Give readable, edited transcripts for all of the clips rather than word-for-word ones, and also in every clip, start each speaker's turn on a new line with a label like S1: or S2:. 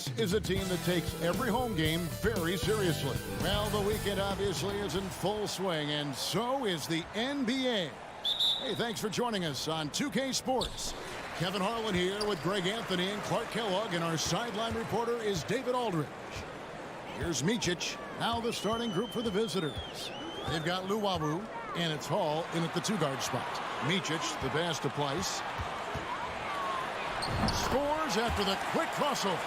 S1: This is a team that takes every home game very seriously. Well, the weekend obviously is in full swing, and so is the NBA. Hey, thanks for joining us on 2K Sports. Kevin Harlan here with Greg Anthony and Clark Kellogg, and our sideline reporter is David Aldridge. Here's Micic, now the starting group for the visitors. They've got Luwawu, and it's Hall in at the two-guard spot. Micic, the pass to Place. Scores after the quick crossover.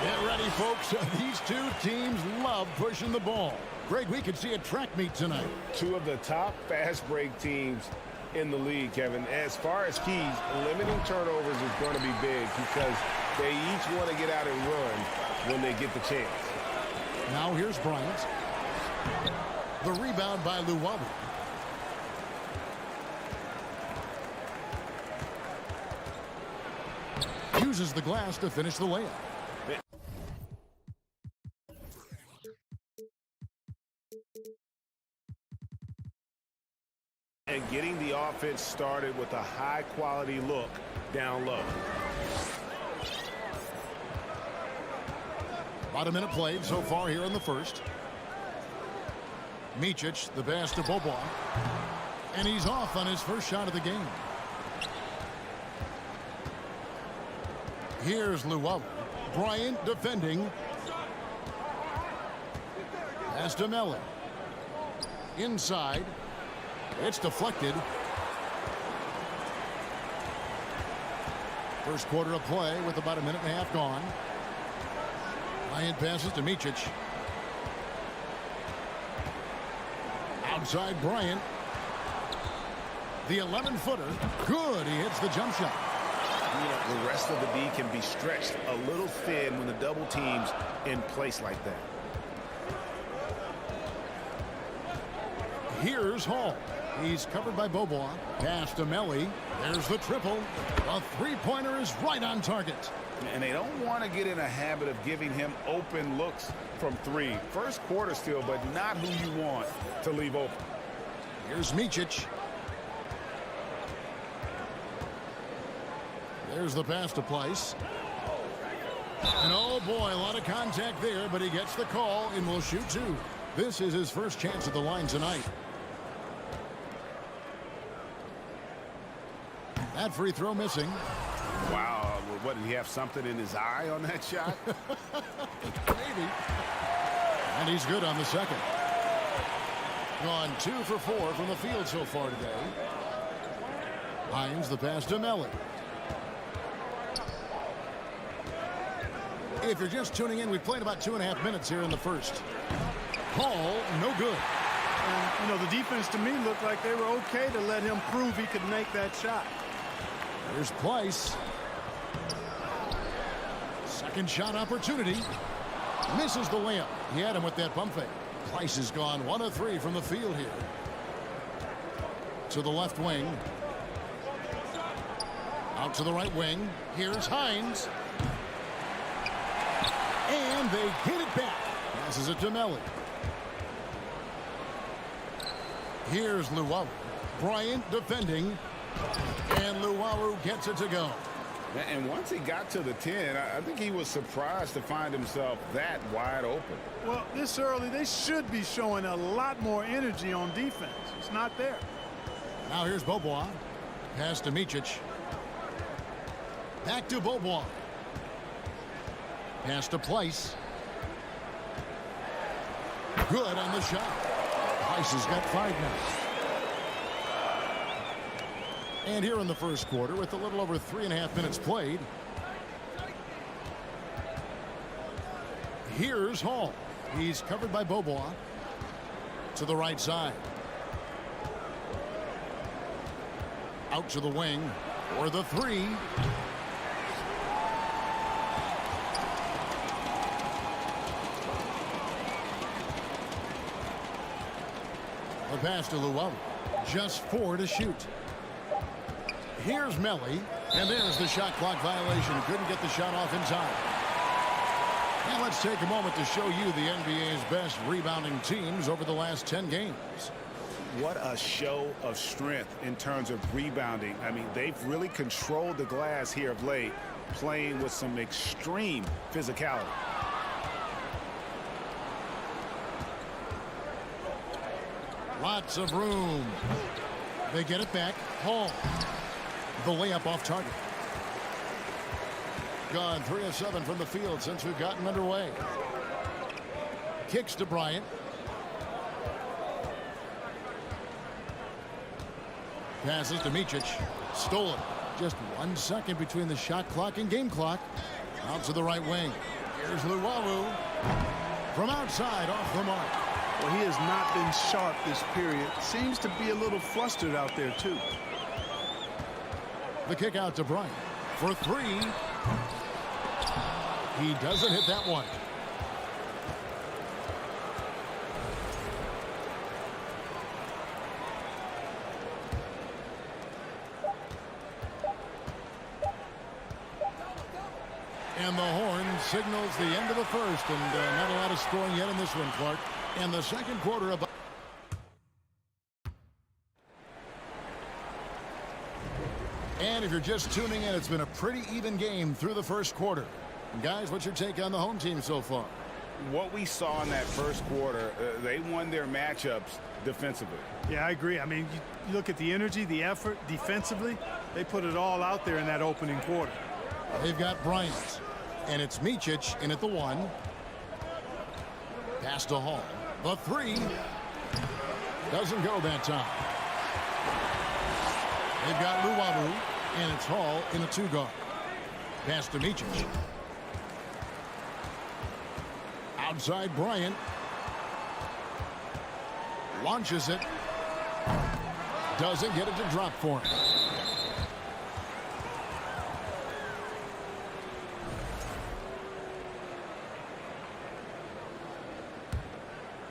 S1: Get ready, folks. These two teams love pushing the ball. Greg, we could see a track meet tonight.
S2: Two of the top fast break teams in the league, Kevin. As far as keys, limiting turnovers is going to be big because they each want to get out and run when they get the chance.
S1: Now here's Bryant. The rebound by Luwawu. Uses the glass to finish the layup.
S2: And getting the offense started with a high-quality look down low.
S1: About a minute played so far here in the first. Micic, the pass to Bobois. And he's off on his first shot of the game. Here's Luwawu. Bryant defending. Pass to Milan. Inside. It's deflected. First quarter of play with about a minute and a half gone. Bryant passes to Micic. Outside Bryant. The 11-footer. Good. He hits the jump shot.
S2: You know, the rest of the D can be stretched a little thin when the double team's in place like that.
S1: Here's Hall. He's covered by Bobois. Pass to Melli. There's the triple. A three-pointer is right on target.
S2: And they don't want to get in a habit of giving him open looks from three. First quarter still, but not who you want to leave open.
S1: Here's Micic. There's the pass to Place. And oh boy, a lot of contact there, but he gets the call and will shoot two. This is his first chance at the line tonight. That free throw missing.
S2: Wow, what, did he have something in his eye on that shot?
S1: Maybe. And he's good on the second. Gone 2 for 4 from the field so far today. Hines the pass to Melli. If you're just tuning in, we've played about 2.5 minutes here in the first. Hall, no good.
S3: And, you know, the defense to me looked like they were okay to let him prove he could make that shot.
S1: Here's Place. Second shot opportunity. Misses the layup. He had him with that pump fake. Place has gone 1 of 3 from the field here. To the left wing. Out to the right wing. Here's Hines. And they hit it back. Passes it to Melli. Here's Luwawu. Bryant defending. And Luwawu gets it to go.
S2: And once he got to the 10, I think he was surprised to find himself that wide open.
S3: Well, this early, they should be showing a lot more energy on defense. It's not there.
S1: Now here's Bobois. Pass to Micic. Back to Bobois. Pass to Place. Good on the shot. Place has got 5 now. And here in the first quarter, with a little over 3.5 minutes played, here's Hall. He's covered by Bobois. To the right side. Out to the wing for the 3. The pass to Luwawu. Just 4 to shoot. Here's Melli, and there's the shot clock violation. Couldn't get the shot off in time. And let's take a moment to show you the NBA's best rebounding teams over the last 10 games.
S2: What a show of strength in terms of rebounding. I mean, they've really controlled the glass here of late.
S4: playing with some extreme physicality.
S1: Lots of room. They get it back. Hall. The layup off target. Gone 3 of 7 from the field since we've gotten underway. Kicks to Bryant. Passes to Micic. Stolen. Just 1 second between the shot clock and game clock. Out to the right wing. Here's Luwawu. From outside, off the mark.
S3: Well, he has not been sharp this period. Seems to be a little flustered out there, too.
S1: The kick out to Bryant. For 3. He doesn't hit that one. And the horn signals the end of the first, and not a lot of scoring yet in this one, Clark. And the second quarter of... And if you're just tuning in, it's been a pretty even game through the first quarter. Guys, what's your take on the home team so far?
S4: What we saw in that first quarter, they won their matchups defensively.
S3: Yeah, I agree. I mean, you look at the energy, the effort defensively, they put it all out there in that opening quarter.
S1: They've got Bryant, and it's Micic in at the 1. Pass to Hall. The 3 doesn't go that time. They've got Luwawu, and it's Hall in a 2-guard. Pass to Micic. Outside Bryant. Launches it. Doesn't get it to drop for him.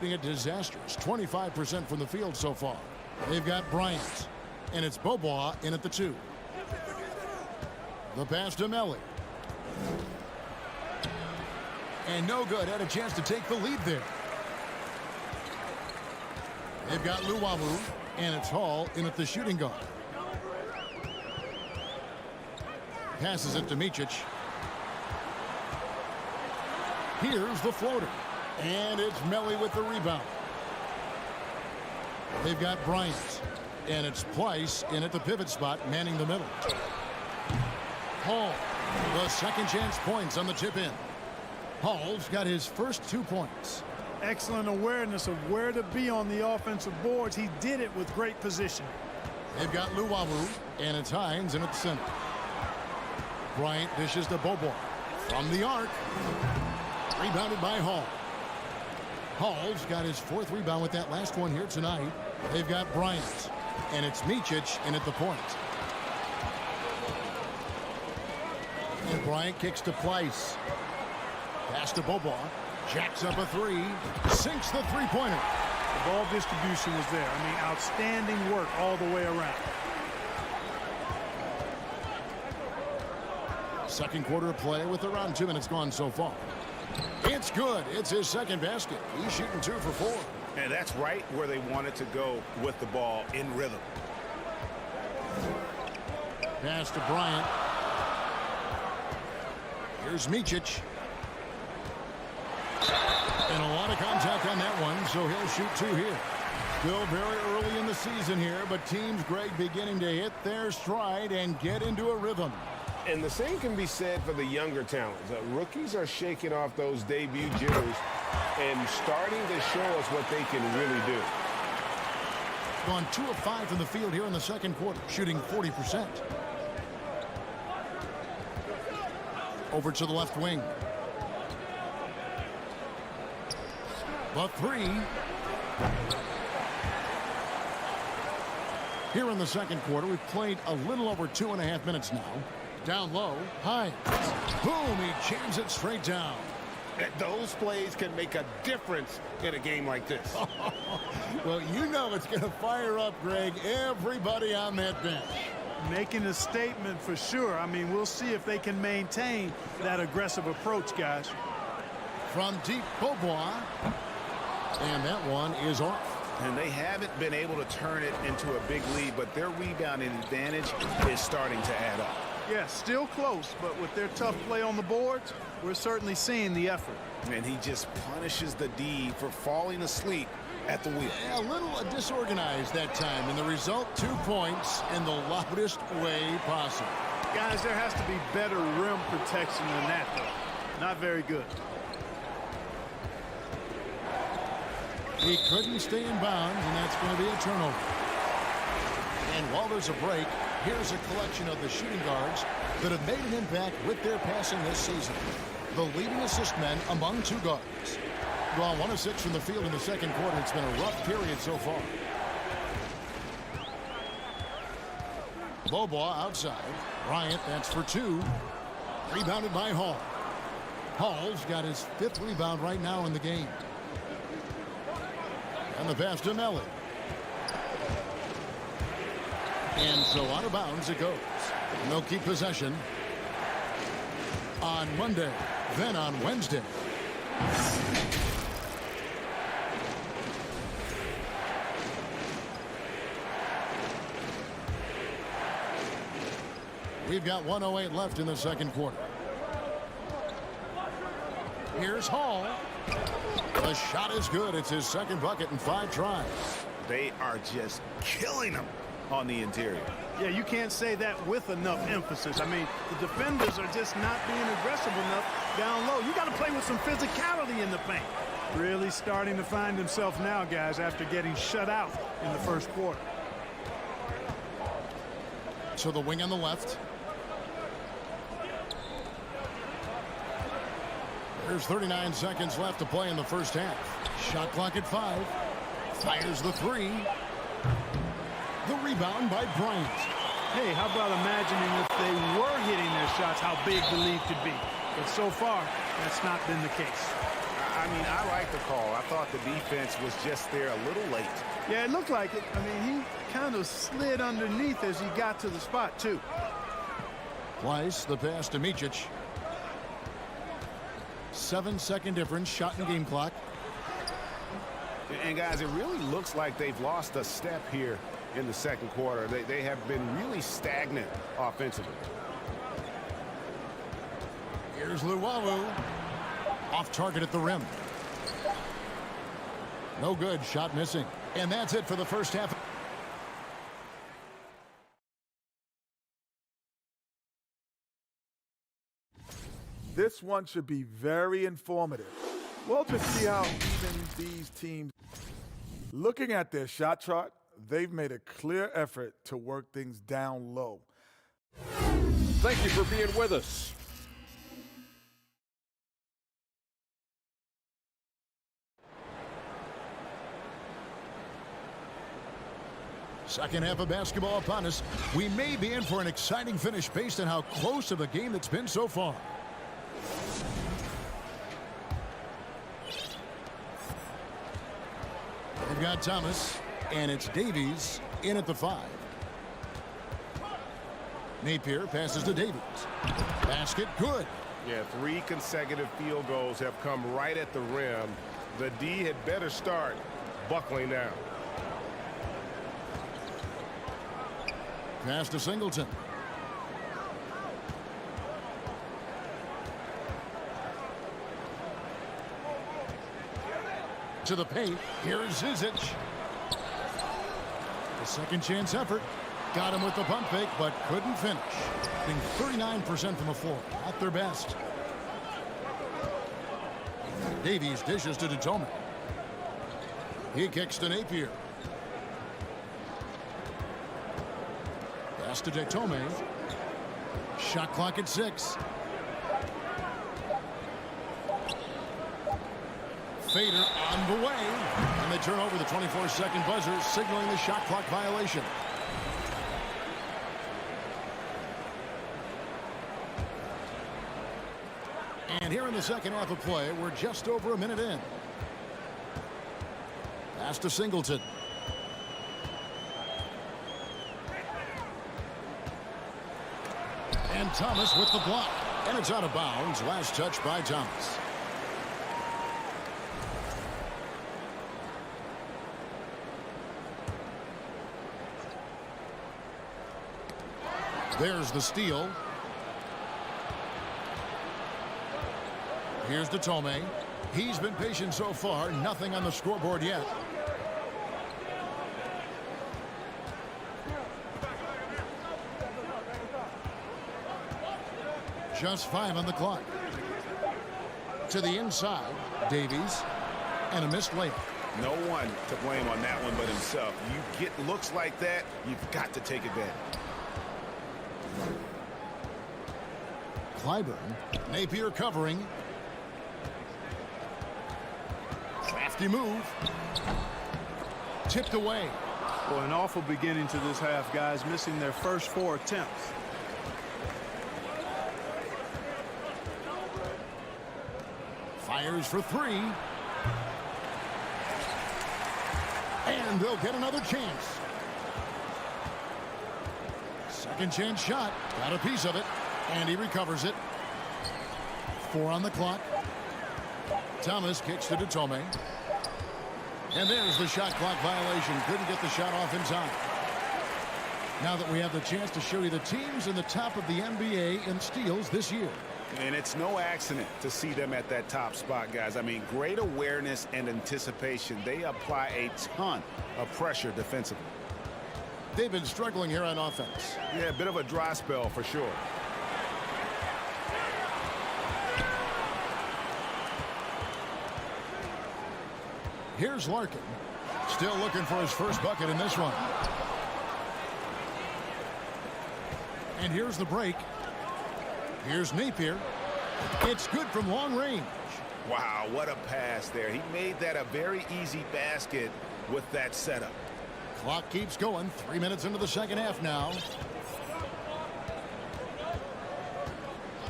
S1: A disastrous 25% from the field so far. They've got Bryant, and it's Bobois in at the 2. The pass to Melly. And no good. Had a chance to take the lead there. They've got Luwawu, and it's Hall in at the shooting guard. Passes it to Micic. Here's the floater. And it's Melly with the rebound. They've got Bryant. And it's Pleiss in at the pivot spot, manning the middle. Hall, the second chance points on the tip in. Hall's got his first 2 points.
S3: Excellent awareness of where to be on the offensive boards. He did it with great position.
S1: They've got Luwawu, and it's Hines in at the center. Bryant dishes to Bobois. From the arc. Rebounded by Hall. Hall's got his 4th rebound with that last one here tonight. They've got Bryant, and it's Micic in at the point. And Bryant kicks to Pleiss. Pass to Bobois. Jacks up a 3. Sinks the three-pointer.
S3: The ball distribution was there. I mean, outstanding work all the way around.
S1: Second quarter of play with around 2 minutes gone so far. It's good. It's his second basket. He's shooting 2 for 4.
S4: And that's right where they wanted to go with the ball, in rhythm.
S1: Pass to Bryant. Here's Micic. And a lot of contact on that one, so he'll shoot 2 here. Still very early in the season here, but teams, Greg, beginning to hit their stride and get into a rhythm.
S2: And the same can be said for the younger talents. Rookies are shaking off those debut jitters and starting to show us what they can really do.
S1: Gone 2 of 5 from the field here in the second quarter, shooting 40%. Over to the left wing. The 3. Here in the second quarter, we've played a little over 2.5 minutes now. Down low, Hines. Boom, he jams it straight down.
S2: Those plays can make a difference in a game like this.
S1: Well, you know it's going to fire up, Greg, everybody on that bench.
S3: Making a statement for sure. I mean, we'll see if they can maintain that aggressive approach, guys.
S1: From deep, Bobois. And that one is off.
S4: And they haven't been able to turn it into a big lead, but their rebounding advantage is starting to add up.
S3: Yeah, still close, but with their tough play on the boards, we're certainly seeing the effort.
S4: And he just punishes the D for falling asleep at the wheel.
S1: Yeah, a little disorganized that time, and the result, 2 points in the loudest way possible.
S3: Guys, there has to be better rim protection than that, though. Not very good.
S1: He couldn't stay in bounds, and that's going to be a turnover. And while there's a break, here's a collection of the shooting guards that have made an impact with their passing this season. The leading assist men among 2 guards. Well, 1 of 6 from the field in the second quarter. It's been a rough period so far. Low ball outside. Bryant, that's for 2. Rebounded by Hall. Hall's got his 5th rebound right now in the game. And the pass to Melly. And so out of bounds it goes. They'll keep possession on Monday, then on Wednesday. We've got 1:08 left in the second quarter. Here's Hall. The shot is good. It's his 2nd bucket in 5 tries.
S4: They are just killing him on the interior.
S3: Yeah, you can't say that with enough emphasis. I mean, the defenders are just not being aggressive enough down low. You got to play with some physicality in the paint. Really starting to find himself now, guys, after getting shut out in the first quarter.
S1: So the wing on the left. There's 39 seconds left to play in the first half. Shot clock at 5. Fires the 3. The rebound by Bryant.
S3: Hey, how about imagining if they were hitting their shots, how big the lead could be. But so far, that's not been the case.
S4: I mean, I like the call. I thought the defense was just there a little late.
S3: Yeah, it looked like it. I mean, he kind of slid underneath as he got to the spot, too.
S1: Twice the pass to Micic. 7-second difference, shot and game clock.
S2: And guys, it really looks like they've lost a step here in the second quarter. They have been really stagnant offensively.
S1: Here's Luwawu. Off target at the rim. No good, shot missing. And that's it for the first half.
S5: This one should be very informative. Well, to see how even these teams, looking at their shot chart, they've made a clear effort to work things down low.
S6: Thank you for being with us.
S1: Second half of basketball upon us. We may be in for an exciting finish based on how close of a game it's been so far. We've got Thomas, and it's Davies in at the 5. Napier passes to Davies. Basket good.
S2: Yeah, 3 consecutive field goals have come right at the rim. The D had better start buckling down.
S1: Pass to Singleton. To the paint. Here's Zizic. The second chance effort. Got him with the pump fake, but couldn't finish. Hitting 39% from the floor. At their best. Davies dishes to Detome. He kicks to Napier. Pass to Detome. Shot clock at 6. Fader on the way. And they turn over the 24-second buzzer, signaling the shot clock violation. And here in the second half of play, we're just over a minute in. Pass to Singleton. And Thomas with the block. And it's out of bounds. Last touch by Thomas. There's the steal. Here's Datome. He's been patient so far. Nothing on the scoreboard yet. Just 5 on the clock. To the inside, Davies, and a missed layup.
S4: No one to blame on that one but himself. You get looks like that, you've got to take advantage.
S1: Clyburn, Napier covering. Crafty move. Tipped away.
S3: Well, an awful beginning to this half, guys, missing their first 4 attempts.
S1: Fires for 3. And they'll get another chance. Second chance shot. Got a piece of it. And he recovers it. 4 on the clock. Thomas kicks to Datome. And there's the shot clock violation. Couldn't get the shot off in time. Now that we have the chance to show you the teams in the top of the NBA in steals this year.
S4: And it's no accident to see them at that top spot, guys. I mean, great awareness and anticipation. They apply a ton of pressure defensively.
S1: They've been struggling here on offense.
S4: Yeah, a bit of a dry spell for sure.
S1: Here's Larkin. Still looking for his first bucket in this one. And here's the break. Here's Napier. It's good from long range.
S4: Wow, what a pass there. He made that a very easy basket with that setup.
S1: Clock keeps going. 3 minutes into the second half now.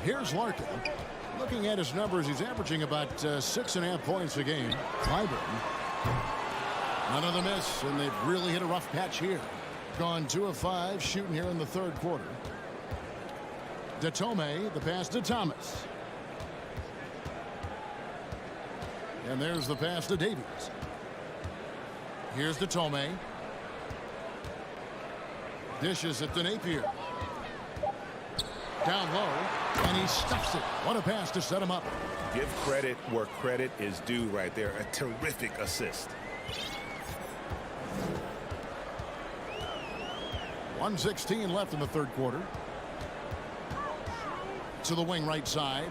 S1: Here's Larkin. Looking at his numbers, he's averaging about 6.5 points a game. Clyburn. Another miss, and they've really hit a rough patch here. Gone 2 of 5 shooting here in the third quarter. Datome, the pass to Thomas. And there's the pass to Davies. Here's Datome. Dishes it to Napier. Down low, and he stuffs it. What a pass to set him up.
S4: Give credit where credit is due right there. A terrific assist.
S1: 1:16 left in the third quarter. To the wing right side.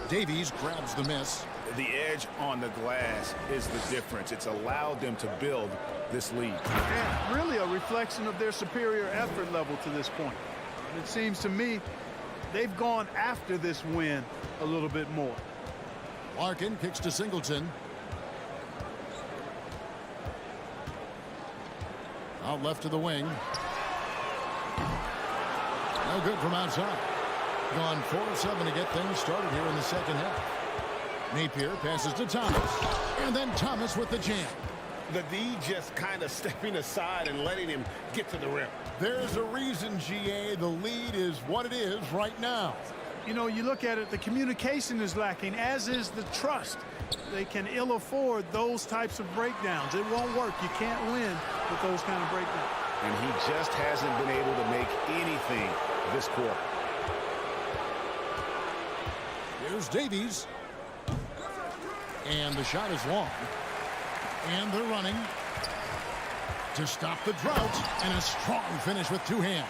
S1: Davies grabs the miss.
S4: The edge on the glass is the difference. It's allowed them to build this lead.
S3: And really a reflection of their superior effort level to this point. It seems to me they've gone after this win a little bit more.
S1: Larkin kicks to Singleton. Out left to the wing. No good from outside. Gone 4 of 7 to get things started here in the second half. Napier passes to Thomas. And then Thomas with the jam.
S2: The D just kind of stepping aside and letting him get to the rim.
S1: There's a reason, GA, the lead is what it is right now.
S3: You know, you look at it, the communication is lacking, as is the trust. They can ill afford those types of breakdowns. It won't work. You can't win with those kind of breakdowns.
S4: And he just hasn't been able to make anything this quarter.
S1: Here's Davies. And the shot is long. And they're running to stop the drought. And a strong finish with 2 hands.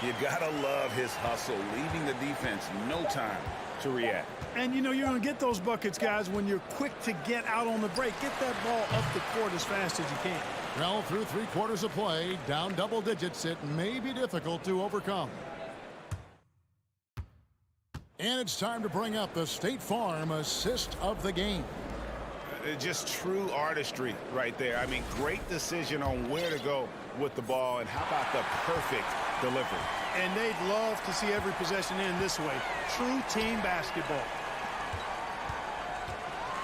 S4: You gotta love his hustle, leaving the defense no time to react.
S3: And, you know, you're going to get those buckets, guys, when you're quick to get out on the break. Get that ball up the court as fast as you can.
S1: Well, through 3 quarters of play, down double digits, it may be difficult to overcome. And it's time to bring up the State Farm assist of the game.
S4: Just true artistry right there. I mean, great decision on where to go with the ball, and how about the perfect delivery.
S3: And they'd love to see every possession end this way. True team basketball.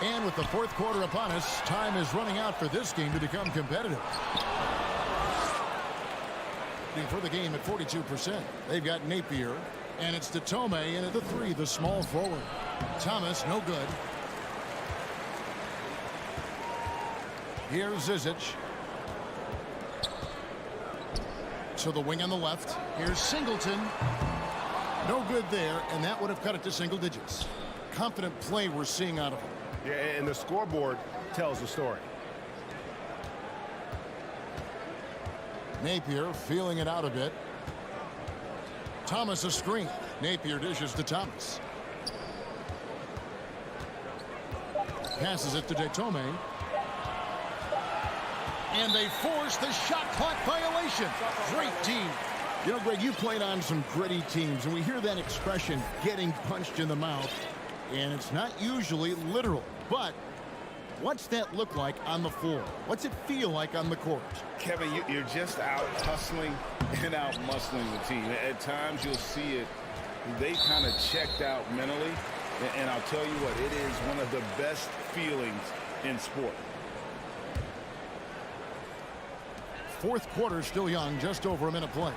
S1: And with the fourth quarter upon us, time is running out for this game to become competitive. For the game at 42%, they've got Napier, and it's Datome in at the 3, the small forward. Thomas, no good. Here's Zizic. To the wing on the left. Here's Singleton. No good there, and that would have cut it to single digits. Confident play we're seeing out of him.
S2: Yeah, and the scoreboard tells the story.
S1: Napier feeling it out a bit. Thomas a screen. Napier dishes to Thomas. Passes it to Detome. And they force the shot clock violation. Great team. You know, Greg, you played on some gritty teams, and we hear that expression, getting punched in the mouth, and it's not usually literal. But what's that look like on the floor? What's it feel like on the court?
S4: Kevin, you're just out hustling and out muscling the team. At times you'll see it. They kind of checked out mentally. And I'll tell you what, it is one of the best feelings in sport.
S1: Fourth quarter still young, just over a minute play.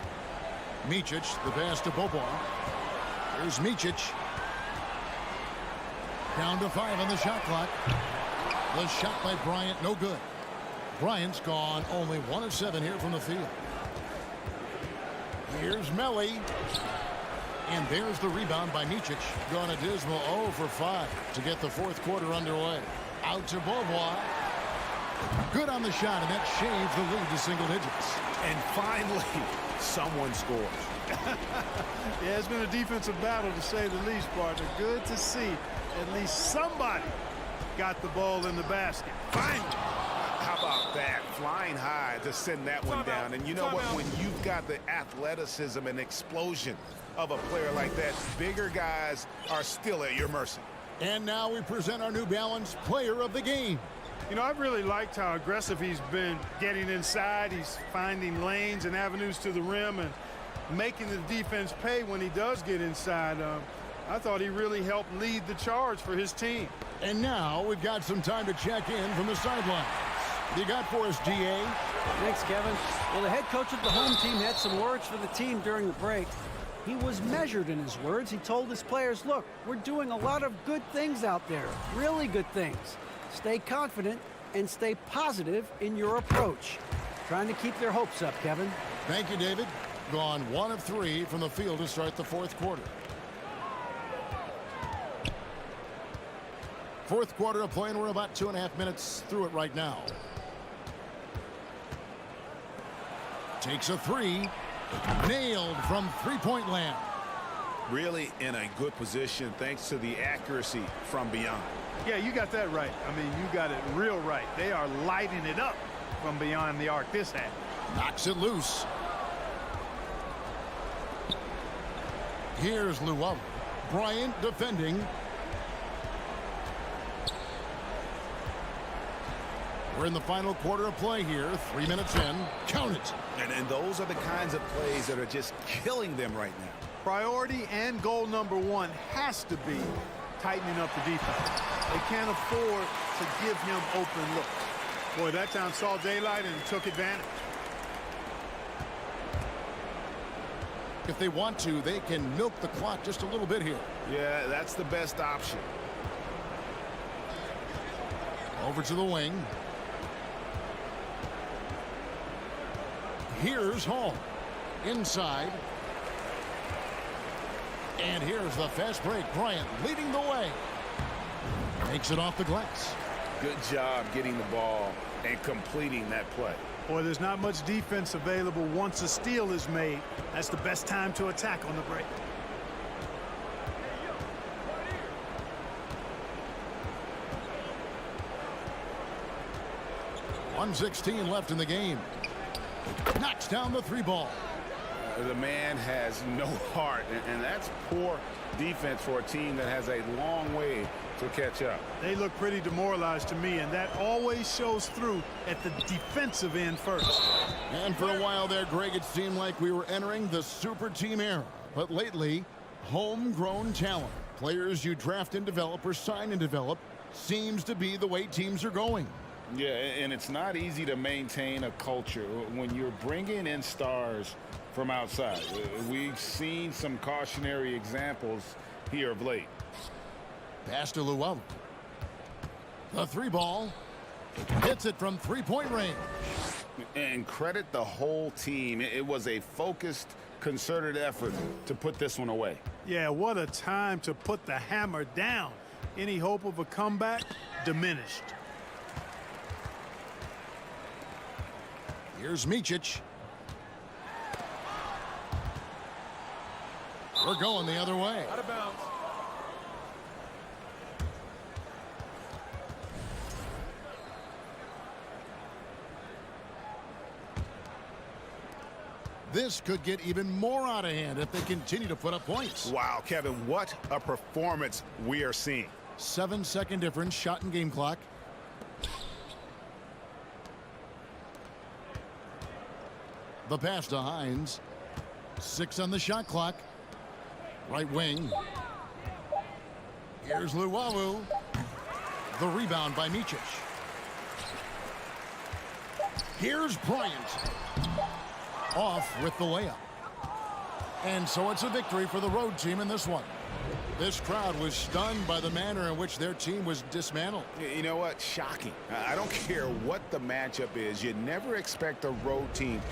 S1: Micic, the pass to Bobois. Here's Micic. Down to 5 on the shot clock. The shot by Bryant, no good. Bryant's gone only 1 of 7 here from the field. Here's Melly. And there's the rebound by Micic. Gone a dismal 0 for 5 to get the fourth quarter underway. Out to Bobois. Good on the shot, and that shaves the lead to single digits.
S2: And finally, someone scores.
S3: Yeah, it's been a defensive battle, to say the least, partner. Good to see at least somebody got the ball in the basket. Finally.
S4: How about that? Flying high to send that one down. And you know what? When you've got the athleticism and explosion of a player like that, bigger guys are still at your mercy.
S1: And now we present our New Balance Player of the Game.
S3: You know, I've really liked how aggressive he's been getting inside. He's finding lanes and avenues to the rim and making the defense pay when he does get inside. I thought he really helped lead the charge for his team.
S1: And now we've got some time to check in from the sidelines. What do you got for us, DA?
S7: Thanks, Kevin. Well, the head coach of the home team had some words for the team during the break. He was measured in his words. He told his players, look, we're doing a lot of good things out there, really good things. Stay confident and stay positive in your approach. Trying to keep their hopes up, Kevin.
S1: Thank you, David. Gone 1 of 3 from the field to start the fourth quarter. Fourth quarter of play, and we're about 2.5 minutes through it right now. Takes a 3. Nailed from three-point land.
S4: Really in a good position thanks to the accuracy from beyond.
S3: Yeah, you got that right. I mean, you got it real right. They are lighting it up from beyond the arc this half.
S1: Knocks it loose. Here's Llewellyn. Bryant defending. We're in the final quarter of play here. 3 minutes in. Count it.
S4: And those are the kinds of plays that are just killing them right now.
S3: Priority and goal number 1 has to be tightening up the defense. They can't afford to give him open looks. Boy, that time saw daylight and took advantage.
S1: If they want to, they can milk the clock just a little bit here.
S4: Yeah, that's the best option.
S1: Over to the wing. Here's Hall. Inside. And here's the fast break. Bryant leading the way. Makes it off the glass.
S4: Good job getting the ball and completing that play.
S3: Boy, there's not much defense available once a steal is made. That's the best time to attack on the break.
S1: .116 left in the game. Knocks down the 3 ball.
S4: The man has no heart, and that's poor defense for a team that has a long way to catch up.
S3: They look pretty demoralized to me, and that always shows through at the defensive end first.
S1: And for a while there, Greg, it seemed like we were entering the super team era. But lately, homegrown talent, players you draft and develop or sign and develop, seems to be the way teams are going.
S4: Yeah, and it's not easy to maintain a culture when you're bringing in stars from outside. We've seen some cautionary examples here of late.
S1: Pass to Llewellyn. The 3 ball. Hits it from 3-point range.
S4: And credit the whole team. It was a focused,
S2: concerted effort to put this one away.
S3: Yeah, what a time to put the hammer down. Any hope of a comeback? Diminished.
S1: Here's Micic. We're going the other way.
S6: Out of bounds.
S1: This could get even more out of hand if they continue to put up points.
S2: Wow, Kevin, what a performance we are seeing.
S1: 7-second difference, shot and game clock. The pass to Hines. 6 on the shot clock. Right wing. Here's Luwawu. The rebound by Micic. Here's Bryant. Off with the layup. And so it's a victory for the road team in this one. This crowd was stunned by the manner in which their team was dismantled.
S2: You know what? Shocking. I don't care what the matchup is. You never expect a road team.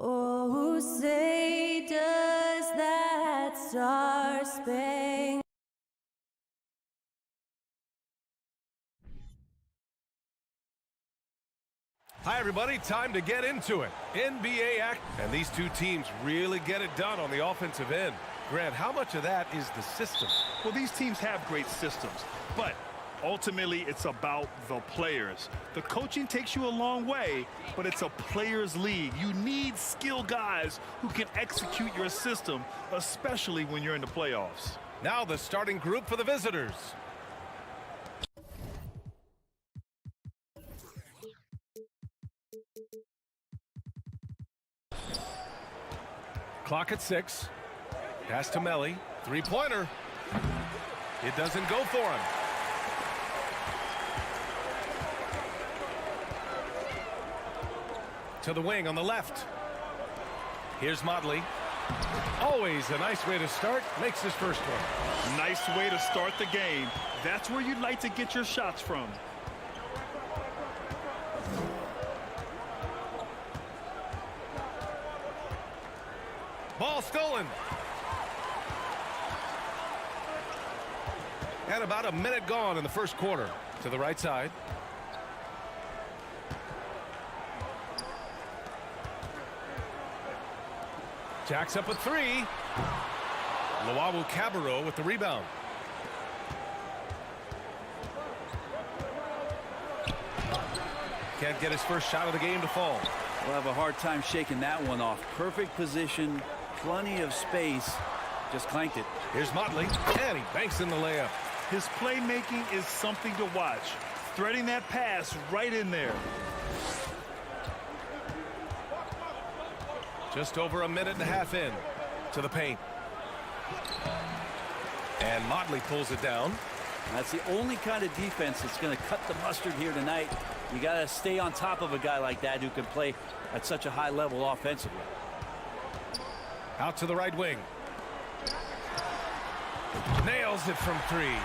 S8: Oh, say does that star-spangled
S6: Hi, everybody. Time to get into it. NBA act, and these two teams really get it done on the offensive end. Grant, how much of that is the system?
S9: Well, these teams have great systems, but ultimately it's about the players. The coaching takes you a long way, but it's a players' league. You need skilled guys who can execute your system, especially when you're in the playoffs.
S6: Now the starting group for the visitors. Clock at 6. Pass to Melly. Three-pointer. It doesn't go for him. To the wing on the left. Here's Motley. Always a nice way to start. Makes his first one.
S9: Nice way to start the game. That's where you'd like to get your shots from.
S6: Ball stolen. And about a minute gone in the first quarter. To the right side. Jacks up a three. Luawu Cabarro with the rebound. Can't get his first shot of the game to fall.
S10: We'll have a hard time shaking that one off. Perfect position, plenty of space. Just clanked it.
S6: Here's Motley, and he banks in the layup.
S9: His playmaking is something to watch. Threading that pass right in there.
S6: Just over a minute and a half in to the paint. And Motley pulls it down.
S10: That's the only kind of defense that's going to cut the mustard here tonight. You got to stay on top of a guy like that who can play at such a high level offensively.
S6: Out to the right wing. Nails it from three.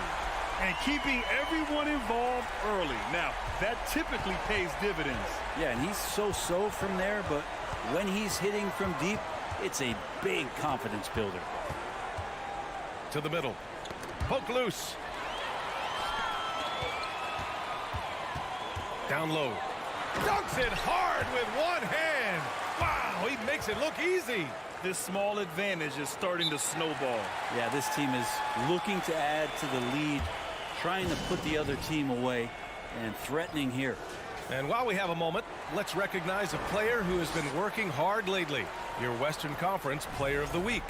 S9: And keeping everyone involved early. Now, that typically pays dividends.
S10: Yeah, and he's so-so from there, but when he's hitting from deep, it's a big confidence builder.
S6: To the middle. Poke loose. Down low. Dunks it hard with one hand. Wow, he makes it look easy.
S9: This small advantage is starting to snowball.
S10: Yeah, this team is looking to add to the lead, trying to put the other team away, and threatening here.
S6: And while we have a moment, let's recognize a player who has been working hard lately. Your Western Conference Player of the Week.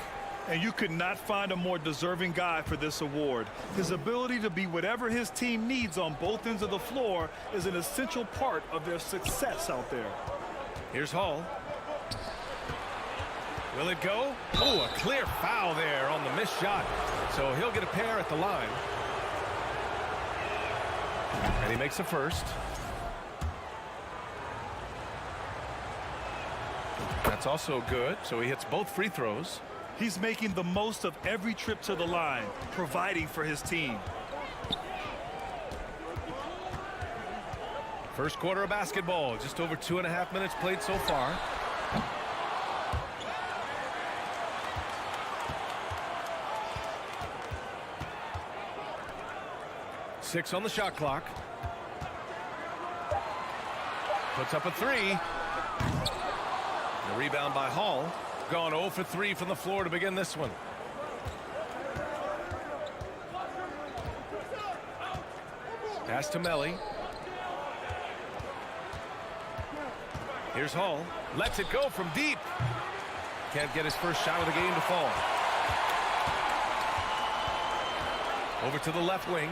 S9: And you could not find a more deserving guy for this award. His ability to be whatever his team needs on both ends of the floor is an essential part of their success out there.
S6: Here's Hall. Will it go? Oh, a clear foul there on the missed shot. So he'll get a pair at the line. And he makes the first. That's also good. So he hits both free throws.
S9: He's making the most of every trip to the line, providing for his team.
S6: First quarter of basketball. Just over 2.5 minutes played so far. Six on the shot clock. Puts up a three. The rebound by Hall. Gone 0 for 3 from the floor to begin this one. Pass to Melly. Here's Hall. Lets it go from deep. Can't get his first shot of the game to fall. Over to the left wing.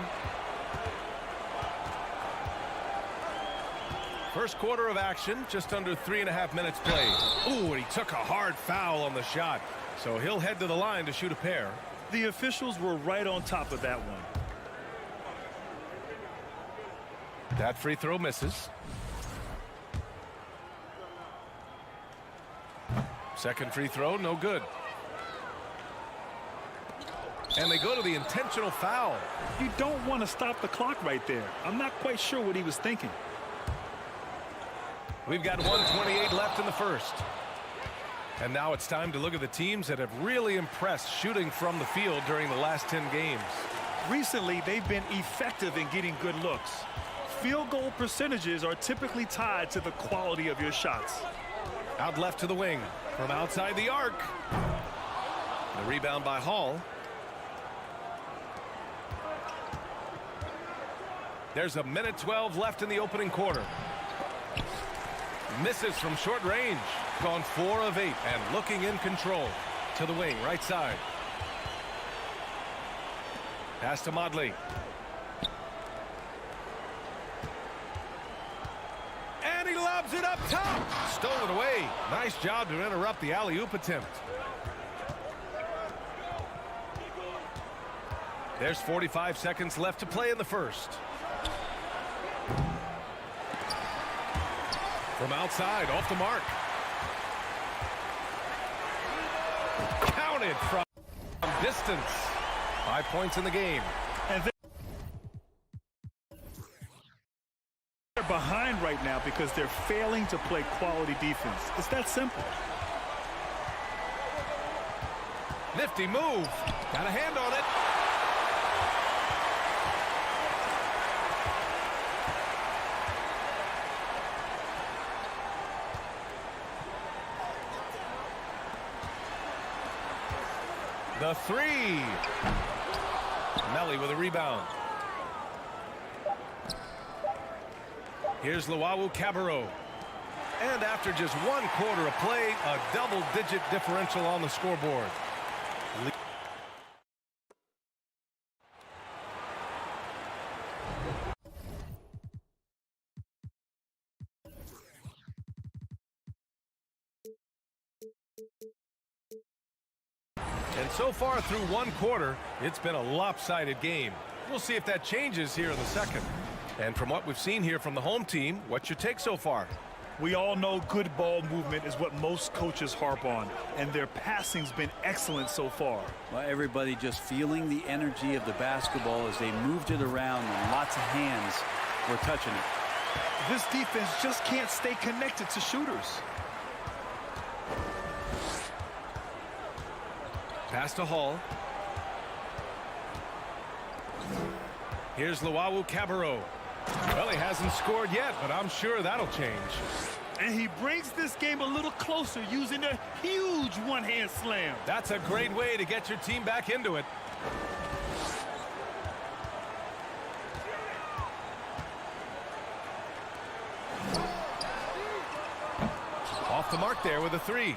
S6: First quarter of action, just under 3.5 minutes played. Ooh, and he took a hard foul on the shot. So he'll head to the line to shoot a pair.
S9: The officials were right on top of that one.
S6: That free throw misses. Second free throw, no good. And they go to the intentional foul.
S9: You don't want to stop the clock right there. I'm not quite sure what he was thinking.
S6: We've got 1:28 left in the first. And now it's time to look at the teams that have really impressed shooting from the field during the last 10 games.
S9: Recently, they've been effective in getting good looks. Field goal percentages are typically tied to the quality of your shots.
S6: Out left to the wing from outside the arc. The rebound by Hall. There's a minute 12 left in the opening quarter. Misses from short range. Gone 4 of 8 and looking in control. To the wing, right side. Pass to Motley. And he lobs it up top. Stole it away. Nice job to interrupt the alley-oop attempt. There's 45 seconds left to play in the first. From outside, off the mark. counted from distance. 5 points in the game.
S9: And they're behind right now because they're failing to play quality defense. It's that simple.
S6: Nifty move. Got a hand on it. The three. Melly with a rebound. Here's Luau Cabarro. And after just 1 quarter of play, a double-digit differential on the scoreboard. And so far through 1 quarter, it's been a lopsided game. We'll see if that changes here in the second. And from what we've seen here from the home team, what's your take so far?
S9: We all know good ball movement is what most coaches harp on, and their passing's been excellent so far.
S10: Well, everybody just feeling the energy of the basketball as they moved it around, and lots of hands were touching it.
S9: This defense just can't stay connected to shooters.
S6: Pass to Hall. Here's Luau Cabarro. Well, he hasn't scored yet, but I'm sure that'll change.
S9: And he brings this game a little closer using a huge one-hand slam.
S6: That's a great way to get your team back into it. Off the mark there with a three.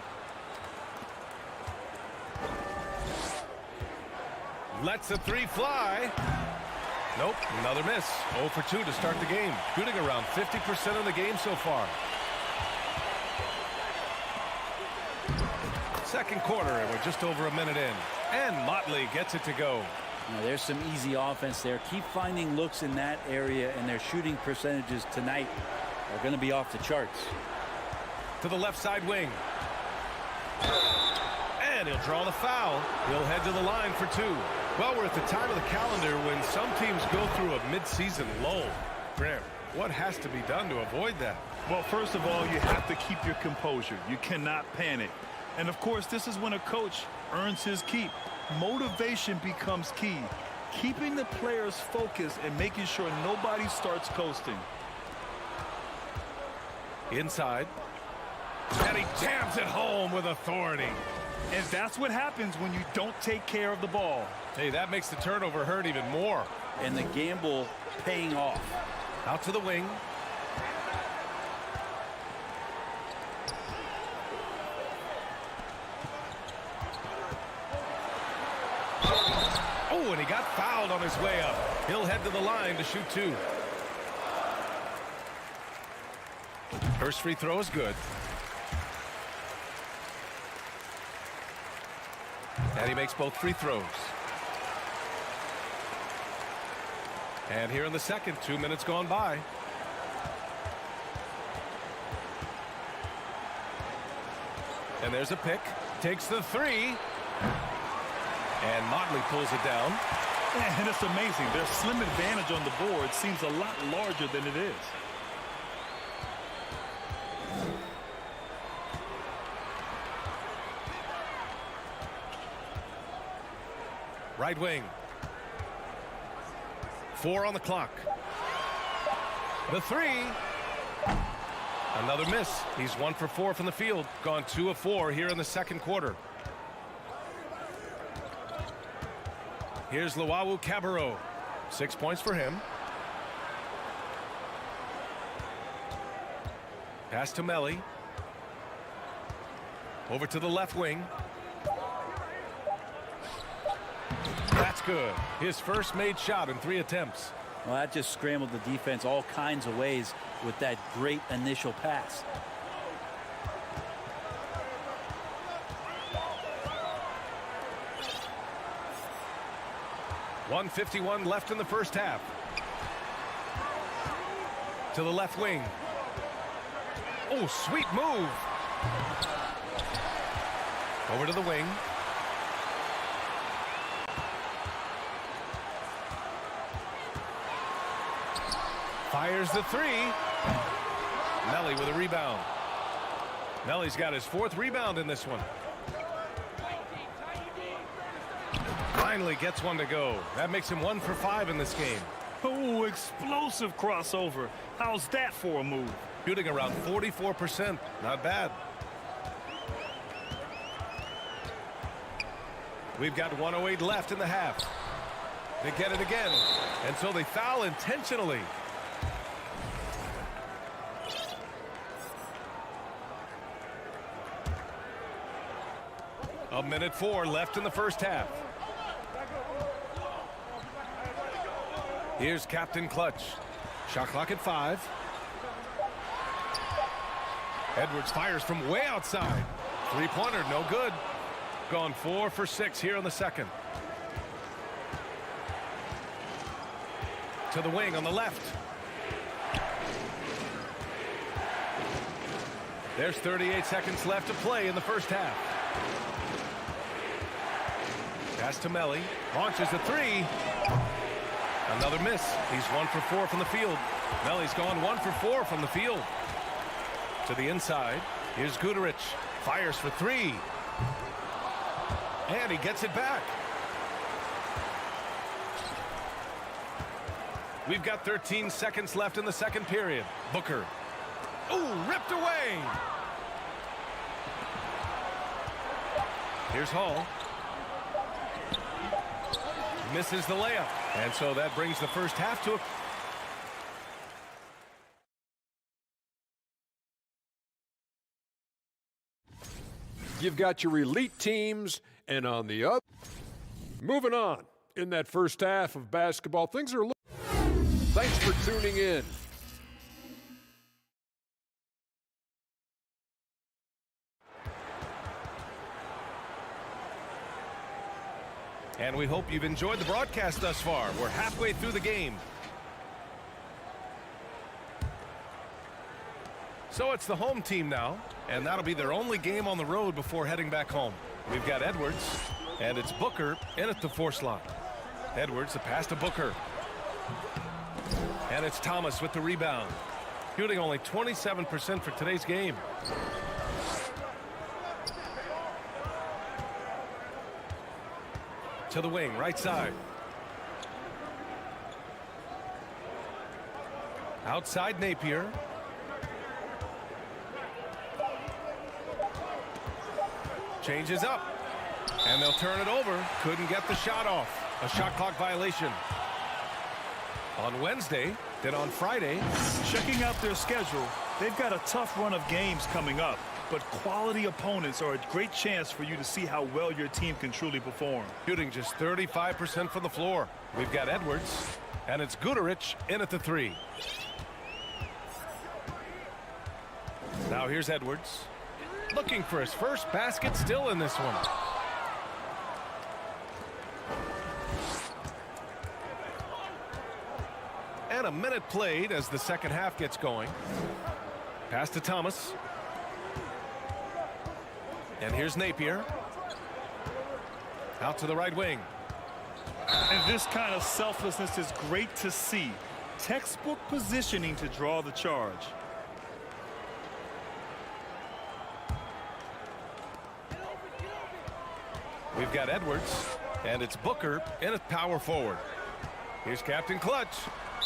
S6: Lets the three fly. Nope, another miss. 0 for 2 to start the game. Shooting around 50% of the game so far. Second quarter, and we're just over a minute in. And Motley gets it to go.
S10: Now, there's some easy offense there. Keep finding looks in that area, and their shooting percentages tonight are going to be off the charts.
S6: To the left side wing. And he'll draw the foul. He'll head to the line for 2. Well, we're at the time of the calendar when some teams go through a mid-season lull. Graham, what has to be done to avoid that?
S9: Well, first of all, you have to keep your composure. You cannot panic. And, of course, this is when a coach earns his keep. Motivation becomes key. Keeping the players focused and making sure nobody starts coasting.
S6: Inside. And he jams it home with authority.
S9: And that's what happens when you don't take care of the ball.
S6: Hey, that makes the turnover hurt even more.
S10: And the gamble paying off.
S6: Out to the wing. Oh, and he got fouled on his way up. He'll head to the line to shoot 2. First free throw is good. And he makes both free throws. And here in the second, 2 minutes gone by. And there's a pick. Takes the 3. And Motley pulls it down.
S9: And it's amazing. Their slim advantage on the board seems a lot larger than it is.
S6: Right wing. 4 on the clock. The 3. Another miss. He's 1 for 4 from the field. Gone 2 of 4 here in the second quarter. Here's Luau Cabarro. 6 points for him. Pass to Melly. Over to the left wing. That's good. His first made shot in 3 attempts.
S10: Well, that just scrambled the defense all kinds of ways with that great initial pass.
S6: .151 left in the first half. To the left wing. Oh, sweet move. Over to the wing. Fires the three. Melli with a rebound. Melli's got his 4th rebound in this one. Finally gets one to go. That makes him 1 for 5 in this game.
S9: Oh, explosive crossover. How's that for a move?
S6: Shooting around 44%. Not bad. We've got 1:08 left in the half. They get it again. And so they foul intentionally. A minute 4 left in the first half. Here's Captain Clutch. Shot clock at 5. Edwards fires from way outside. 3-pointer, no good. Gone 4 for 6 here in the second. To the wing on the left. There's 38 seconds left to play in the first half. Pass to Melli. Launches a 3. Another miss. He's 1 for 4 from the field. Melli's gone 1 for 4 from the field. To the inside. Here's Guduric. Fires for 3. And he gets it back. We've got 13 seconds left in the second period. Booker. Ooh, ripped away. Here's Hall. Misses the layup. And so that brings the first half to a...
S11: You've got your elite teams, and on the up. Moving on. In that first half of basketball, things are... Thanks for tuning in.
S6: And we hope you've enjoyed the broadcast thus far. We're halfway through the game. So it's the home team now, and that'll be their only game on the road before heading back home. We've got Edwards, and it's Booker in at the 4 slot. Edwards, the pass to Booker. And it's Thomas with the rebound. Shooting only 27% for today's game. To the wing, right side. Outside Napier. Changes up. And they'll turn it over. Couldn't get the shot off. A shot clock violation. On Wednesday, then on Friday.
S9: Checking out their schedule, they've got a tough run of games coming up. But quality opponents are a great chance for you to see how well your team can truly perform.
S6: Shooting just 35% from the floor. We've got Edwards, and it's Guduric in at the 3. Now here's Edwards. Looking for his first basket still in this one. And a minute played as the second half gets going. Pass to Thomas. And here's Napier. Out to the right wing.
S9: And this kind of selflessness is great to see. Textbook positioning to draw the charge.
S6: We've got Edwards, and it's Booker in at power forward. Here's Captain Clutch,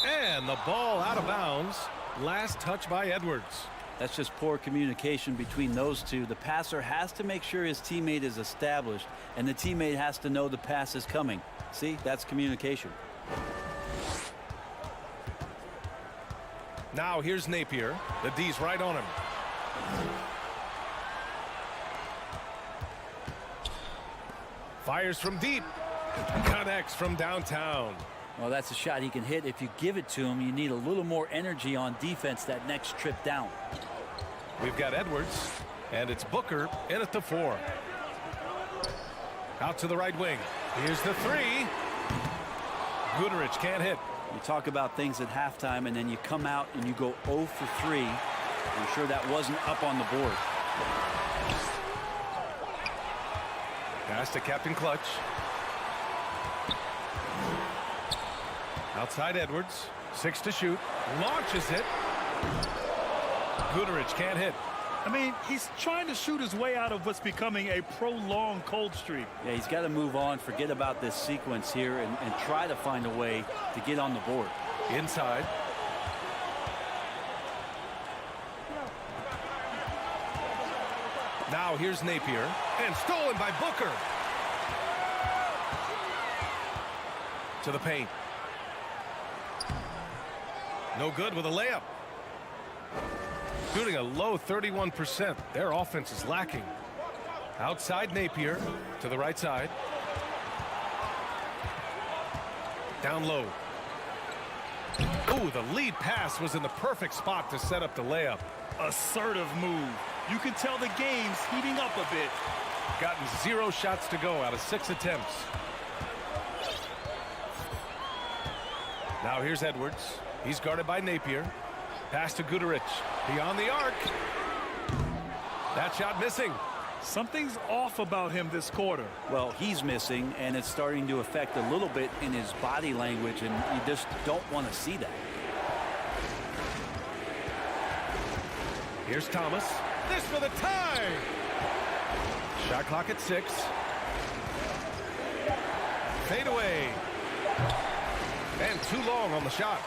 S6: and the ball out of bounds. Last touch by Edwards.
S10: That's just poor communication between those two. The passer has to make sure his teammate is established, and the teammate has to know the pass is coming. See, that's communication.
S6: Now here's Napier. The D's right on him. Fires from deep. Connects from downtown.
S10: Well, that's a shot he can hit. If you give it to him, you need a little more energy on defense that next trip down.
S6: We've got Edwards, and it's Booker in at the 4. Out to the right wing. Here's the 3. Guduric can't hit.
S10: You talk about things at halftime, and then you come out and you go 0 for 3. I'm sure that wasn't up on the board.
S6: Pass to Captain Clutch. Outside Edwards. 6 to shoot. Launches it. Guterich can't hit.
S9: I mean, he's trying to shoot his way out of what's becoming a prolonged cold streak.
S10: Yeah, he's got to move on, forget about this sequence here, and try to find a way to get on the board.
S6: Inside. Now here's Napier. And stolen by Booker. To the paint. No good with a layup. Shooting a low 31%. Their offense is lacking. Outside Napier to the right side. Down low. Ooh, the lead pass was in the perfect spot to set up the layup.
S9: Assertive move. You can tell the game's heating up a bit.
S6: Gotten 0 shots to go out of 6 attempts. Now here's Edwards. He's guarded by Napier. Pass to Guterich. Beyond the arc. That shot missing.
S9: Something's off about him this quarter.
S10: Well, he's missing, and it's starting to affect a little bit in his body language, and you just don't want to see that.
S6: Here's Thomas. This for the tie. Shot clock at 6. Fade away. And too long on the shot.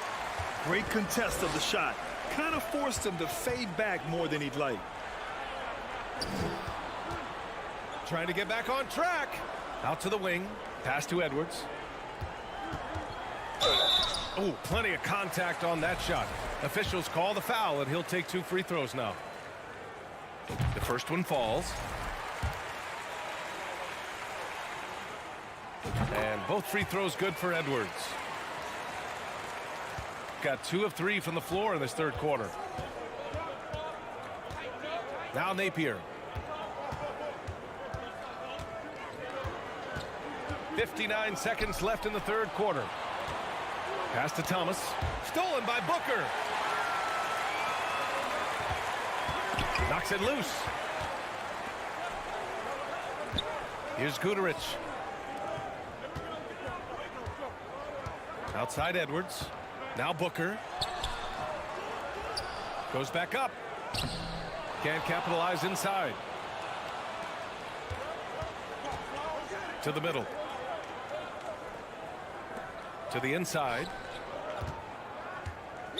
S9: Great contest of the shot. Kind of forced him to fade back more than he'd like.
S6: Trying to get back on track. Out to the wing. Pass to Edwards. Oh, plenty of contact on that shot. Officials call the foul, and he'll take 2 free throws now. The first one falls. And both free throws good for Edwards. Got 2 of 3 from the floor in this third quarter. Now Napier. 59 seconds left in the third quarter. Pass to Thomas. Stolen by Booker. Knocks it loose. Here's Guterich. Outside Edwards. Now Booker. Goes back up. Can't capitalize inside. To the middle. To the inside.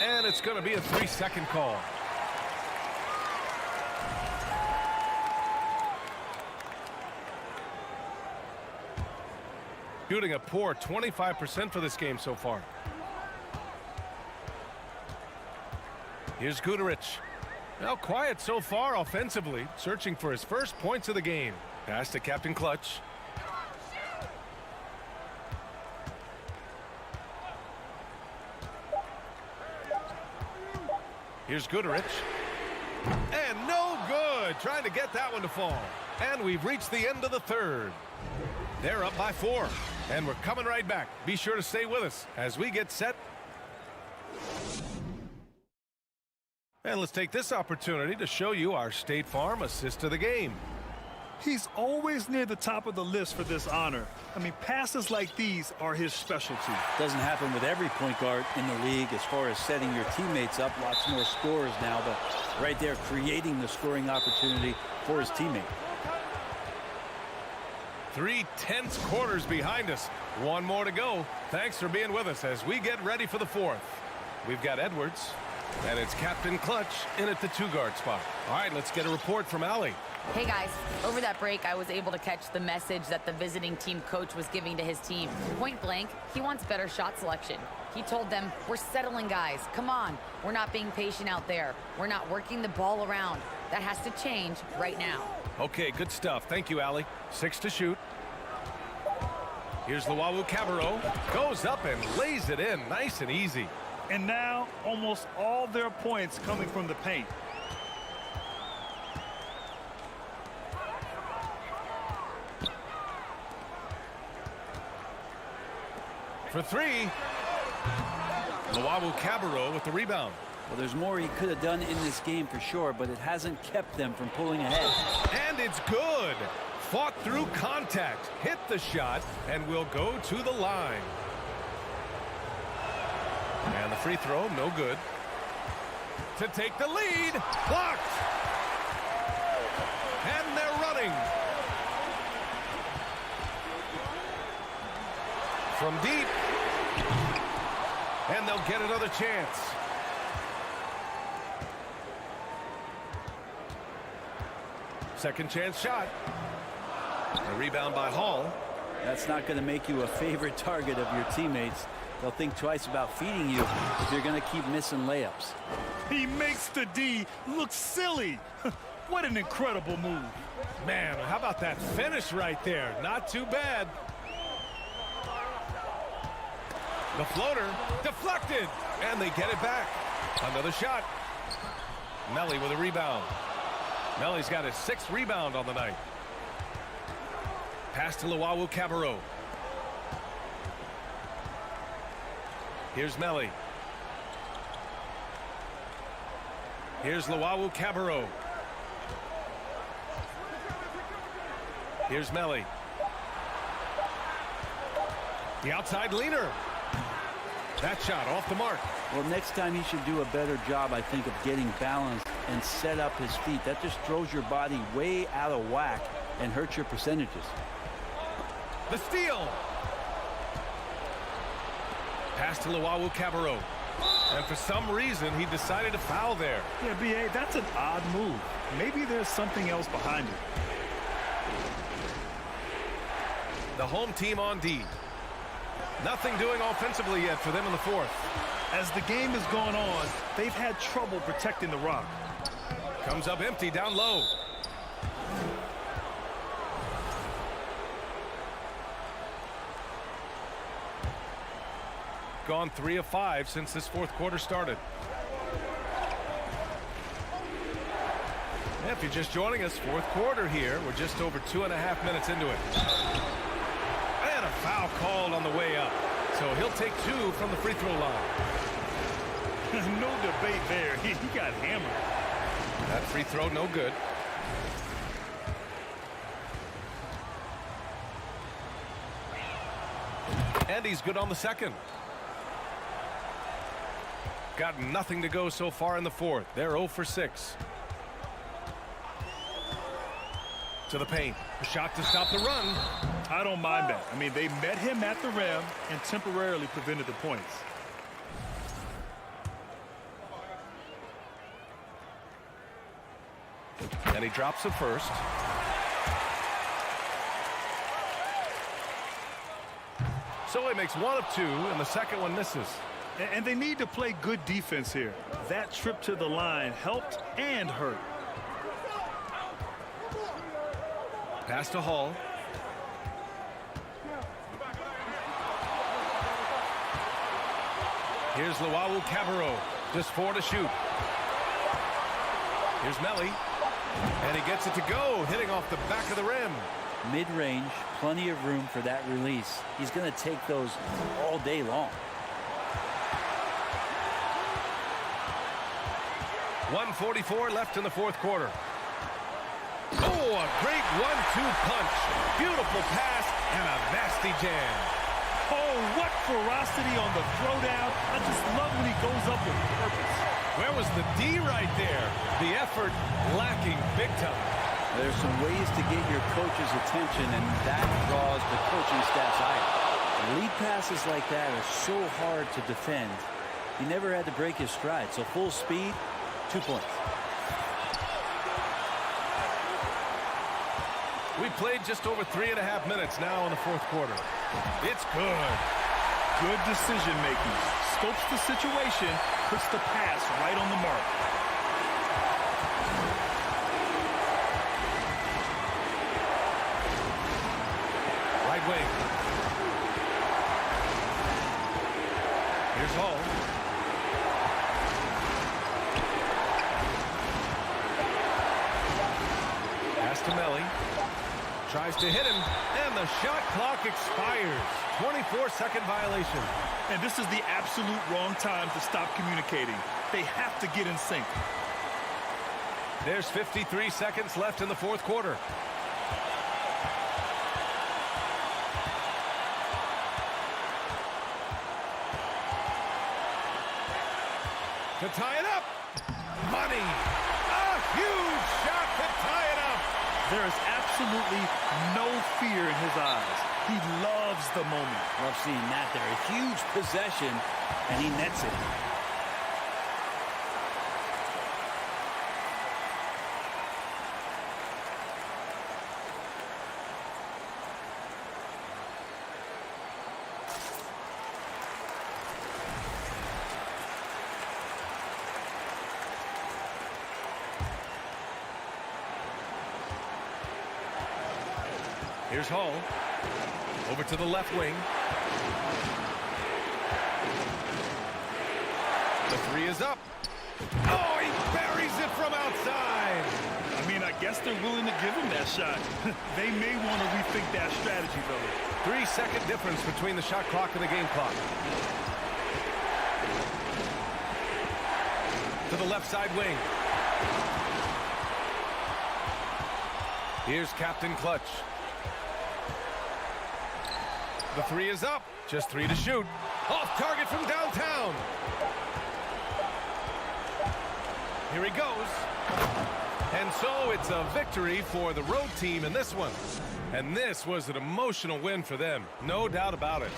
S6: And it's going to be a 3-second call. Shooting a poor 25% for this game so far. Here's Guterich. Now quiet so far offensively, searching for his first points of the game. Pass to Captain Clutch. Here's Guterich. And no good. Trying to get that one to fall. And we've reached the end of the third. They're up by 4. And we're coming right back. Be sure to stay with us as we get set. And let's take this opportunity to show you our State Farm assist of the game.
S9: He's always near the top of the list for this honor. I mean, passes like these are his specialty.
S10: Doesn't happen with every point guard in the league as far as setting your teammates up. Lots more scorers now, but right there creating the scoring opportunity for his teammate.
S6: 3 tense quarters behind us. 1 more to go. Thanks for being with us as we get ready for the 4th. We've got Edwards, and it's Captain Clutch in at the 2-guard spot. All right, let's get a report from Allie.
S12: Hey guys, over that break I was able to catch the message that the visiting team coach was giving to his team. Point blank, he wants better shot selection. He told them, we're settling guys, come on. We're not being patient out there. We're not working the ball around. That has to change right now.
S6: Okay, good stuff. Thank you, Allie. 6 to shoot. Here's Luwawu Cabarro. Goes up and lays it in nice and easy.
S9: And now almost all their points coming from the paint.
S6: For 3. Luwawu Cabarro with the rebound.
S10: Well, there's more he could have done in this game for sure, but it hasn't kept them from pulling ahead.
S6: And it's good. Fought through contact, hit the shot, and will go to the line. And the free throw, no good. To take the lead, blocked. And they're running. From deep. And they'll get another chance. Second chance shot. A rebound by Hall.
S10: That's not going to make you a favorite target of your teammates. They'll think twice about feeding you if you're going to keep missing layups.
S9: He makes the D look silly. What an incredible move.
S6: Man, how about that finish right there? Not too bad. The floater deflected, and they get it back. Another shot. Melly with a rebound. Melly's got his 6th rebound on the night. Pass to Luau Cabarro. Here's Melly. Here's Luau Cabarro. Here's Melly. The outside leaner. That shot off the mark.
S10: Well, next time he should do a better job, I think, of getting balanced and set up his feet. That just throws your body way out of whack and hurts your percentages.
S6: The steal. Pass to Luau Cabarro. And for some reason, he decided to foul there.
S9: Yeah, B.A., that's an odd move. Maybe there's something else behind it.
S6: The home team on D. Nothing doing offensively yet for them in the 4th.
S9: As the game has gone on, they've had trouble protecting the rock.
S6: Comes up empty down low. Gone 3 of 5 since this 4th quarter started. If you're just joining us, 4th quarter here. We're just over 2.5 minutes into it. And a foul called on the way up. So he'll take 2 from the free throw line.
S9: No debate there. He got hammered.
S6: That free throw, no good. And he's good on the 2nd. Got nothing to go so far in the 4th. They're 0 for 6. To the paint. A shot to stop the run.
S9: I don't mind that. I mean, they met him at the rim and temporarily prevented the points.
S6: And he drops the first. So he makes 1 of 2, and the 2nd one misses.
S9: And they need to play good defense here. That trip to the line helped and hurt.
S6: Pass to Hall. Here's Luau Cabarro. Just 4 to shoot. Here's Melly. And he gets it to go, hitting off the back of the rim.
S10: Mid-range, plenty of room for that release. He's going to take those all day long.
S6: 1:44 left in the 4th quarter. Oh, a great 1-2 punch. Beautiful pass and a nasty jam.
S9: Oh, what ferocity on the throwdown. I just love when he goes up with purpose.
S6: Where was the D right there? The effort lacking big time.
S10: There's some ways to get your coach's attention, and that draws the coaching staff's eye. Lead passes like that are so hard to defend. He never had to break his stride, so full speed, 2 points.
S6: We played just over 3.5 minutes now in the 4th quarter. It's good.
S9: Good decision making. Scopes the situation, puts the pass right on the mark.
S6: Right wing. Here's Hall. Pass to Melly. Tries to hit him, and the shot clock expires. 24-second violation.
S9: And this is the absolute wrong time to stop communicating. They have to get in sync.
S6: There's 53 seconds left in the 4th quarter. to tie it up. Money. A huge shot to tie it up.
S9: There is absolutely no fear in his eyes. He loves the moment.
S10: Love seeing that there. A huge possession, and he nets it.
S6: Here's Hall. Over to the left wing. The three is up. Oh, he buries it from outside.
S9: I mean, I guess they're willing to give him that shot. They may want to rethink that strategy, though.
S6: 3-second difference between the shot clock and the game clock. To the left side wing. Here's Captain Clutch. The three is up. Just 3 to shoot. Off target from downtown. Here he goes. And so it's a victory for the road team in this one. And this was an emotional win for them. No doubt about it.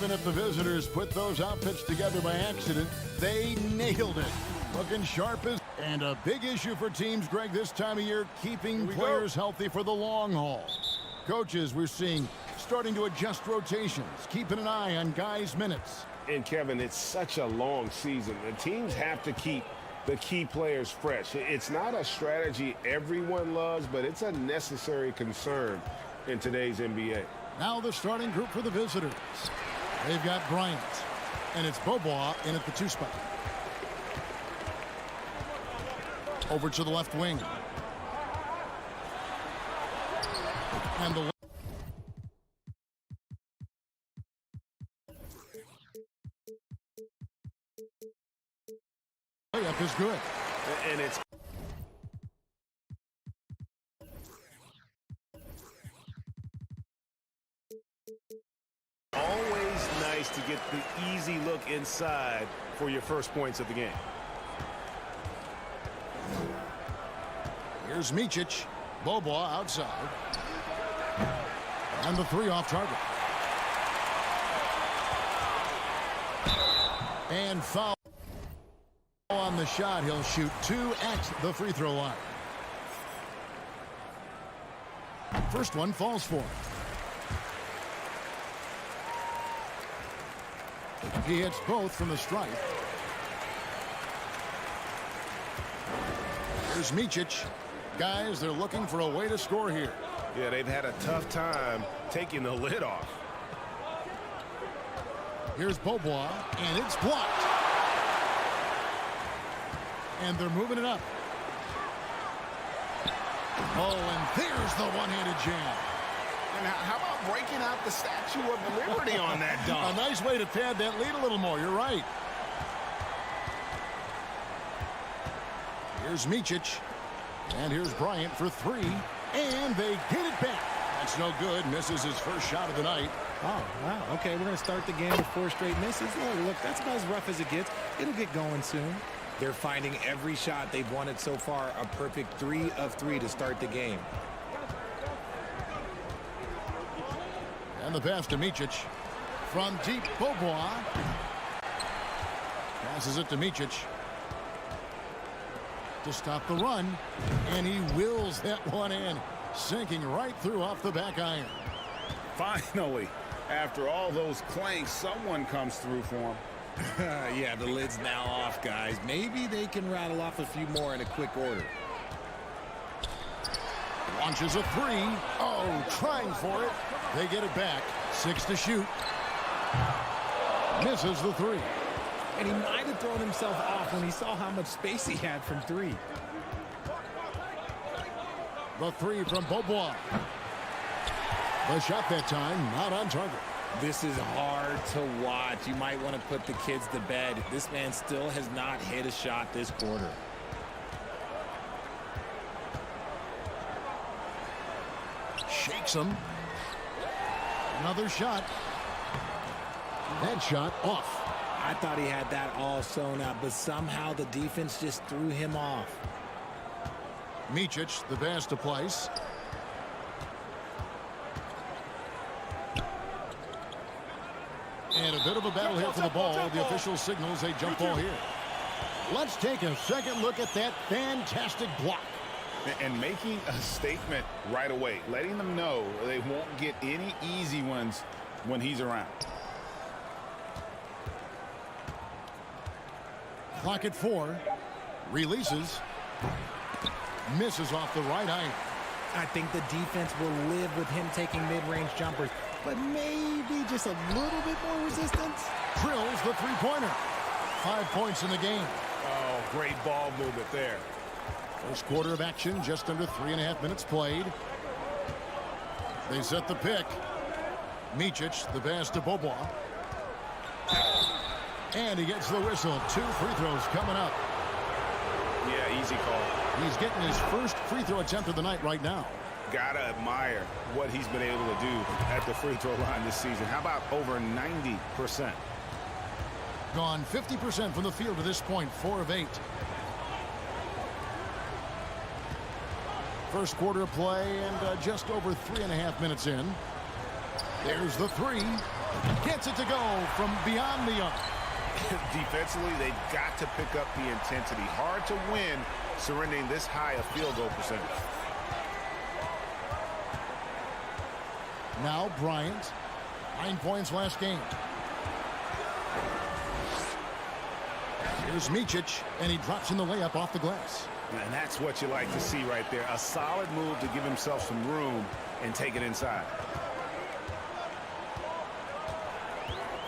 S1: If the visitors put those outfits together by accident, they nailed it. Looking sharp as... And a big issue for teams, Greg, this time of year, keeping players healthy for the long haul. Coaches, we're seeing, starting to adjust rotations, keeping an eye on guys' minutes.
S2: And, Kevin, it's such a long season. The teams have to keep the key players fresh. It's not a strategy everyone loves, but it's a necessary concern in today's NBA.
S1: Now the starting group for the visitors. They've got Bryant, and it's Beaubois in at the 2 spot. Over to the left wing. And the layup is good.
S2: And it's always nice to get the easy look inside for your first points of the game.
S1: Here's Micic. Beaubois outside. And the 3 off target. And foul on the shot. He'll shoot 2 at the free throw line. First one falls for him. He hits both from the stripe. Here's Micic. Guys, they're looking for a way to score here.
S2: Yeah, they've had a tough time taking the lid off.
S1: Here's Beaubois, and it's blocked. And they're moving it up. Oh, and there's the one-handed jam.
S9: And how about breaking out the Statue of Liberty on that dunk?
S1: A nice way to pad that lead a little more. You're right. Here's Micic. And here's Bryant for 3. And they get it back. That's no good. Misses his first shot of the night.
S13: Oh, wow. Okay, we're going to start the game with 4 straight misses. Oh, look, that's about as rough as it gets. It'll get going soon.
S14: They're finding every shot they've wanted so far a perfect 3 of 3 to start the game.
S1: And the pass to Micic. From deep, Beaubois. Passes it to Micic. to stop the run, and he wills that one in, sinking right through off the back iron.
S4: Finally, after all those clanks, someone comes through for him.
S14: Yeah, the lid's now off, guys. Maybe they can rattle off a few more in a quick order.
S1: Launches a three. Oh, trying for it. They get it back. 6 to shoot. Misses the three.
S14: And he might have thrown himself off when he saw how much space he had from three.
S1: The three from Beaubois. The shot that time, not on target.
S14: This is hard to watch. You might want to put the kids to bed. This man still has not hit a shot this quarter.
S1: Shakes him. Another shot. That shot off.
S14: I thought he had that all sewn up, but somehow the defense just threw him off.
S1: Micic, the pass to Place. And a bit of a battle here for the ball. The official signals a jump ball here. Let's take a second look at that fantastic block.
S4: And making a statement right away, letting them know they won't get any easy ones when he's around.
S1: Clock at 4. Releases. Misses off the right iron.
S14: I think the defense will live with him taking mid-range jumpers, but maybe just a little bit more resistance.
S1: Drills the three-pointer. 5 points in the game.
S2: Oh, great ball movement there.
S1: First quarter of action, just under 3.5 minutes played. They set the pick. Micic, the pass to Beaubois. And he gets the whistle. 2 free throws coming up.
S4: Yeah, easy call.
S1: He's getting his first free throw attempt of the night right now.
S4: Gotta admire what he's been able to do at the free throw line this season. How about over 90%?
S1: Gone 50% from the field to this point, 4 of 8. First quarter of play and just over 3.5 minutes in. There's the three. Gets it to go from beyond the arc.
S4: Defensively, they've got to pick up the intensity. Hard to win surrendering this high a field goal percentage.
S1: Now Bryant. 9 points last game. Here's Micic, and he drops in the layup off the glass.
S4: And that's what you like to see right there. A solid move to give himself some room and take it inside.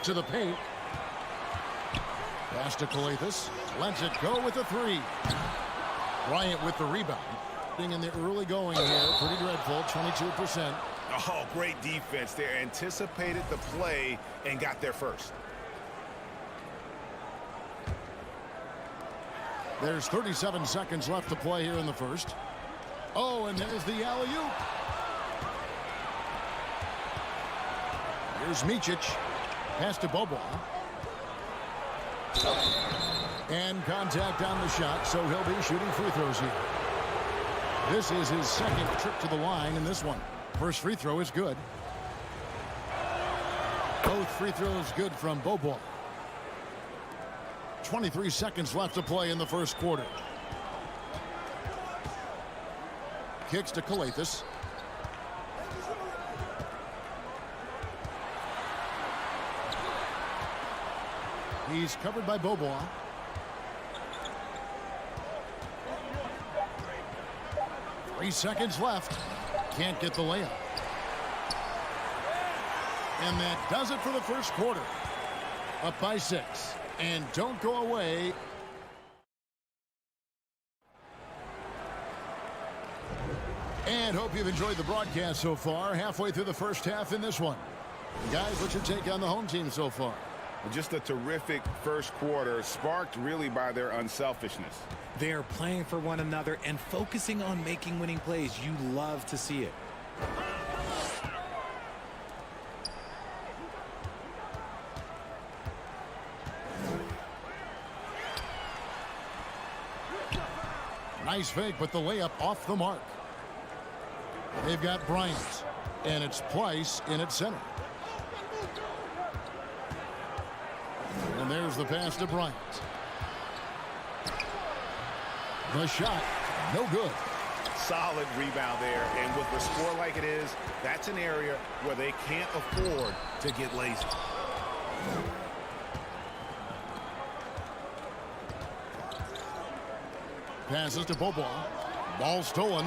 S1: To the paint. Pass to Calathis. Lets it go with the three. Bryant with the rebound. In the early going here, pretty dreadful, 22%.
S4: Oh, great defense there. Anticipated the play and got there first.
S1: There's 37 seconds left to play here in the first. Oh, and there's the alley-oop. Here's Micic. Pass to Beaubois. And contact on the shot, so he'll be shooting free throws here. This is his second trip to the line in this one. First free throw is good. Both free throws good from Beaubois. 23 seconds left to play in the first quarter. Kicks to Calathis. He's covered by Beaubois. Three seconds left. Can't get the layup. And that does it for the first quarter. Up by 6. And don't go away. And hope you've enjoyed the broadcast so far. Halfway through the first half in this one. Guys, what's your take on the home team so far?
S4: Just a terrific first quarter, sparked really by their unselfishness.
S14: They are playing for one another and focusing on making winning plays. You love to see it.
S1: Nice fake, but the layup off the mark. They've got Bryant, and it's Price in at center. And there's the pass to Bryant. The shot, no good.
S4: Solid rebound there, and with the score like it is, that's an area where they can't afford to get lazy.
S1: Passes to Bobois. Ball stolen.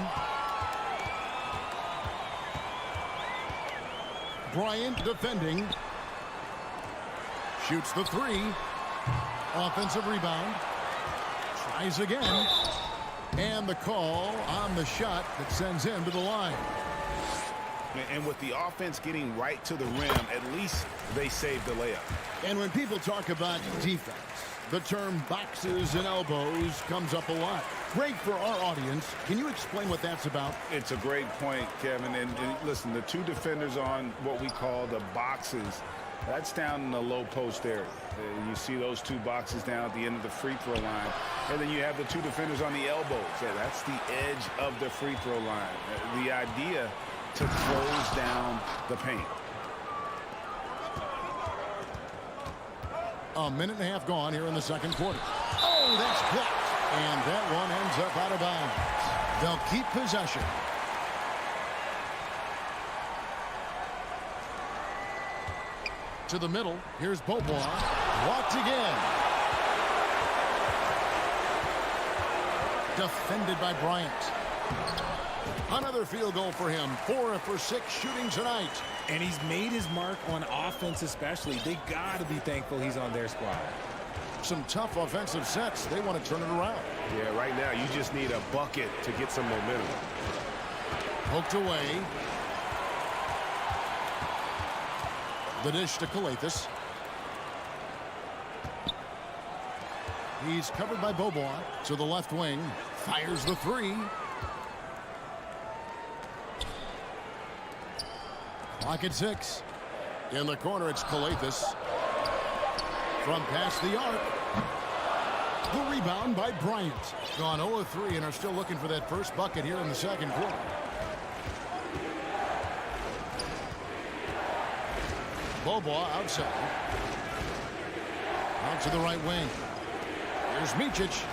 S1: Bryant defending. Shoots the three. Offensive rebound. Tries again. And the call on the shot that sends him to the line.
S4: And with the offense getting right to the rim, at least they saved the layup.
S1: And when people talk about defense, the term boxes and elbows comes up a lot. Great for our audience. Can you explain what that's about?
S4: It's a great point, Kevin. And listen, the two defenders on what we call the boxes, that's down in the low post area. You see those two boxes down at the end of the free throw line. And then you have the two defenders on the elbows. That's the edge of the free throw line. The idea to close down the paint.
S1: A minute and a half gone here in the second quarter. Oh, that's blocked. And that one ends up out of bounds. They'll keep possession. To the middle. Here's Bobois. Walked again. Defended by Bryant. Another field goal for him. 4 for 6 shooting tonight.
S14: And he's made his mark on offense especially. They got to be thankful he's on their squad.
S1: Some tough offensive sets. They want to turn it around.
S2: Yeah, right now you just need a bucket to get some momentum.
S1: Poked away. The dish to Calathis. He's covered by Bobois to the left wing. Fires the three. Clock at 6. In the corner, it's Calathis. From past the arc. The rebound by Bryant. Gone 0-3 and are still looking for that first bucket here in the second quarter. Bobois outside. Out to the right wing. Here's Micic.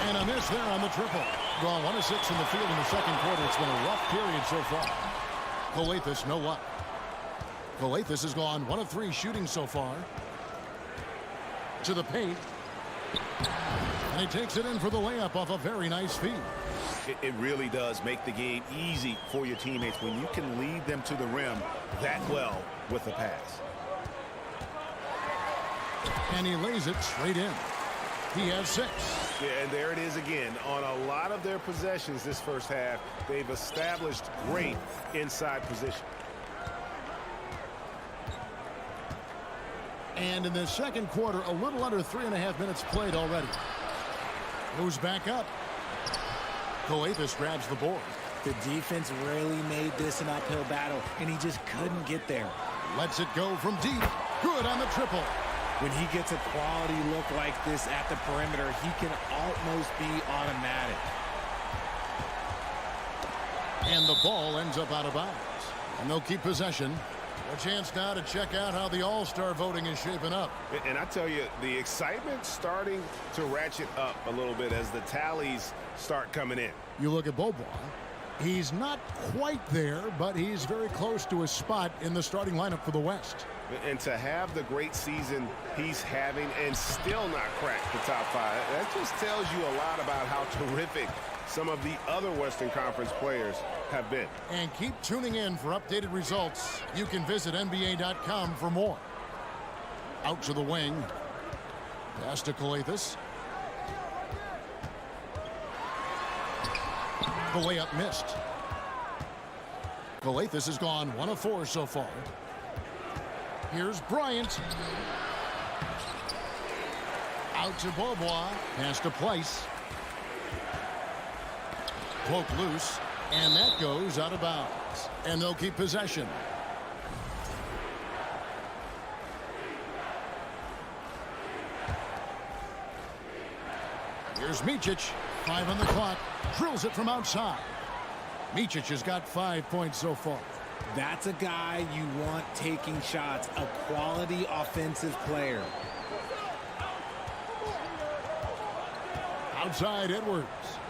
S1: And a miss there on the triple. Gone 1 of 6 in the field in the second quarter. It's been a rough period so far. Calathis, no luck. Calathis has gone 1 of 3 shooting so far. To the paint. And he takes it in for the layup off a very nice feed.
S4: It really does make the game easy for your teammates when you can lead them to the rim that well with a pass.
S1: And he lays it straight in. He has 6.
S2: Yeah, and there it is again. On a lot of their possessions this first half, they've established great inside position.
S1: And in the second quarter, a little under 3.5 minutes played already. Moves back up. Calathis grabs the board.
S14: The defense really made this an uphill battle, and he just couldn't get there.
S1: Lets it go from deep. Good on the triple.
S14: When he gets a quality look like this at the perimeter, he can almost be automatic.
S1: And the ball ends up out of bounds. And they'll keep possession. A chance now to check out how the All-Star voting is shaping up.
S2: And I tell you, the excitement's starting to ratchet up a little bit as the tallies start coming in.
S1: You look at Bobois. He's not quite there, but he's very close to his spot in the starting lineup for the West.
S2: And to have the great season he's having and still not crack the top 5, that just tells you a lot about how terrific some of the other Western Conference players have been.
S1: And keep tuning in for updated results. You can visit NBA.com for more. Out to the wing. Pass to Calathis. The layup missed. Calathis has gone 1 of 4 so far. Here's Bryant. Out to Bobois. Pass to Place. Poke loose. And that goes out of bounds. And they'll keep possession. Here's Micic. 5 on the clock. Drills it from outside. Micic has got 5 points so far.
S14: That's a guy you want taking shots, a quality offensive player.
S1: Outside Edwards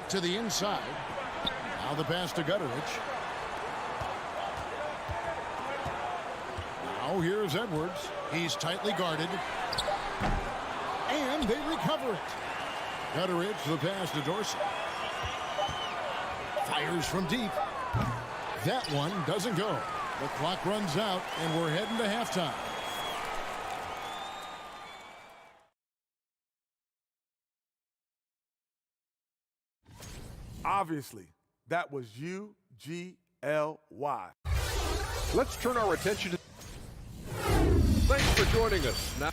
S1: to the inside. Now the pass to Gutteridge. Now here's Edwards. He's tightly guarded. And they recover it. Gutteridge, the pass to Dorsey. Fires from deep. That one doesn't go. The clock runs out, and we're heading to halftime.
S5: Obviously, that was UGLY.
S11: Let's turn our attention to... Thanks for joining us. Now...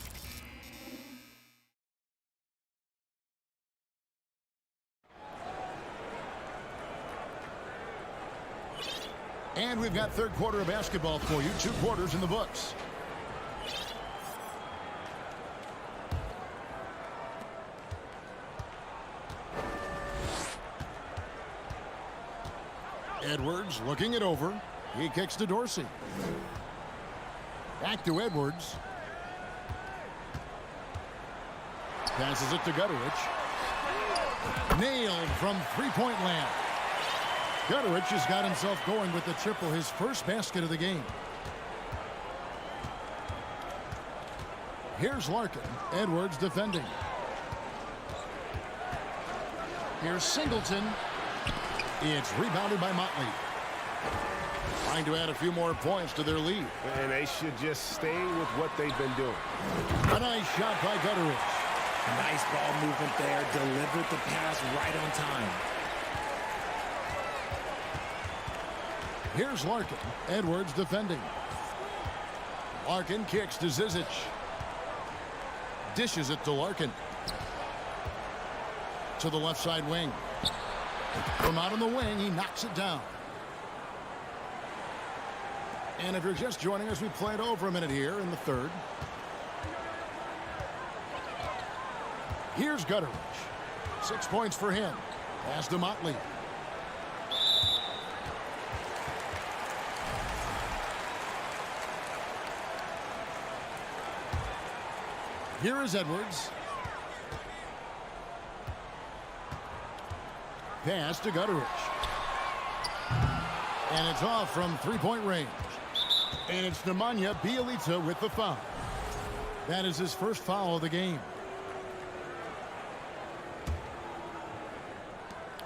S1: And we've got third quarter of basketball for you. 2 quarters in the books. Edwards looking it over. He kicks to Dorsey. Back to Edwards. Passes it to Gutteridge. Nailed from three-point land. Gutteridge has got himself going with the triple, his first basket of the game. Here's Larkin. Edwards defending. Here's Singleton. It's rebounded by Motley. Trying to add a few more points to their lead.
S2: And they should just stay with what they've been doing.
S1: A nice shot by Gutteridge.
S14: Nice ball movement there. Delivered the pass right on time.
S1: Here's Larkin. Edwards defending. Larkin kicks to Zizic. Dishes it to Larkin. To the left side wing. From out on the wing, he knocks it down. And if you're just joining us, we played over a minute here in the third. Here's Gutteridge. 6 points for him. Pass to Motley. Here is Edwards. Pass to Gutteridge. And it's off from three-point range. And it's Nemanja Bjelica with the foul. That is his first foul of the game.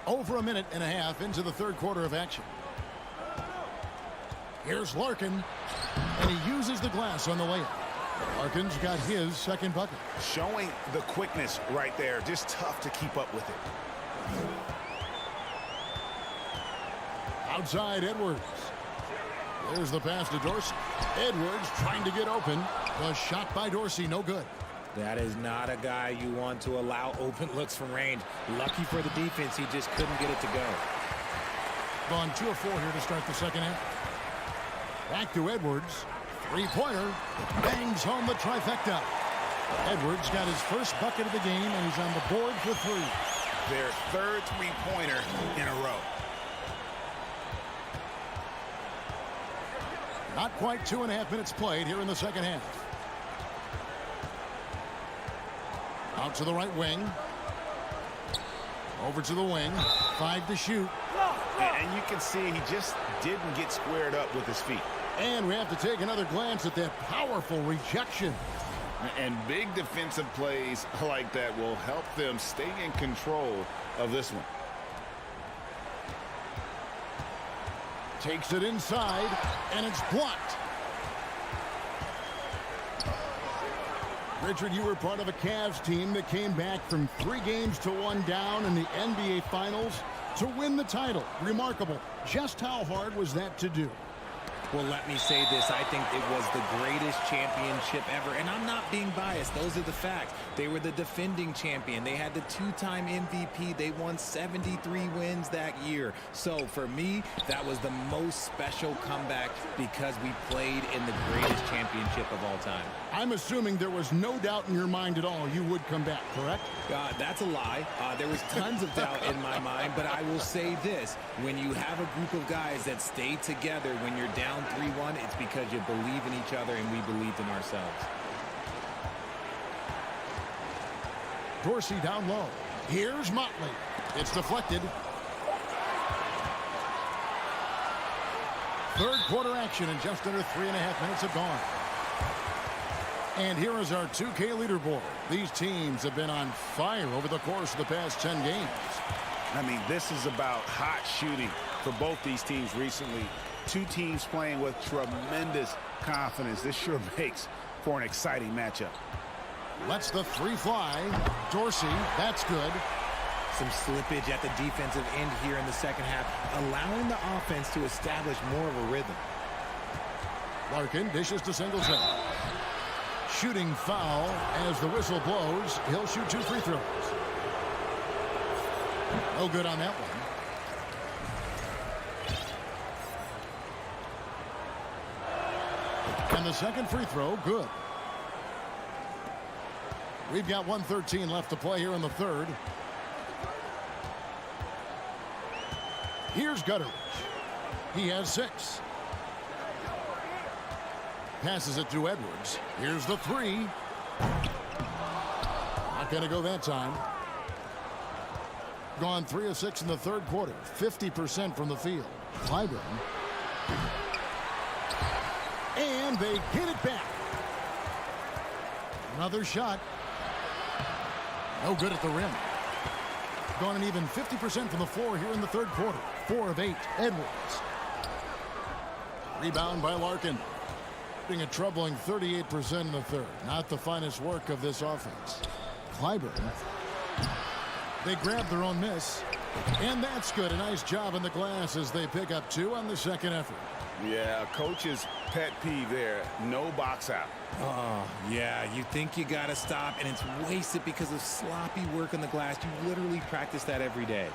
S1: Over a minute and a half into the third quarter of action. Here's Larkin. And he uses the glass on the layup. Larkin's got his second bucket.
S4: Showing the quickness right there. Just tough to keep up with it.
S1: Outside Edwards. There's the pass to Dorsey. Edwards trying to get open. The shot by Dorsey, no good.
S14: That is not a guy you want to allow open looks from range. Lucky for the defense, he just couldn't get it to go.
S1: Gone 2 of 4 here to start the second half. Back to Edwards. Three-pointer. Bangs home the trifecta. Edwards got his first bucket of the game, and he's on the board for 3.
S4: Their third three-pointer in a row.
S1: Not quite 2.5 minutes played here in the second half. Out to the right wing. Over to the wing. 5 to shoot.
S4: And you can see he just didn't get squared up with his feet.
S1: And we have to take another glance at that powerful rejection.
S4: And big defensive plays like that will help them stay in control of this one.
S1: Takes it inside, and it's blocked. Richard, you were part of a Cavs team that came back from 3 games to 1 down in the NBA Finals to win the title. Remarkable. Just how hard was that to do?
S14: Well, let me say this. I think it was the greatest championship ever. And I'm not being biased. Those are the facts. They were the defending champion. They had the 2-time MVP. They won 73 wins that year. So for me, that was the most special comeback because we played in the greatest championship of all time.
S1: I'm assuming there was no doubt in your mind at all you would come back, correct?
S14: That's a lie. There was tons of doubt in my mind, but I will say this. When you have a group of guys that stay together when you're down 3-1, it's because you believe in each other and we believed in ourselves.
S1: Dorsey down low. Here's Motley. It's deflected. Third quarter action, and just under 3.5 minutes have gone. And here is our 2K leaderboard. These teams have been on fire over the course of the past 10 games.
S4: I mean, this is about hot shooting for both these teams recently. Two teams playing with tremendous confidence. This sure makes for an exciting matchup.
S1: Lets the three fly. Dorsey, that's good.
S14: Some slippage at the defensive end here in the second half, allowing the offense to establish more of a rhythm.
S1: Larkin dishes to Singleton. Shooting foul as the whistle blows. He'll shoot 2 free throws. No good on that one. And the second free throw, good. We've got 1:13 left to play here in the third. Here's Gutteridge. He has 6. Passes it to Edwards. Here's the three. Not going to go that time. Gone 3 of 6 in the third quarter. 50% from the field. Clyburn. And they hit it back. Another shot. No good at the rim. Gone an even 50% from the floor here in the third quarter. 4 of 8. Edwards. Rebound by Larkin. A troubling 38% in the third. Not the finest work of this offense. Clyburn. They grab their own miss. And that's good. A nice job in the glass as they pick up 2 on the second effort.
S4: Yeah, coach's pet peeve there. No box out.
S14: Oh, yeah, you think you got to stop, and it's wasted because of sloppy work on the glass. You literally practice that every day.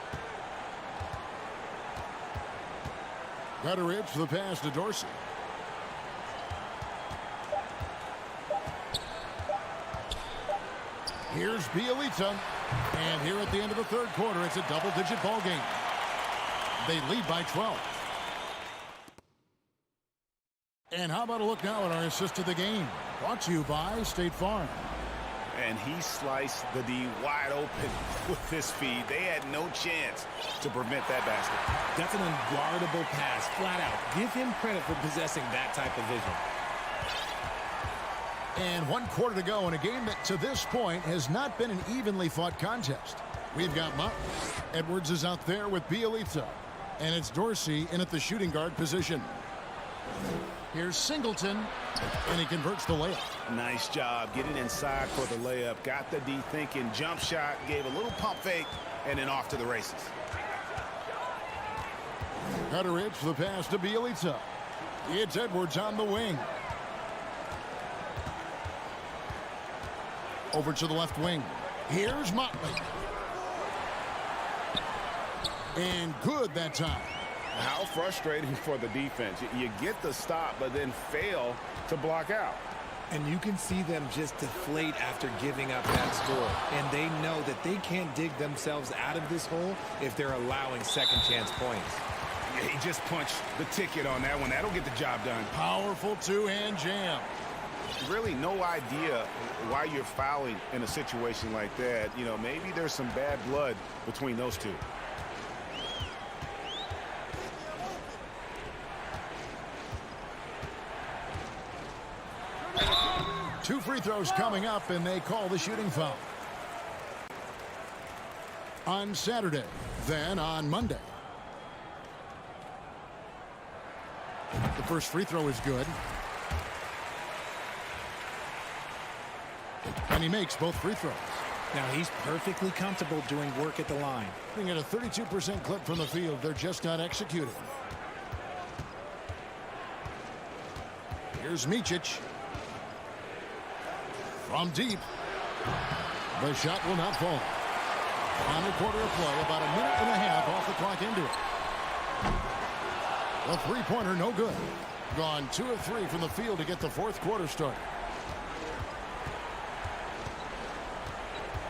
S1: Gutteridge for the pass to Dorsey. Here's Bielitsa. And here at the end of the third quarter, it's a double-digit ball game. They lead by 12. And how about a look now at our assist to the game? Brought to you by State Farm.
S4: And he sliced the D wide open with his feed. They had no chance to prevent that basket.
S14: That's an unguardable pass, flat out. Give him credit for possessing that type of vision.
S1: And 1 quarter to go in a game that to this point has not been an evenly fought contest. We've got Motley. Edwards is out there with Bielitsa. And it's Dorsey in at the shooting guard position. Here's Singleton. And he converts the layup.
S4: Nice job getting inside for the layup. Got the D thinking. Jump shot. Gave a little pump fake. And then off to the races.
S1: Gutteridge for the pass to Bielitsa. It's Edwards on the wing. Over to the left wing. Here's Motley. And good that time.
S4: How frustrating for the defense. You get the stop, but then fail to block out.
S14: And you can see them just deflate after giving up that score. And they know that they can't dig themselves out of this hole if they're allowing second chance points.
S4: Yeah, he just punched the ticket on that one. That'll get the job done.
S1: Powerful two-hand jam.
S4: Really no idea why you're fouling in a situation like that. You know, maybe there's some bad blood between those two.
S1: Two free throws coming up, and they call the shooting foul. On Saturday, then on Monday. The first free throw is good. And he makes both free throws.
S14: Now he's perfectly comfortable doing work at the line.
S1: At a 32% clip from the field, they're just not executing. Here's Micic. From deep. The shot will not fall. Final quarter of play, about a minute and a half off the clock into it. The three-pointer, no good. Gone 2 of 3 from the field to get the fourth quarter started.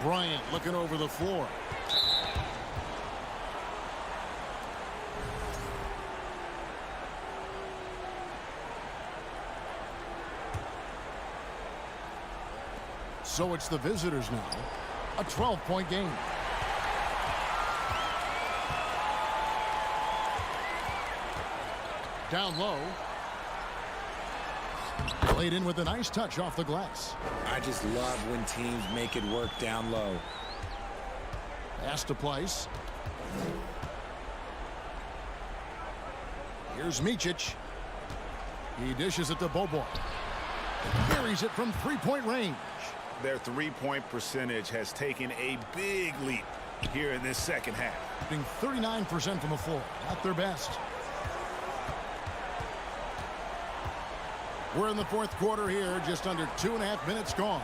S1: Bryant looking over the floor. So it's the visitors now. A 12-point game. down low. Laid in with a nice touch off the glass.
S14: I just love when teams make it work down low.
S1: Pass to place. Here's Micic. He dishes it to Bobo. Carries it from three-point range.
S4: Their three-point percentage has taken a big leap here in this second half.
S1: Being 39% from the floor. Not their best. We're in the fourth quarter here. Just under 2.5 minutes gone.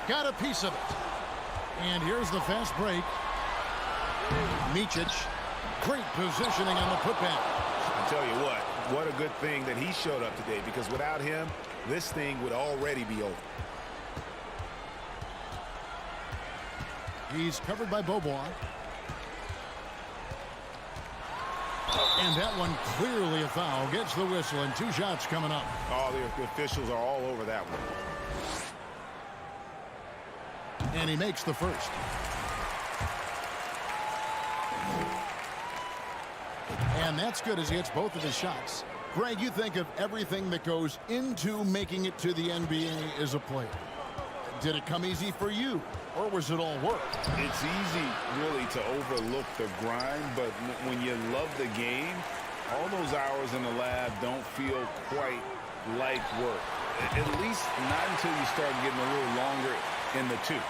S1: Got a piece of it. And here's the fast break. Micic. Great positioning on the putback.
S4: I tell you what a good thing that he showed up today, because without him, this thing would already be over.
S1: He's covered by Bobois. And that one clearly a foul. Gets the whistle, and 2 shots coming up.
S4: Oh, the officials are all over that one.
S1: And he makes the first. And that's good as he hits both of his shots. Greg, you think of everything that goes into making it to the NBA as a player. Did it come easy for you, or was it all work?
S4: It's easy, really, to overlook the grind, but when you love the game, all those hours in the lab don't feel quite like work. At least not until you start getting a little longer in the tooth.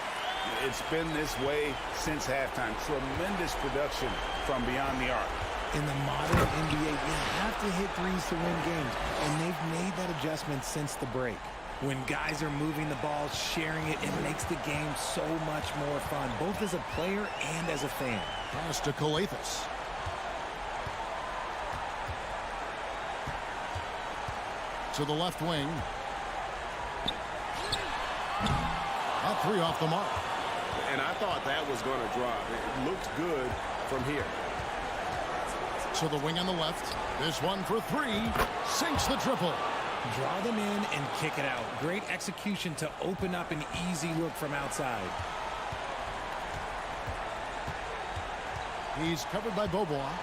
S4: It's been this way since halftime. Tremendous production from beyond the arc.
S14: In the modern NBA, you have to hit threes to win games, and they've made that adjustment since the break. When guys are moving the ball, sharing it, it makes the game so much more fun, both as a player and as a fan.
S1: Pass to Calathis. To the left wing. That 3 off the mark.
S2: And I thought that was going to drop. It looked good from here.
S1: To the wing on the left. This one for 3. Sinks the triple.
S14: Draw them in and kick it out. Great execution to open up an easy look from outside.
S1: He's covered by Bobois.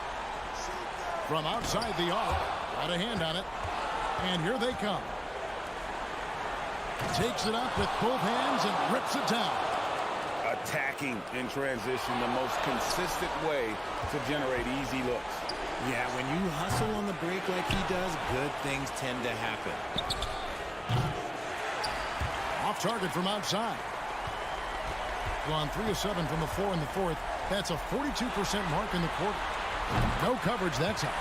S1: From outside the arc. Got a hand on it. And here they come. Takes it up with both hands and rips it down.
S4: Attacking in transition, the most consistent way to generate easy looks.
S14: Yeah, when you hustle on the break like he does, good things tend to happen.
S1: Off target from outside. Gone 3 of 7 from the floor in the fourth. That's a 42% mark in the quarter. No coverage that time.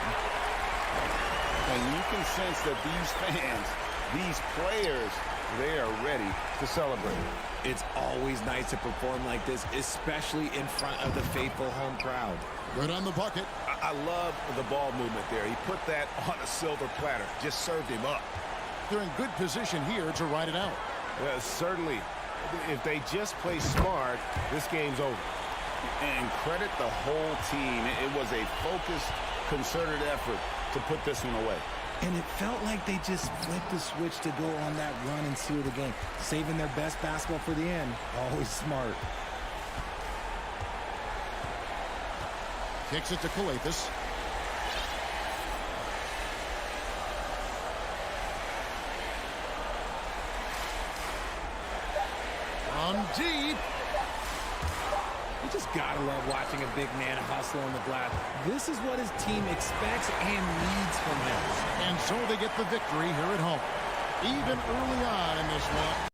S4: And you can sense that these fans, these players, they are ready to celebrate.
S14: It's always nice to perform like this, especially in front of the faithful home crowd.
S1: Good on the bucket.
S4: I love the ball movement there. He put that on a silver platter, just served him up.
S1: They're in good position here to ride it out.
S2: Well, certainly, if they just play smart, this game's over.
S4: And credit the whole team. It was a focused, concerted effort to put this one away.
S14: And it felt like they just flipped the switch to go on that run and seal the game. Saving their best basketball for the end. Always smart.
S1: Kicks it to Calathis. From deep.
S14: You just gotta love watching a big man hustle on the glass. This is what his team expects and needs from him.
S1: And so they get the victory here at home. Even early on in this one.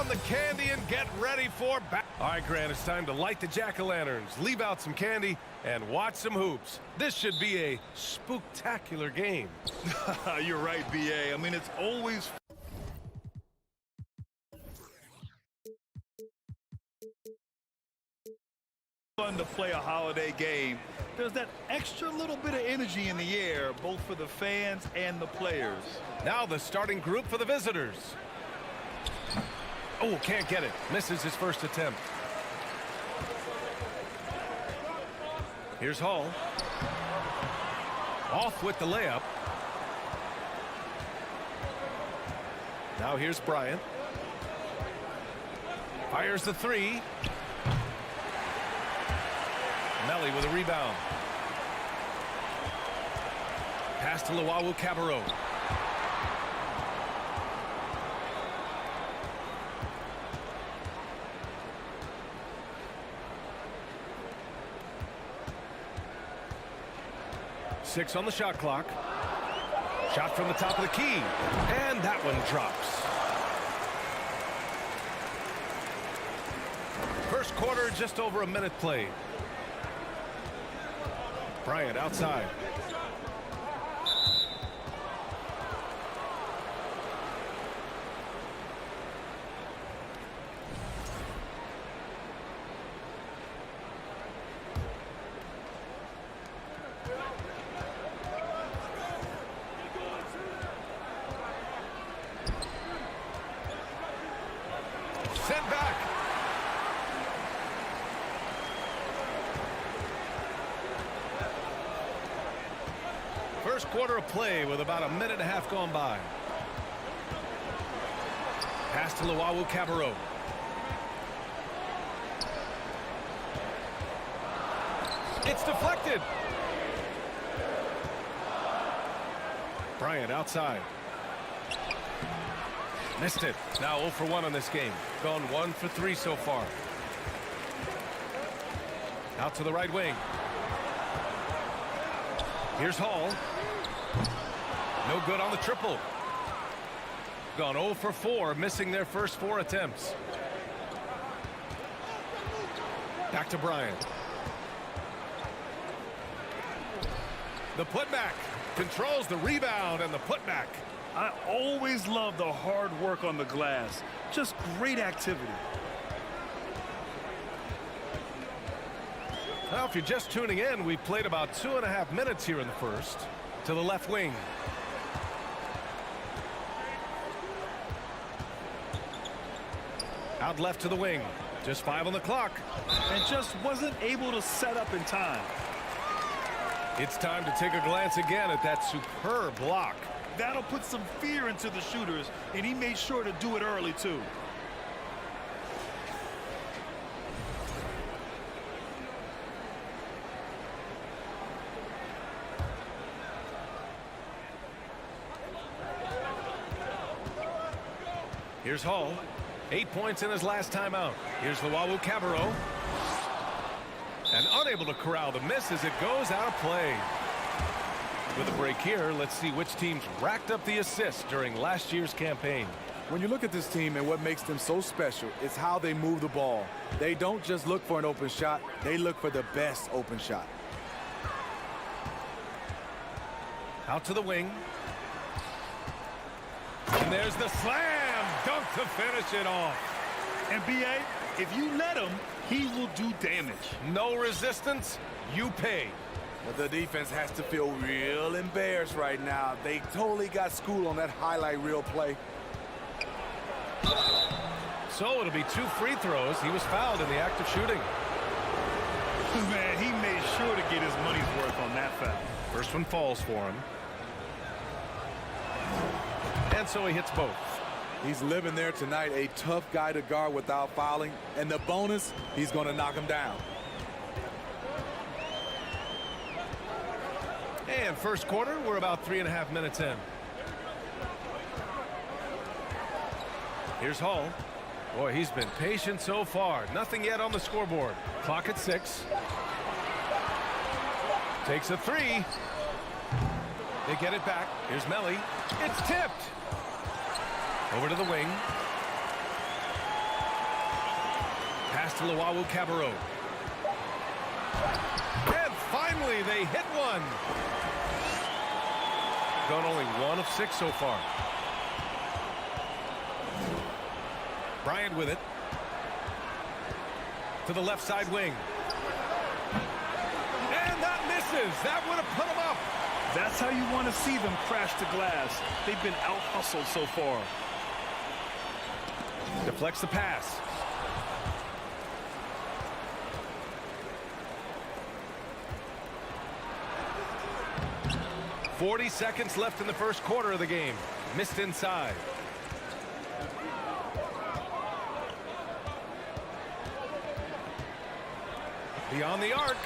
S6: The candy and get ready for back. All right, Grant, it's time to light the jack-o'-lanterns, leave out some candy, and watch some hoops. This should be a spooktacular game.
S9: You're right, BA. I mean, it's always fun to play a holiday game. There's that extra little bit of energy in the air, both for the fans and the players.
S6: Now the starting group for the visitors. Oh, can't get it. Misses his first attempt. Here's Hall. Off with the layup. Now here's Bryant. Fires the three. Melly with a rebound. Pass to Luau Cabarro. Six on the shot clock. Shot from the top of the key. And that one drops. First quarter, just over a minute played. Bryant outside. sent back. First quarter of play with about a minute and a half gone by. Pass to Luau Cabarro. It's deflected. Bryant outside. Missed it. Now 0 for 1 on this game. Gone 1 for 3 so far. Out to the right wing. Here's Hall. No good on the triple. Gone 0 for 4, missing their first 4 attempts. Back to Bryant. The putback. Controls the rebound and the putback.
S9: I always love the hard work on the glass. Just great activity.
S6: Now, if you're just tuning in, we've played about 2.5 minutes here in the first. To the left wing. Out left to the wing. Just 5 on the clock.
S9: And just wasn't able to set up in time.
S6: It's time to take a glance again at that superb block.
S9: That'll put some fear into the shooters, and he made sure to do it early, too.
S6: Here's Hall. 8 points in his last time out. Here's Luau Cabarro. And unable to corral the miss as it goes out of play. With a break here, let's see which teams racked up the assists during last year's campaign.
S15: When you look at this team and what makes them so special, it's how they move the ball. They don't just look for an open shot, they look for the best open shot.
S6: Out to the wing. And there's the slam dunk to finish it off.
S9: And B.A., if you let him, he will do damage.
S6: No resistance, you pay.
S15: But the defense has to feel real embarrassed right now. They totally got schooled on that highlight reel play.
S6: So it'll be 2 free throws. He was fouled in the act of shooting.
S9: Man, he made sure to get his money's worth on that foul.
S6: First one falls for him. And so he hits both.
S15: He's living there tonight, a tough guy to guard without fouling. And the bonus, he's going to knock him down.
S6: And first quarter, we're about 3.5 minutes in. Here's Hall. Boy, he's been patient so far. Nothing yet on the scoreboard. Clock at 6. Takes a 3. They get it back. Here's Melly. It's tipped. Over to the wing. Pass to Luau Cabarro. And finally, they hit one. Gone only 1 of 6 so far. Bryant with it. To the left side wing. And that misses. That would have put him up.
S9: That's how you want to see them crash the glass. They've been out-hustled so far.
S6: Deflects the pass. .40 seconds left in the first quarter of the game. Missed inside. Beyond the arc.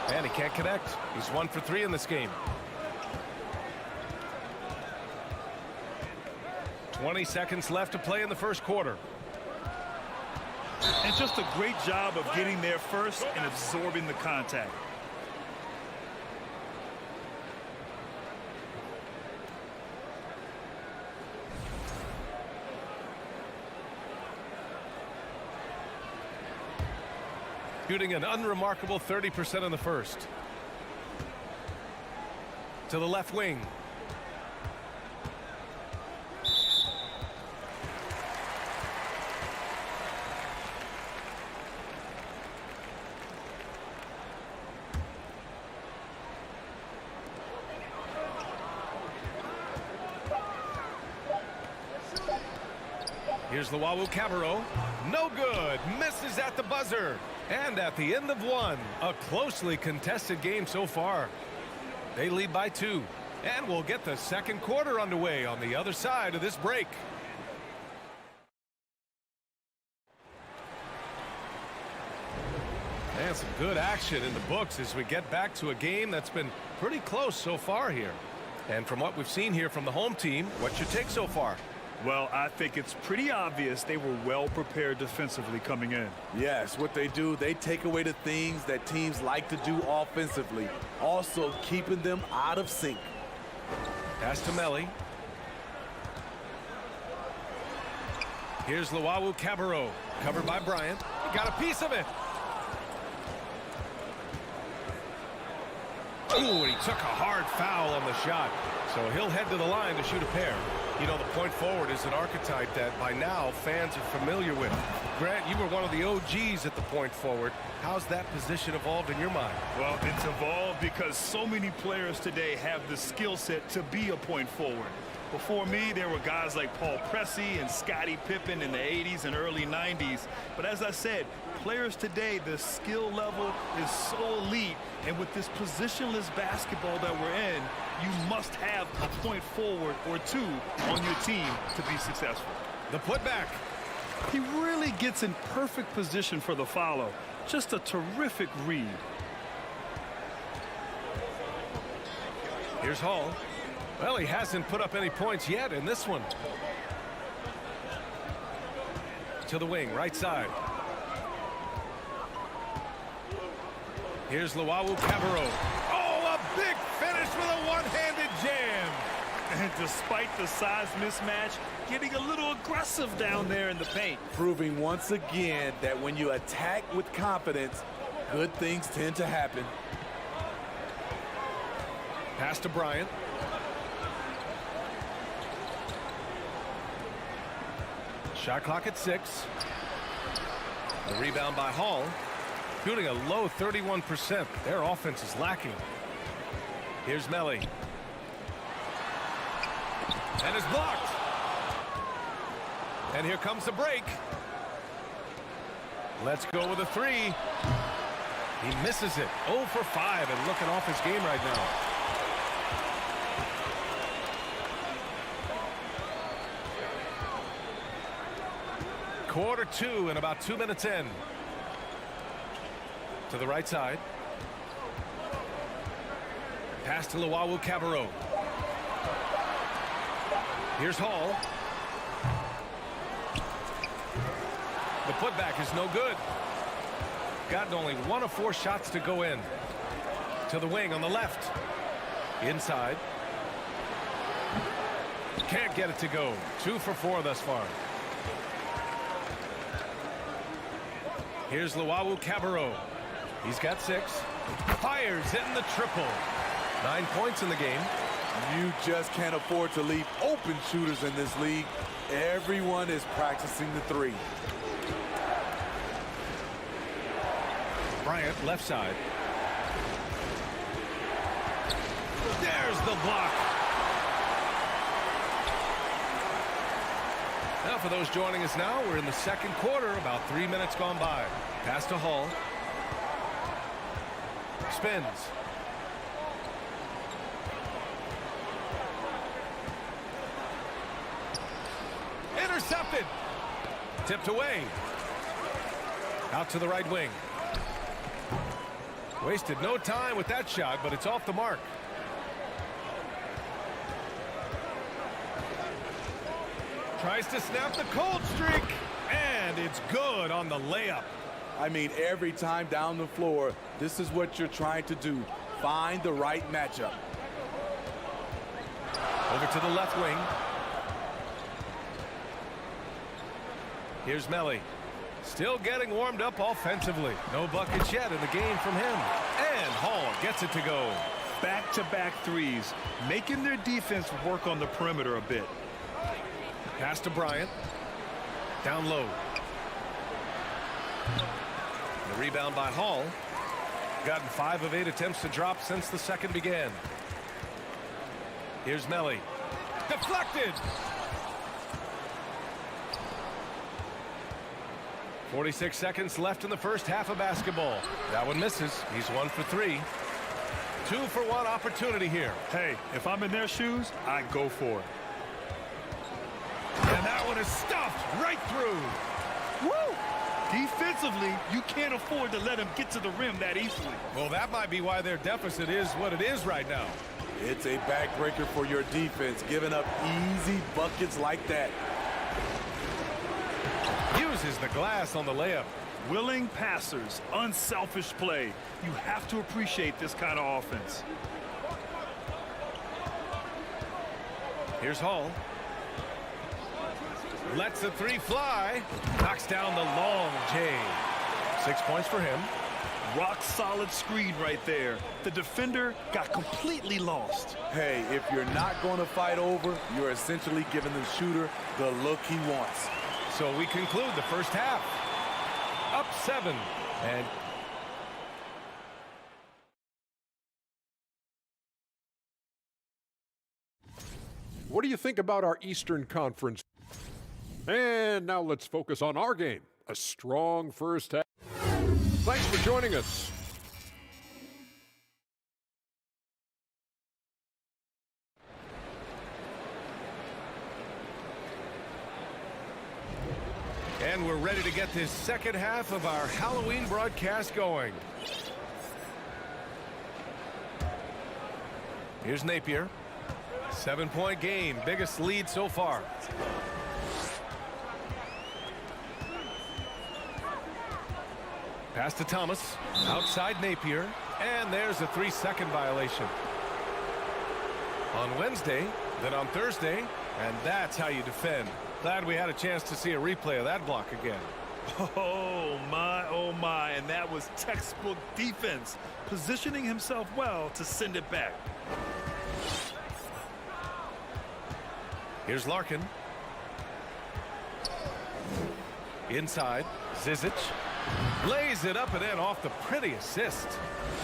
S6: And he can't connect. He's 1 for 3 in this game. 20 seconds left to play in the first quarter.
S9: And just a great job of getting there first and absorbing the contact.
S6: Shooting an unremarkable 30% in the first. To the left wing. Here's Luau Cabarro. No good. Misses at the buzzer. And at the end of one, a closely contested game so far. They lead by 2. And we'll get the second quarter underway on the other side of this break. And some good action in the books as we get back to a game that's been pretty close so far here. And from what we've seen here from the home team, what's your take so far?
S9: Well, I think it's pretty obvious they were well prepared defensively coming in.
S15: Yes, what they do, they take away the things that teams like to do offensively, also keeping them out of sync.
S6: Pass to Melli. Here's Luau Cabarro, covered by Bryant. He got a piece of it. Ooh, he took a hard foul on the shot. So he'll head to the line to shoot a pair. You know, the point forward is an archetype that by now fans are familiar with. Grant, you were one of the OGs at the point forward. How's that position evolved in your mind?
S9: Well, it's evolved because so many players today have the skill set to be a point forward. Before me, there were guys like Paul Pressey and Scottie Pippen in the 80s and early 90s. But as I said, players today, the skill level is so elite. And with this positionless basketball that we're in, you must have a point forward or two on your team to be successful.
S6: The putback.
S9: He really gets in perfect position for the follow. Just a terrific read.
S6: Here's Hall. Well, he hasn't put up any points yet in this one. To the wing, right side. Here's Luau Cabarro. Oh, a big finish with a one-handed jam.
S9: And despite the size mismatch, getting a little aggressive down there in the paint.
S15: Proving once again that when you attack with confidence, good things tend to happen.
S6: Pass to Bryant. Shot clock at 6. The rebound by Hall. Shooting a low 31%. Their offense is lacking. Here's Melli. And is blocked. And here comes the break. Let's go with a 3. He misses it. 0 for 5 and looking off his game right now. Quarter 2 and about 2 minutes in. To the right side. Pass to Luau Cabarro. Here's Hall. The putback is no good. Gotten only 1 of 4 shots to go in. To the wing on the left. Inside. Can't get it to go. 2 for 4 thus far. Here's Luau Cabarro. He's got 6. Fires in the triple. 9 points in the game.
S15: You just can't afford to leave open shooters in this league. Everyone is practicing the 3.
S6: Bryant, left side. There's the block. Now for those joining us now, we're in the second quarter, about 3 minutes gone by. Pass to Hall. Spins. Intercepted. Tipped away. Out to the right wing. Wasted no time with that shot, but it's off the mark. Tries to snap the cold streak, and it's good on the layup.
S15: I mean, every time down the floor, this is what you're trying to do. Find the right matchup.
S6: Over to the left wing. Here's Melli. Still getting warmed up offensively. No buckets yet in the game from him. And Hall gets it to go.
S9: Back-to-back threes, making their defense work on the perimeter a bit.
S6: Pass to Bryant. Down low. The rebound by Hall. Gotten 5 of 8 attempts to drop since the second began. Here's Melli. Deflected. 46 seconds left in the first half of basketball. That one misses. He's 1 for 3. 2-for-1 opportunity here.
S9: Hey, if I'm in their shoes, I go for it.
S6: And that one is stuffed right through.
S9: Woo! Defensively, you can't afford to let him get to the rim that easily.
S6: Well, that might be why their deficit is what it is right now.
S15: It's a backbreaker for your defense, giving up easy buckets like that.
S6: Uses the glass on the layup.
S9: Willing passers, unselfish play. You have to appreciate this kind of offense.
S6: Here's Hall. Lets the 3 fly. Knocks down the long J. 6 points for him.
S9: Rock solid screen right there. The defender got completely lost.
S15: Hey, if you're not going to fight over, you're essentially giving the shooter the look he wants.
S6: So we conclude the first half. Up 7. And
S11: what do you think about our Eastern Conference? And now let's focus on our game. A strong first half. Thanks for joining us.
S6: And we're ready to get this second half of our Halloween broadcast going. Here's Napier. 7-point game, biggest lead so far. Pass to Thomas, outside Napier, and there's a 3-second violation. On Wednesday, then on Thursday, and that's how you defend. Glad we had a chance to see a replay of that block again.
S9: Oh my, and that was textbook defense, positioning himself well to send it back.
S6: Here's Larkin. Inside, Zizic. Lays it up and in off the pretty assist.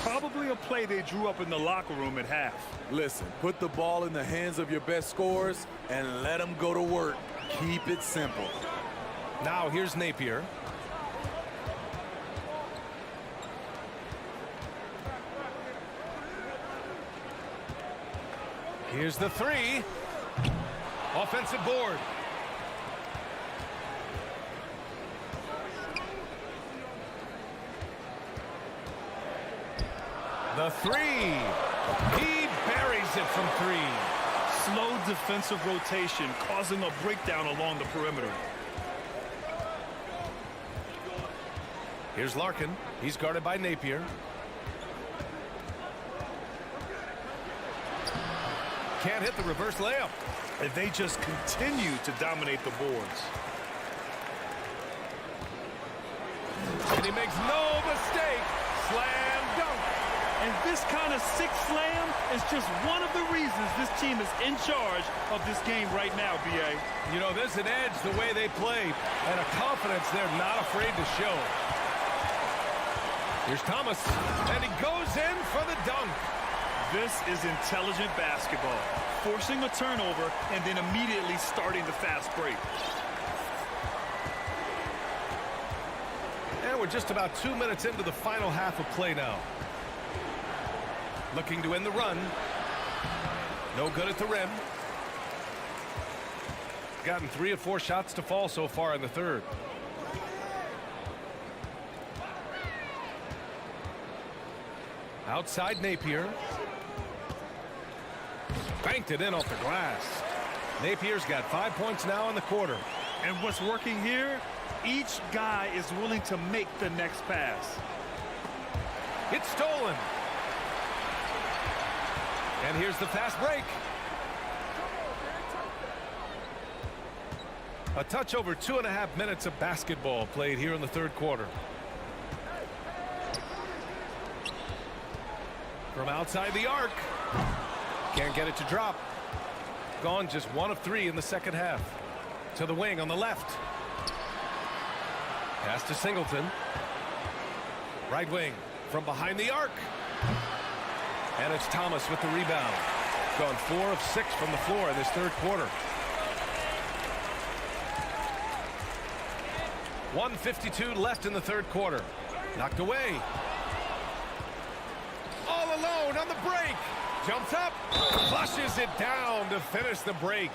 S9: Probably a play they drew up in the locker room at half.
S15: Listen, put the ball in the hands of your best scorers and let them go to work. Keep it simple.
S6: Now here's Napier. Here's the 3. Offensive board. The 3. He buries it from 3.
S9: Slow defensive rotation causing a breakdown along the perimeter.
S6: Here's Larkin. He's guarded by Napier. Can't hit the reverse layup.
S9: And they just continue to dominate the boards.
S6: And he makes no mistake. Slam dunk.
S9: And this kind of sick slam is just one of the reasons this team is in charge of this game right now, B.A.
S6: You know, there's an edge the way they play and a confidence they're not afraid to show. Here's Thomas, and he goes in for the dunk.
S9: This is intelligent basketball, forcing a turnover and then immediately starting the fast break.
S6: And we're just about 2 minutes into the final half of play now. Looking to end the run. No good at the rim. Gotten 3 of 4 shots to fall so far in the third. Outside Napier. Banked it in off the glass. Napier's got 5 points now in the quarter.
S9: And what's working here? Each guy is willing to make the next pass.
S6: It's stolen. And here's the fast break. A touch over 2.5 minutes of basketball played here in the third quarter. From outside the arc. Can't get it to drop. Gone just 1 of 3 in the second half. To the wing on the left. Pass to Singleton. Right wing from behind the arc. And it's Thomas with the rebound. Gone 4 of 6 from the floor in this third quarter. 1:52 left in the third quarter. Knocked away. All alone on the break. Jumps up. Flushes it down to finish the break.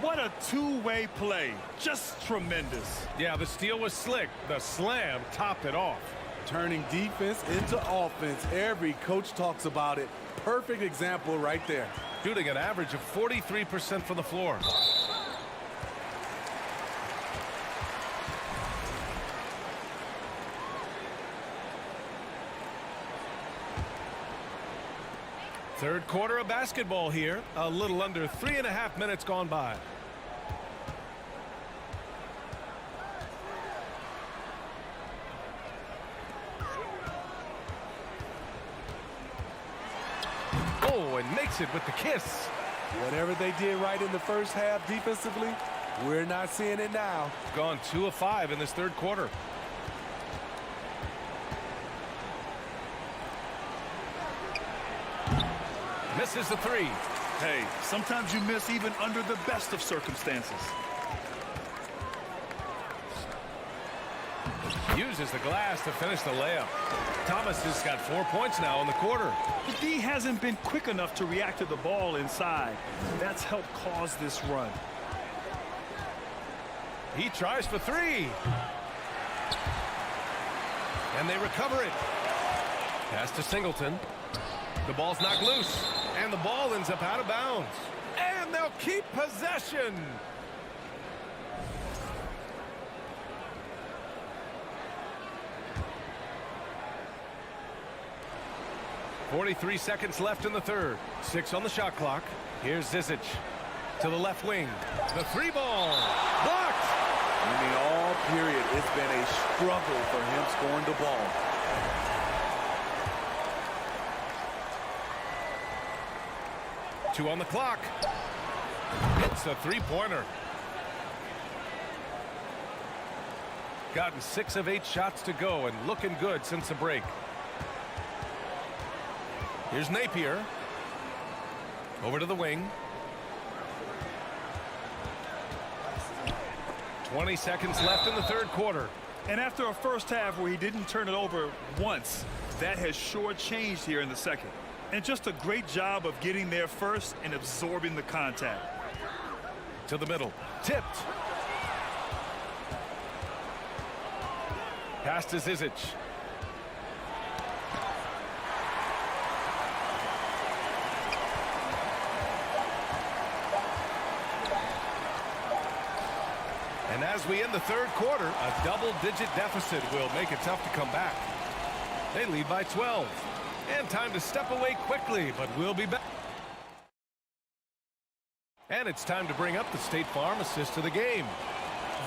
S9: What a two-way play. Just tremendous.
S6: Yeah, the steal was slick. The slam topped it off.
S15: Turning defense into offense. Every coach talks about it. Perfect example right there.
S6: Shooting an average of 43% from the floor. Third quarter of basketball here. A little under 3.5 minutes gone by. Oh, and makes it with the kiss.
S15: Whatever they did right in the first half defensively, we're not seeing it now.
S6: Gone 2 of 5 in this third quarter. Misses the three.
S9: Hey, sometimes you miss even under the best of circumstances.
S6: Uses the glass to finish the layup. Thomas has got 4 points now in the quarter.
S9: The D hasn't been quick enough to react to the ball inside. That's helped cause this run.
S6: He tries for three. And they recover it. Pass to Singleton. The ball's knocked loose. And the ball ends up out of bounds. And they'll keep possession. .43 seconds left in the third. 6 on the shot clock. Here's Zizic to the left wing. The three ball. Blocked.
S15: I mean, all period, it's been a struggle for him scoring the ball.
S6: Two on the clock. It's a three-pointer. Gotten 6 of 8 shots to go and looking good since the break. Here's Napier. Over to the wing. 20 seconds left in the third quarter.
S9: And after a first half where he didn't turn it over once, that has sure changed here in the second. And just a great job of getting there first and absorbing the contact.
S6: To the middle. Tipped. Pass to Zizic. And as we end the third quarter, a double-digit deficit will make it tough to come back. They lead by 12. And time to step away quickly, but we'll be back. And it's time to bring up the State Farm assist to the game.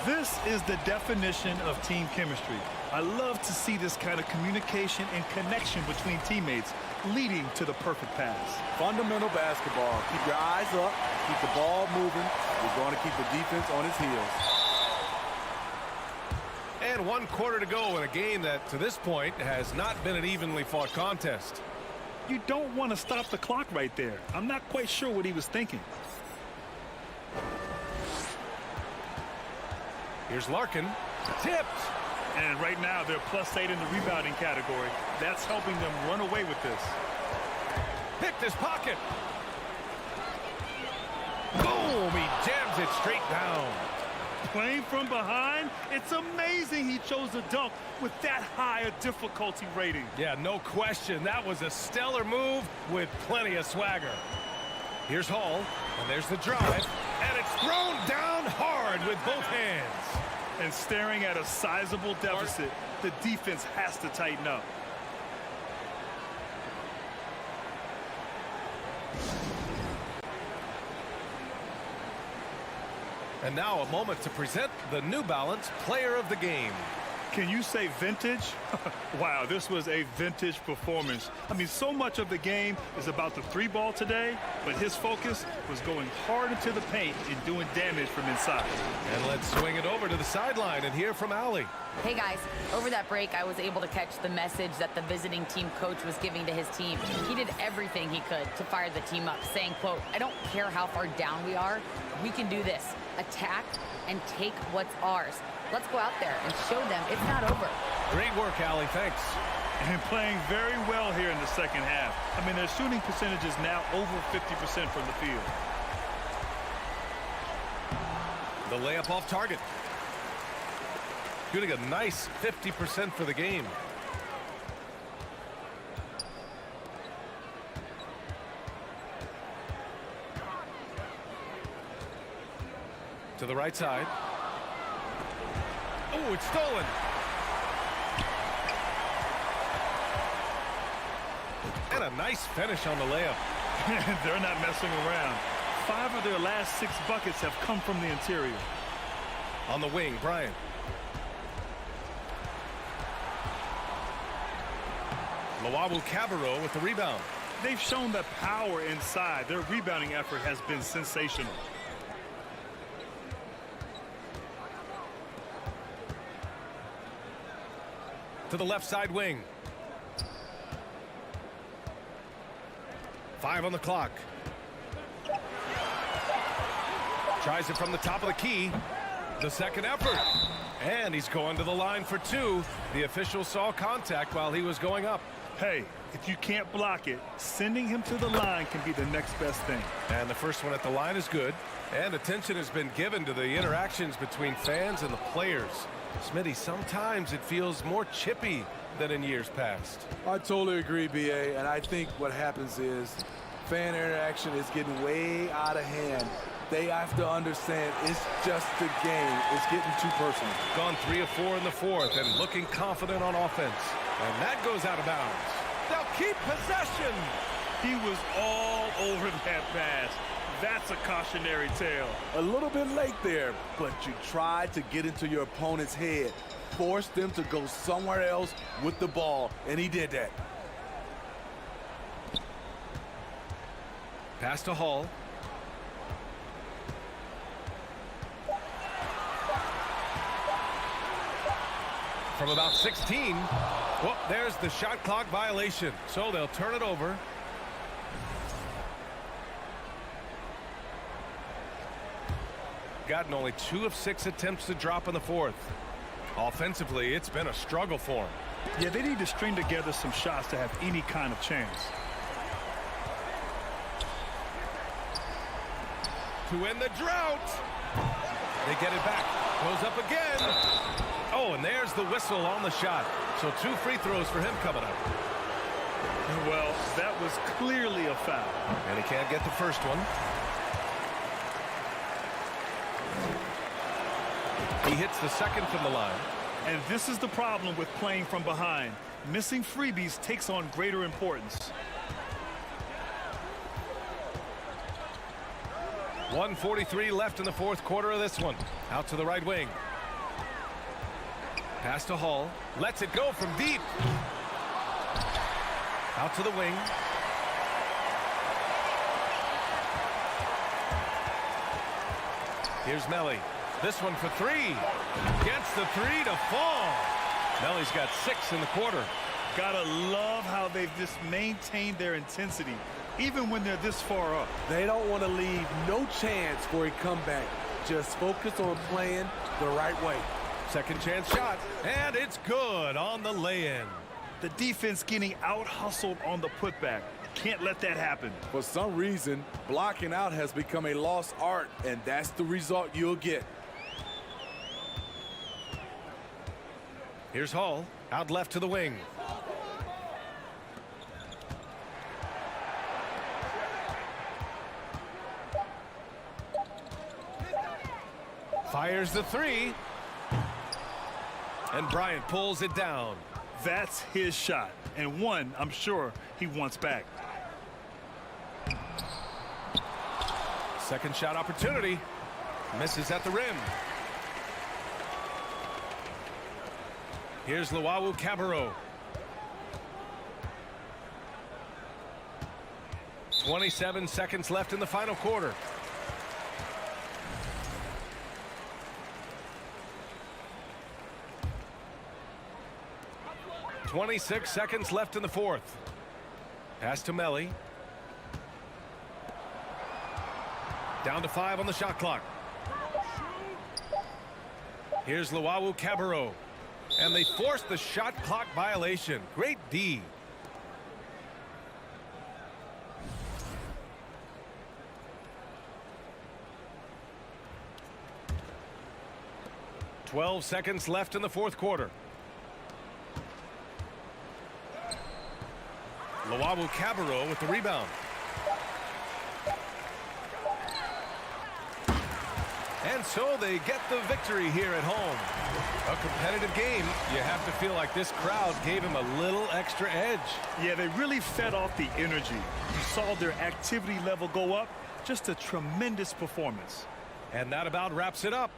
S9: This is the definition of team chemistry. I love to see this kind of communication and connection between teammates leading to the perfect pass.
S15: Fundamental basketball. Keep your eyes up. Keep the ball moving. You're going to keep the defense on its heels.
S6: And 1 quarter to go in a game that, to this point, has not been an evenly fought contest.
S9: You don't want to stop the clock right there. I'm not quite sure what he was thinking.
S6: Here's Larkin. Tipped.
S9: And right now, they're +8 in the rebounding category. That's helping them run away with this.
S6: Picked his pocket. Boom! He jams it straight down.
S9: Playing from behind, it's amazing he chose a dunk with that high a difficulty rating.
S6: Yeah, no question. That was a stellar move with plenty of swagger. Here's Hall, and there's the drive, and it's thrown down hard with both hands.
S9: And staring at a sizable deficit, the defense has to tighten up.
S6: And now a moment to present the New Balance Player of the Game.
S9: Can you say vintage? Wow, this was a vintage performance. I mean, so much of the game is about the three ball today, but his focus was going hard into the paint and doing damage from inside.
S6: And let's swing it over to the sideline and hear from Allie.
S12: Hey guys, over that break, I was able to catch the message that the visiting team coach was giving to his team. He did everything he could to fire the team up, saying, quote, "I don't care how far down we are, we can do this. Attack and take what's ours. Let's go out there and show them it's not over."
S6: Great work, Allie. Thanks.
S9: And playing very well here in the second half. I mean, their shooting percentage is now over 50% from the field.
S6: The layup off target. Shooting a nice 50% for the game. To the right side. Oh, it's stolen. And a nice finish on the layup.
S9: They're not messing around. 5 of their last 6 buckets have come from the interior.
S6: On the wing, Bryant. Lawabu Cabarro with the rebound.
S9: They've shown the power inside. Their rebounding effort has been sensational.
S6: To the left side wing. 5 on the clock. Tries it from the top of the key. The second effort. And he's going to the line for 2. The official saw contact while he was going up.
S9: Hey, if you can't block it, sending him to the line can be the next best thing.
S6: And the first one at the line is good. And attention has been given to the interactions between fans and the players. Smitty, sometimes it feels more chippy than in years past.
S15: I totally agree, BA, and I think what happens is fan interaction is getting way out of hand. They have to understand it's just a game. It's getting too personal.
S6: Gone 3 of 4 in the fourth and looking confident on offense. And that goes out of bounds. They'll keep possession.
S9: He was all over that pass. That's a cautionary tale.
S15: A little bit late there, but you tried to get into your opponent's head. Force them to go somewhere else with the ball, and he did that.
S6: Pass to Hall. From about 16. Well, there's the shot clock violation. So they'll turn it over. Gotten only 2 of 6 attempts to drop in the fourth. Offensively, it's been a struggle for him.
S9: Yeah, they need to string together some shots to have any kind of chance.
S6: To end the drought. They get it back. Goes up again. Oh, and there's the whistle on the shot. So 2 free throws for him coming up.
S9: Well, that was clearly a foul.
S6: And he can't get the first one. He hits the second from the line.
S9: And this is the problem with playing from behind. Missing freebies takes on greater importance.
S6: 1:43 left in the fourth quarter of this one. Out to the right wing. Pass to Hall. Lets it go from deep. Out to the wing. Here's Melly. This one for 3. Gets the 3 to fall. Melly's got 6 in the quarter.
S9: Gotta love how they've just maintained their intensity, even when they're this far up.
S15: They don't want to leave no chance for a comeback. Just focus on playing the right way.
S6: Second chance shot, and it's good on the lay-in.
S9: The defense getting out-hustled on the putback. Can't let that happen.
S15: For some reason, blocking out has become a lost art, and that's the result you'll get.
S6: Here's Hall, out left to the wing. Fires the 3. And Bryant pulls it down.
S9: That's his shot, and one I'm sure he wants back.
S6: Second shot opportunity. Misses at the rim. Here's Luau Cabarro. 27 seconds left in the final quarter. .26 seconds left in the fourth. Pass to Melli. Down to 5 on the shot clock. Here's Luau Cabarro. And they force the shot clock violation. Great D. .12 seconds left in the fourth quarter. Luau Cabarro with the rebound. And so they get the victory here at home. A competitive game. You have to feel like this crowd gave him a little extra edge.
S9: Yeah, they really fed off the energy. You saw their activity level go up. Just a tremendous performance.
S6: And that about wraps it up.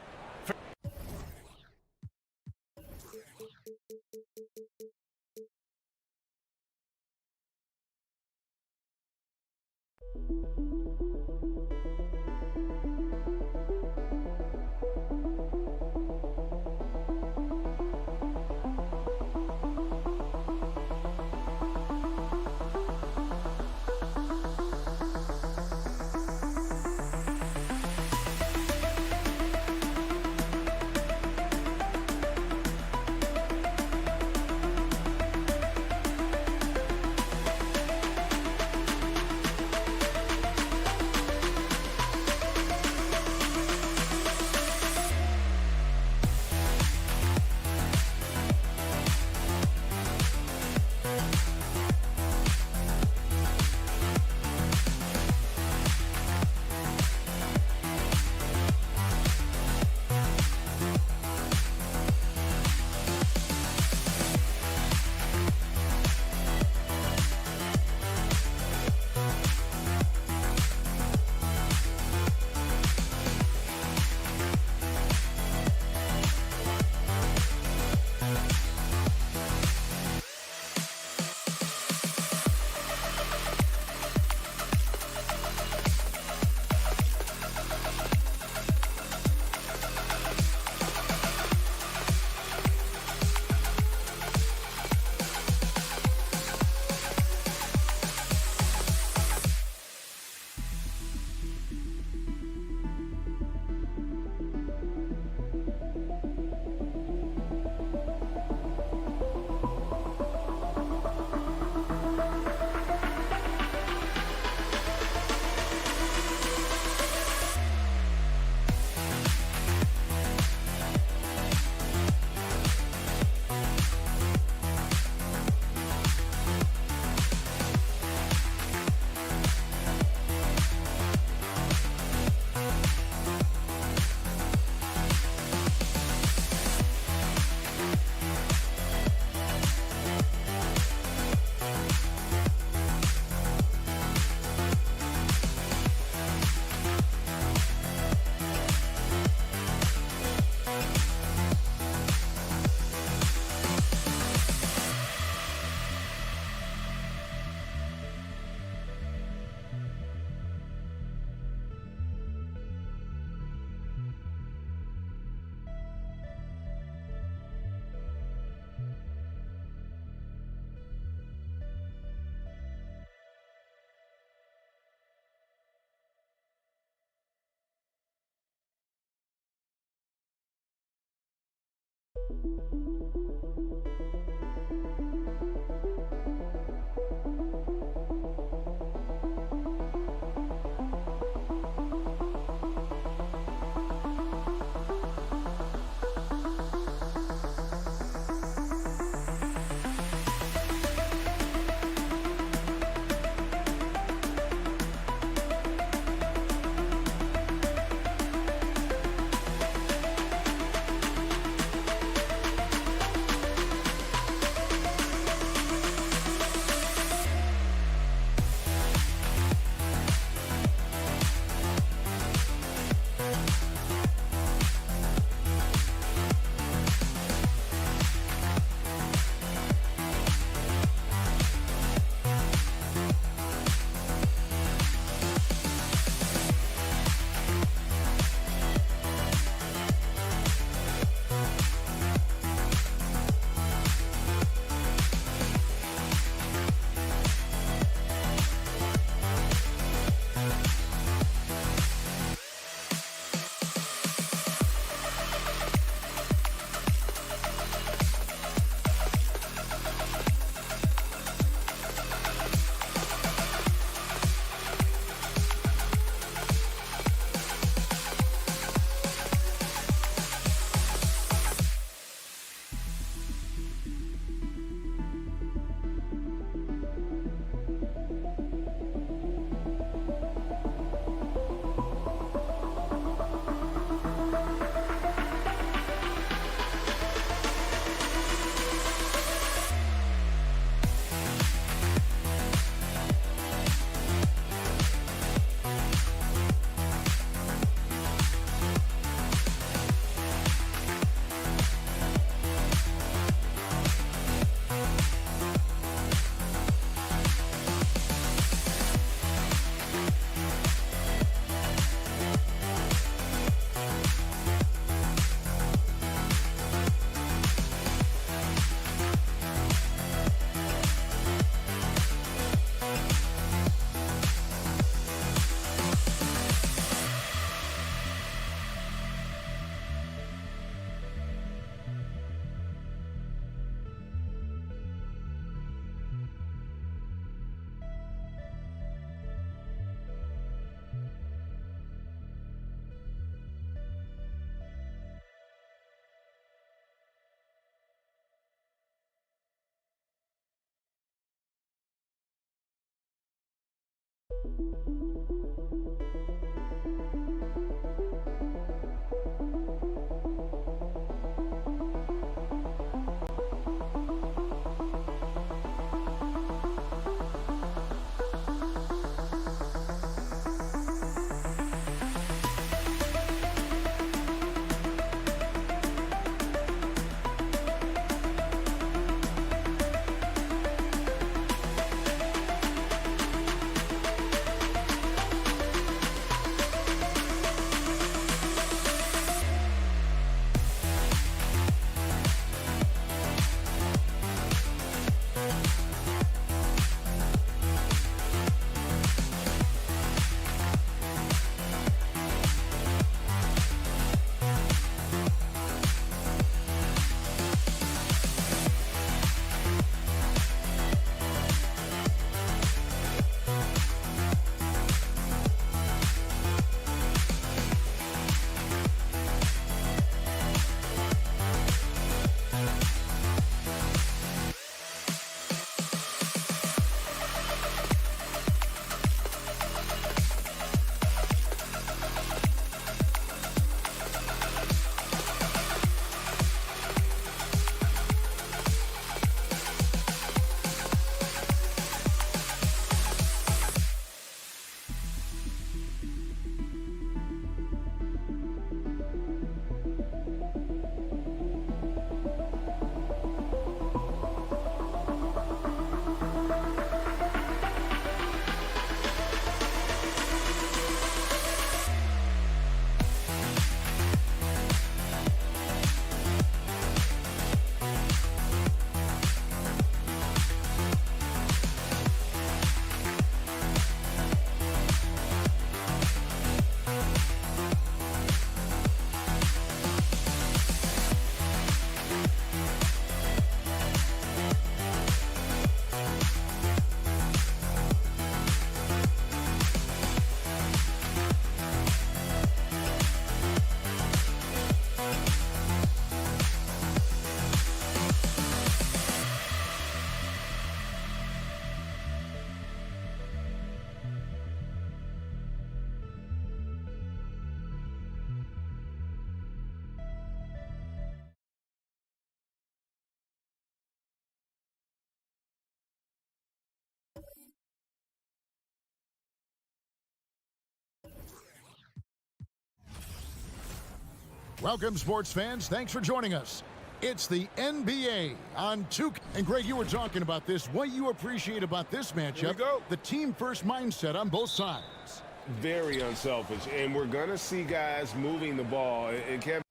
S1: Welcome, sports fans. Thanks for joining us. It's the NBA on 2K. And Greg, you were talking about this. What you appreciate about this matchup, the team-first mindset on both sides.
S2: Very unselfish. And we're going to see guys moving the ball. And Kevin,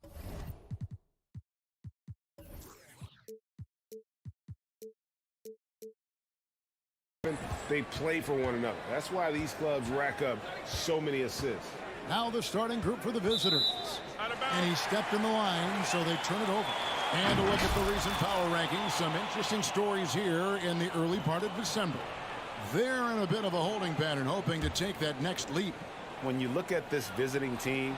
S2: they play for one another. That's why these clubs rack up so many assists.
S1: Now the starting group for the visitors. And he stepped in the line, so they turn it over. And a look at the recent power rankings. Some interesting stories here in the early part of December. They're in a bit of a holding pattern, hoping to take that next leap.
S4: When you look at this visiting team,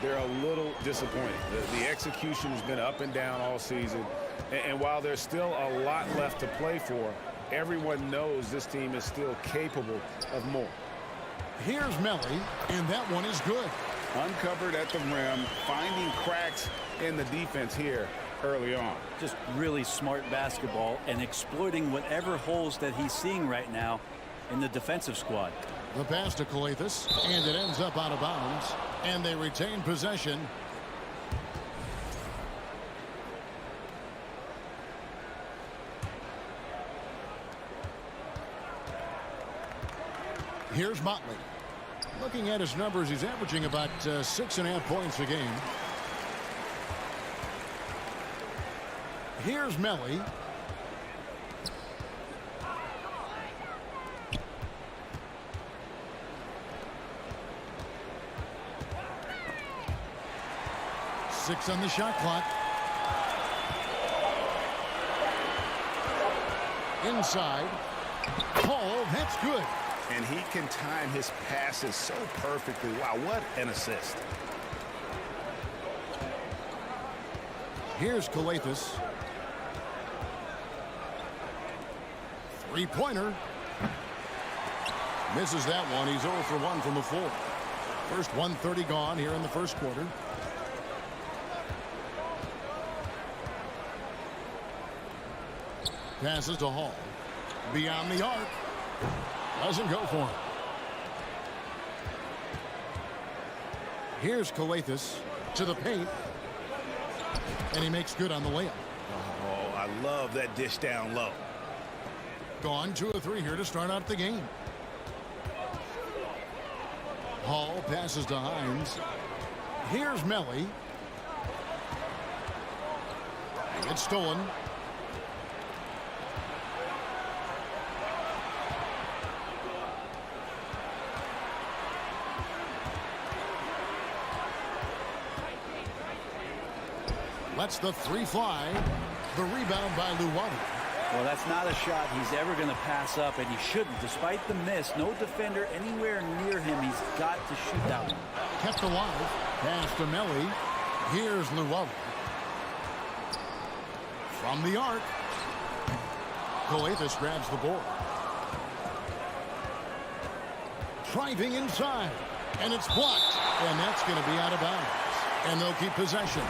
S4: they're a little disappointed. The execution has been up and down all season. And while there's still a lot left to play for, everyone knows this team is still capable of more.
S1: Here's Melly, and that one is good.
S4: Uncovered at the rim, finding cracks in the defense here early on.
S10: Just really smart basketball and exploiting whatever holes that he's seeing right now in the defensive squad.
S1: The pass to Calathis, and it ends up out of bounds, and they retain possession. Here's Motley. Looking at his numbers, he's averaging about 6.5 points a game. Here's Melly. Six on the shot clock. Inside. Paul, that's good.
S4: And he can time his passes so perfectly. Wow, what an assist.
S1: Here's Calathis. Three-pointer. Misses that one. He's 0 for 1 from the floor. First 1:30 gone here in the first quarter. Passes to Hall. Beyond the arc. Doesn't go for him. Here's Calathes to the paint. And he makes good on the layup.
S9: Oh, I love that dish down low.
S1: Gone 2 of 3 here to start out the game. Hall passes to Hines. Here's Melly. It's stolen. Lets the 3 fly. The rebound by Luwawu.
S10: Well, that's not a shot he's ever going to pass up, and he shouldn't. Despite the miss, no defender anywhere near him. He's got to shoot that one.
S1: Kept alive. Pass to Melly. Here's Luwawu. From the arc. Calathes grabs the board. Driving inside. And it's blocked. And that's going to be out of bounds. And they'll keep possession.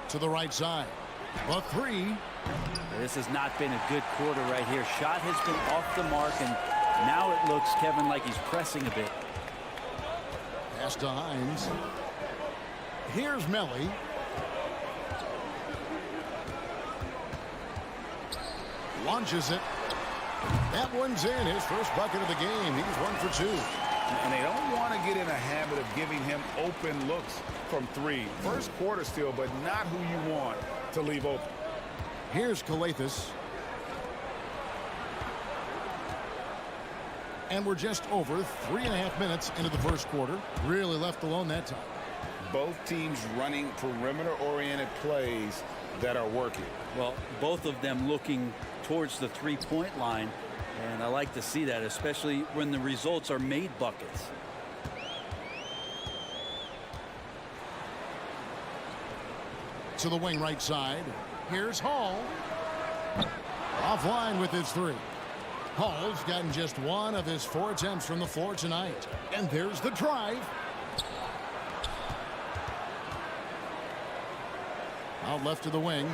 S1: To the right side. A 3.
S10: This has not been a good quarter right here. Shot has been off the mark, and now it looks, Kevin, like he's pressing a bit.
S1: Pass to Hines. Here's Melly. Launches it. That one's in. His first bucket of the game. He's 1 for 2.
S4: And they don't want to get in a habit of giving him open looks from 3. First quarter still, but not who you want to leave open.
S1: Here's Calathes. And we're just over 3.5 minutes into the first quarter. Really left alone that time.
S4: Both teams running perimeter-oriented plays that are working.
S10: Well, both of them looking towards the three-point line. And I like to see that, especially when the results are made buckets.
S1: To the wing right side. Here's Hall. Offline with his 3. Hall's gotten just 1 of his 4 attempts from the floor tonight. And there's the drive. Out left to the wing.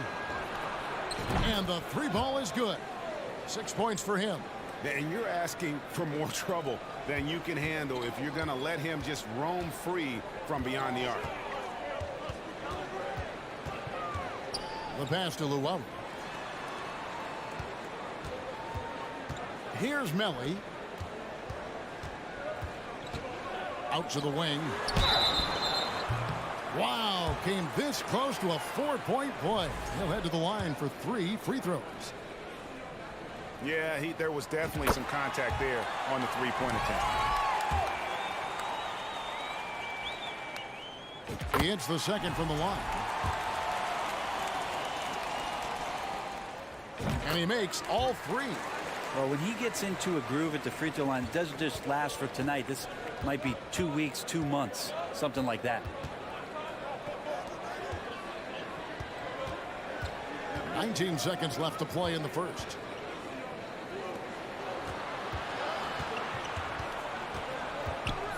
S1: And the 3 ball is good. 6 points for him.
S2: And you're asking for more trouble than you can handle if you're going to let him just roam free from beyond the arc.
S1: The pass to Luwawu. Here's Melly. Out to the wing. Wow, came this close to a 4-point play. He'll head to the line for 3 free throws.
S2: Yeah, there was definitely some contact there on the 3-point attempt.
S1: He hits the second from the line. And he makes all 3.
S10: Well, when he gets into a groove at the free throw line, it doesn't just last for tonight. This might be 2 weeks, 2 months, something like that.
S1: 19 seconds left to play in the first.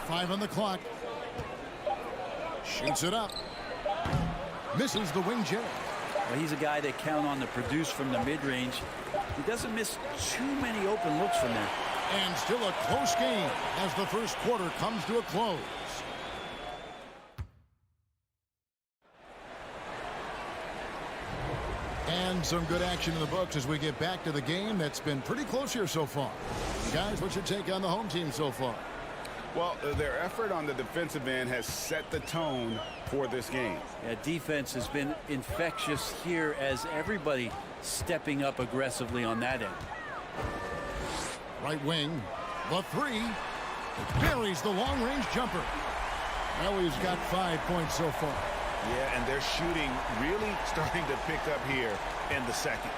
S1: Five on the clock. Shoots it up. Misses the wing jab.
S10: Well, he's a guy they count on to produce from the mid-range. He doesn't miss too many open looks from there.
S1: And still a close game as the first quarter comes to a close. And some good action in the books as we get back to the game that's been pretty close here so far. Guys, what's your take on the home team so far?
S2: Well, their effort on the defensive end has set the tone for this game.
S10: Yeah, defense has been infectious here as everybody stepping up aggressively on that end.
S1: Right wing, the 3. Buries the long-range jumper. Well, he's got 5 points so far.
S2: Yeah, and their shooting really starting to pick up here in the second.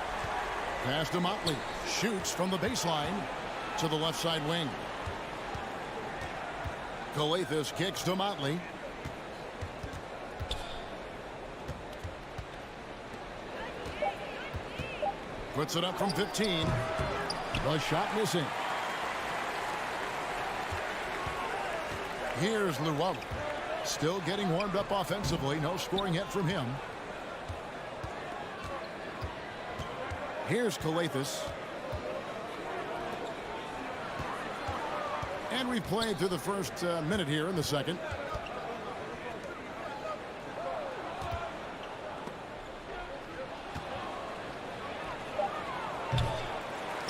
S1: Pass to Motley. Shoots from the baseline to the left side wing. Calathes kicks to Motley. Puts it up from 15. The shot missing. Here's Luwawu. Still getting warmed up offensively. No scoring yet from him. Here's Calathes. And we've played through the first minute here in the second.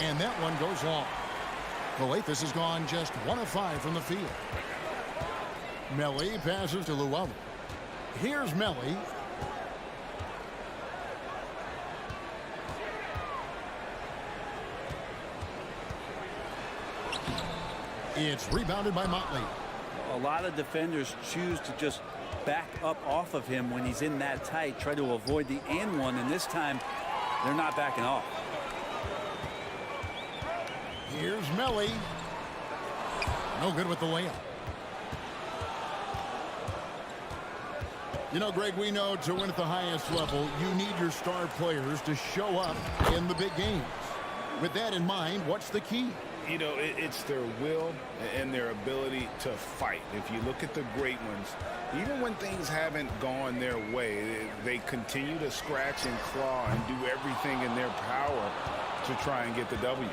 S1: And that one goes long. Calathes has gone just 1 of 5 from the field. Melli passes to Luwawu. Here's Melli. It's rebounded by Motley.
S10: A lot of defenders choose to just back up off of him when he's in that tight, try to avoid the and one, and this time they're not backing off.
S1: Here's Melli. No good with the layup. You know, Greg, we know to win at the highest level, you need your star players to show up in the big games. With that in mind, what's the key?
S4: You know, it's their will and their ability to fight. If you look at the great ones, even when things haven't gone their way, they continue to scratch and claw and do everything in their power to try and get the W.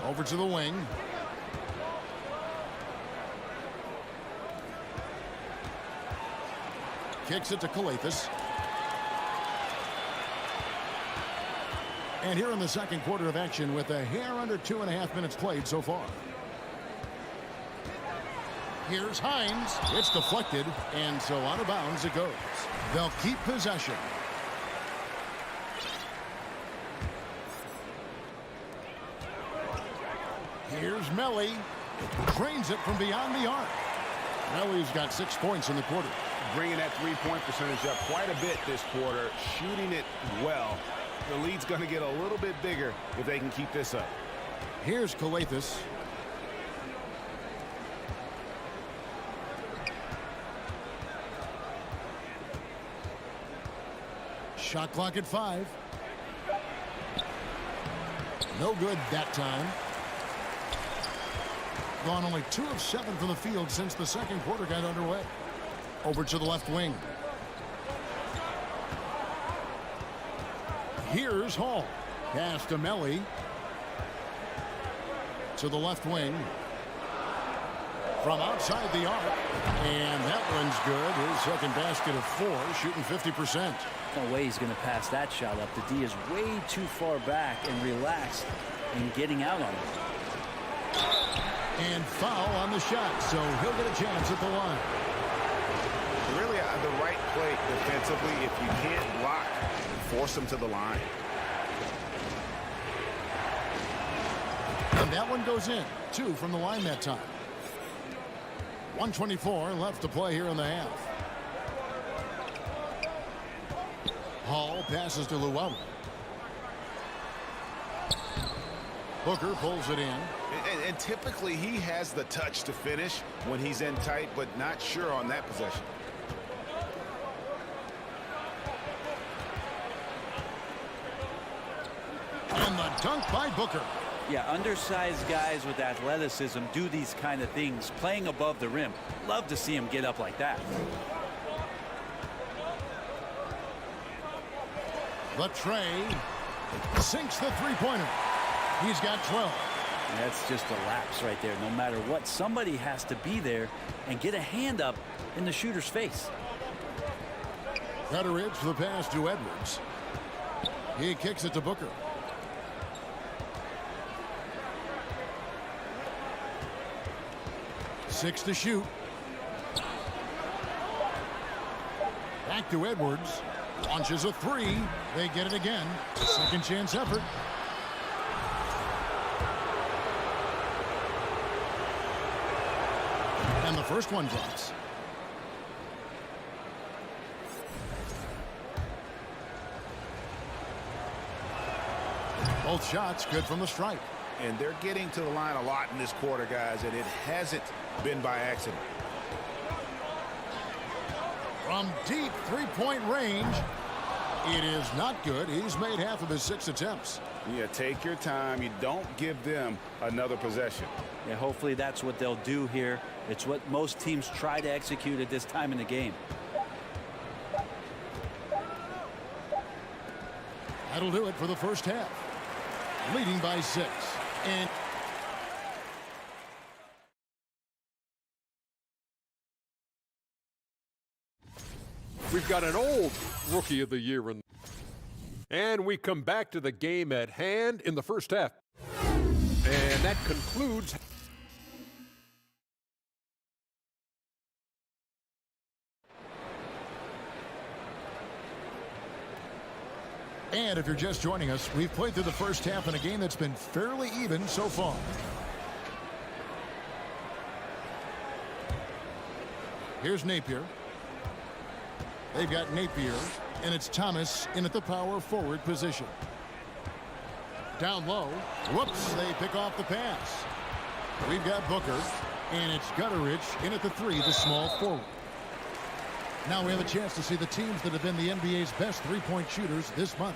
S1: Over to the wing. Kicks it to Calathes. And here in the second quarter of action with a hair under 2.5 minutes played so far. Here's Hines. It's deflected, and so out of bounds it goes. They'll keep possession. Here's Melli. Drains it from beyond the arc. Melli's got 6 points in the quarter.
S2: Bringing that three-point percentage up quite a bit this quarter, shooting it well. The lead's going to get a little bit bigger if they can keep this up.
S1: Here's Calathes. Shot clock at 5. No good that time. Gone only 2 of 7 from the field since the second quarter got underway. Over to the left wing. Here's Hall. Pass to Melli. To the left wing. From outside the arc. And that one's good. His second basket of 4, shooting 50%.
S10: No way he's going to pass that shot up. The D is way too far back and relaxed in getting out on it.
S1: And foul on the shot, so he'll get a chance at the line.
S2: Really the right play defensively. If you can't block, force him to the line.
S1: And that one goes in. 2 from the line that time. 1:24 left to play here in the half. Hall passes to Luwawu. Booker pulls it in.
S2: And typically he has the touch to finish when he's in tight, but not sure on that possession.
S1: And the dunk by Booker.
S10: Yeah, undersized guys with athleticism do these kind of things, playing above the rim. Love to see him get up like that.
S1: The tray sinks the three-pointer. He's got 12.
S10: That's just a lapse right there. No matter what, somebody has to be there and get a hand up in the shooter's face.
S1: Petteridge the pass to Edwards. He kicks it to Booker. Six to shoot. Back to Edwards. Launches a 3. They get it again. Second chance effort. And the first one drops. Both shots good from the strike.
S4: And they're getting to the line a lot in this quarter, guys, and it hasn't been by accident.
S1: From deep three-point range, it is not good. He's made half of his 6 attempts.
S4: Yeah, take your time. You don't give them another possession.
S10: Yeah, hopefully that's what they'll do here. It's what most teams try to execute at this time in the game.
S1: That'll do it for the first half. Leading by 6. And
S11: we've got an old Rookie of the Year and we come back to the game at hand in the first half. And that concludes.
S1: And if you're just joining us, we've played through the first half in a game that's been fairly even so far. Here's Napier. They've got Napier, and it's Thomas in at the power forward position. Down low. Whoops, they pick off the pass. We've got Booker, and it's Gutteridge in at the 3, the small forward. Now we have a chance to see the teams that have been the NBA's best three-point shooters this month.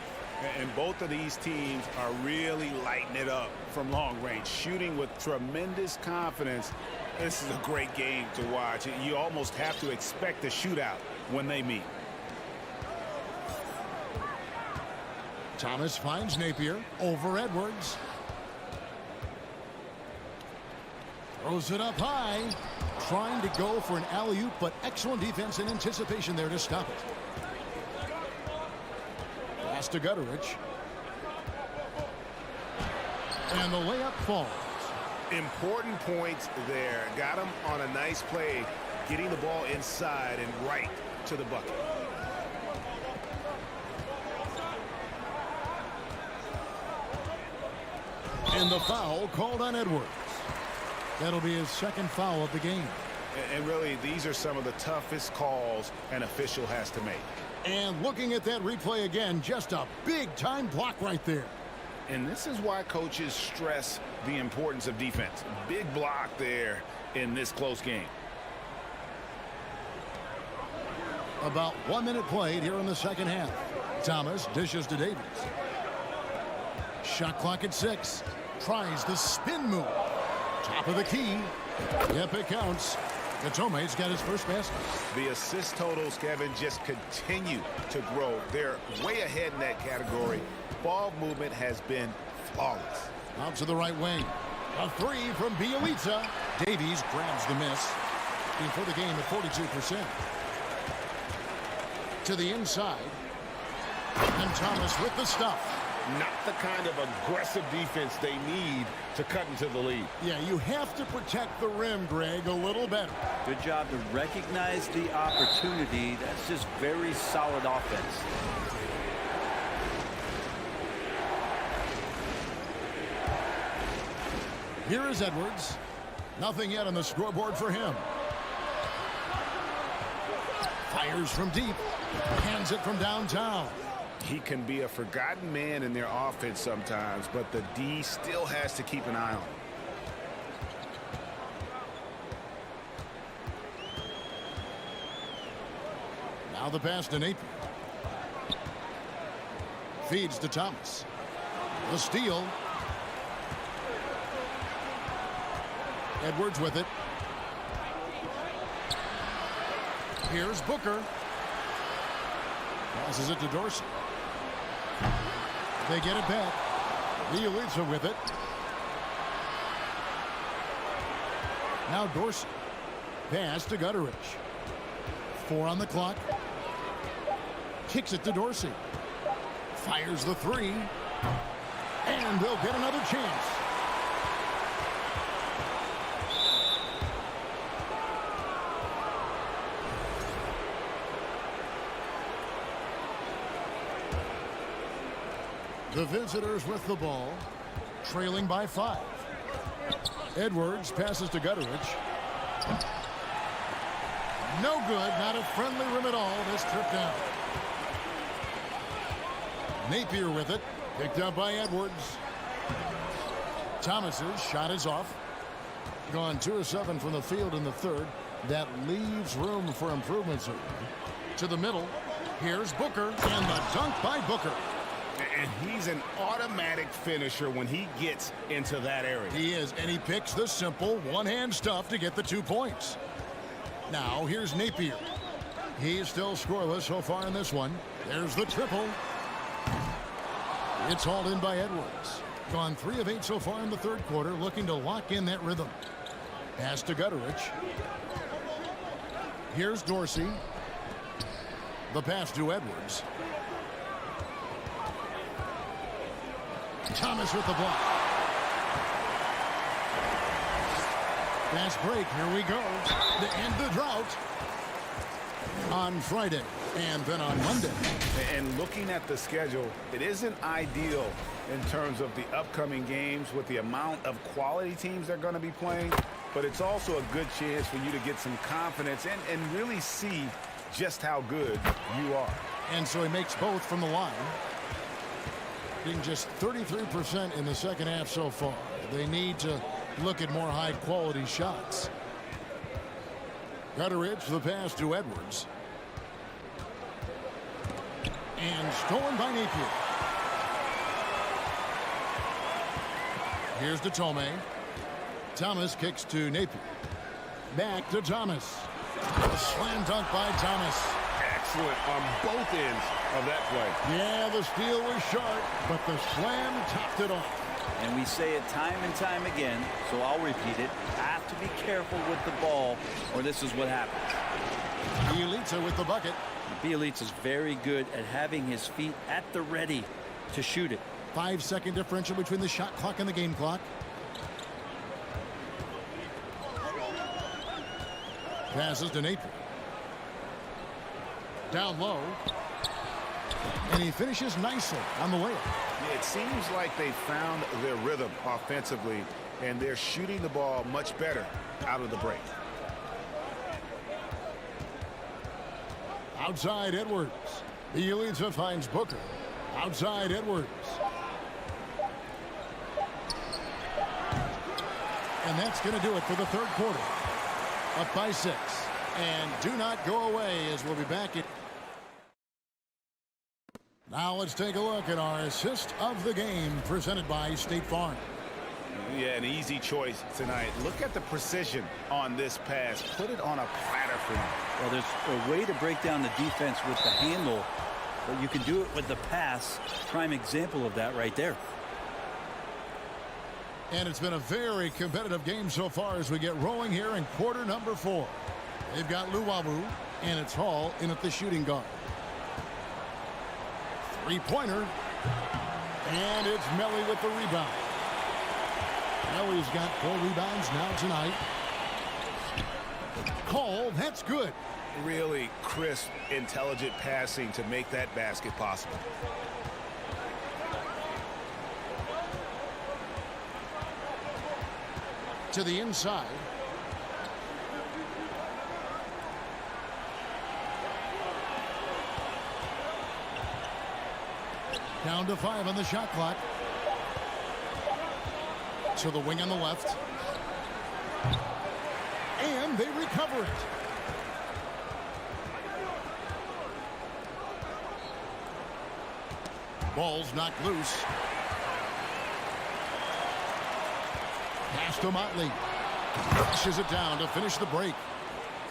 S4: And both of these teams are really lighting it up from long range, shooting with tremendous confidence. This is a great game to watch. You almost have to expect a shootout when they meet.
S1: Thomas finds Napier over Edwards. Throws it up high. Trying to go for an alley-oop, but excellent defense and anticipation there to stop it. Pass to Gutteridge. And the layup falls.
S4: Important points there. Got him on a nice play, getting the ball inside and right to the bucket.
S1: And the foul called on Edwards. That'll be his second foul of the game.
S4: And really, these are some of the toughest calls an official has to make.
S1: And looking at that replay again, just a big-time block right there.
S4: And this is why coaches stress the importance of defense. Big block there in this close game.
S1: About 1 minute played here in the second half. Thomas dishes to Davies. Shot clock at 6. Tries the spin move. Top of the key. Yep, it counts. Gatome's got his first basket.
S4: The assist totals, Kevin, just continue to grow. They're way ahead in that category. Ball movement has been flawless.
S1: Out to the right wing. A 3 from Bielitsa. Davies grabs the miss. For the game at 42%. To the inside. And Thomas with the stuff.
S2: Not the kind of aggressive defense they need to cut into the lead.
S1: Yeah, you have to protect the rim, Greg, a little better.
S10: Good job to recognize the opportunity. That's just very solid offense.
S1: Here is Edwards. Nothing yet on the scoreboard for him. Fires from deep. Hands it from downtown.
S4: He can be a forgotten man in their offense sometimes, but the D still has to keep an eye on him.
S1: Now the pass to Napier. Feeds to Thomas. The steal. Edwards with it. Here's Booker. Passes it to Dorsey. They get it back. Bielitsa with it. Now Dorsey. Pass to Gutteridge. 4 on the clock. Kicks it to Dorsey. Fires the 3. And they'll get another chance. The visitors with the ball, trailing by 5. Edwards passes to Gutteridge. No good, not a friendly rim at all this trip down. Napier with it, picked up by Edwards. Thomas's shot is off. Gone 2 of 7 from the field in the third. That leaves room for improvements. To the middle. Here's Booker, and the dunk by Booker.
S2: And he's an automatic finisher when he gets into that area.
S1: He is, and he picks the simple one-hand stuff to get the 2 points. Now, here's Napier. He's still scoreless so far in this one. There's the triple. It's hauled in by Edwards. Gone 3 of 8 so far in the third quarter, looking to lock in that rhythm. Pass to Gutterich. Here's Dorsey. The pass to Edwards. Thomas with the block. Fast break. Here we go. To end the drought on Friday and then on Monday.
S2: And looking at the schedule, it isn't ideal in terms of the upcoming games with the amount of quality teams they're going to be playing, but it's also a good chance for you to get some confidence and really see just how good you are.
S1: And so he makes both from the line. Being just 33% in the second half so far. They need to look at more high-quality shots. Gutterich, the pass to Edwards. And stolen by Napier. Here's to Tomei. Thomas kicks to Napier. Back to Thomas. A slam dunk by Thomas.
S2: Excellent on both ends of that play.
S1: Yeah, the steal was sharp, but the slam topped it off.
S10: And we say it time and time again, so I'll repeat it. Have to be careful with the ball, or this is what happens.
S1: Bielitsa with the bucket.
S10: Bielitsa is very good at having his feet at the ready to shoot it.
S1: 5-second differential between the shot clock and the game clock. Passes to Napier. Down low. And he finishes nicely on the layup.
S2: It seems like they found their rhythm offensively, and they're shooting the ball much better out of the break.
S1: Outside Edwards. Bielitsa finds Booker. Outside Edwards. And that's going to do it for the third quarter. Up by 6. And do not go away as we'll be back in. Now let's take a look at our assist of the game presented by State Farm.
S2: Yeah, an easy choice tonight. Look at the precision on this pass. Put it on a platter for him.
S10: Well, there's a way to break down the defense with the handle, but you can do it with the pass. Prime example of that right there.
S1: And it's been a very competitive game so far as we get rolling here in quarter number 4. They've got Luwawu, and it's Hall in at the shooting guard. Three-pointer. And it's Melly with the rebound. Melly's got 4 rebounds now tonight. Call, that's good.
S2: Really crisp, intelligent passing to make that basket possible.
S1: To the inside. Down to 5 on the shot clock. To the wing on the left. And they recover it. Ball's knocked loose. Pass to Motley. Pushes it down to finish the break.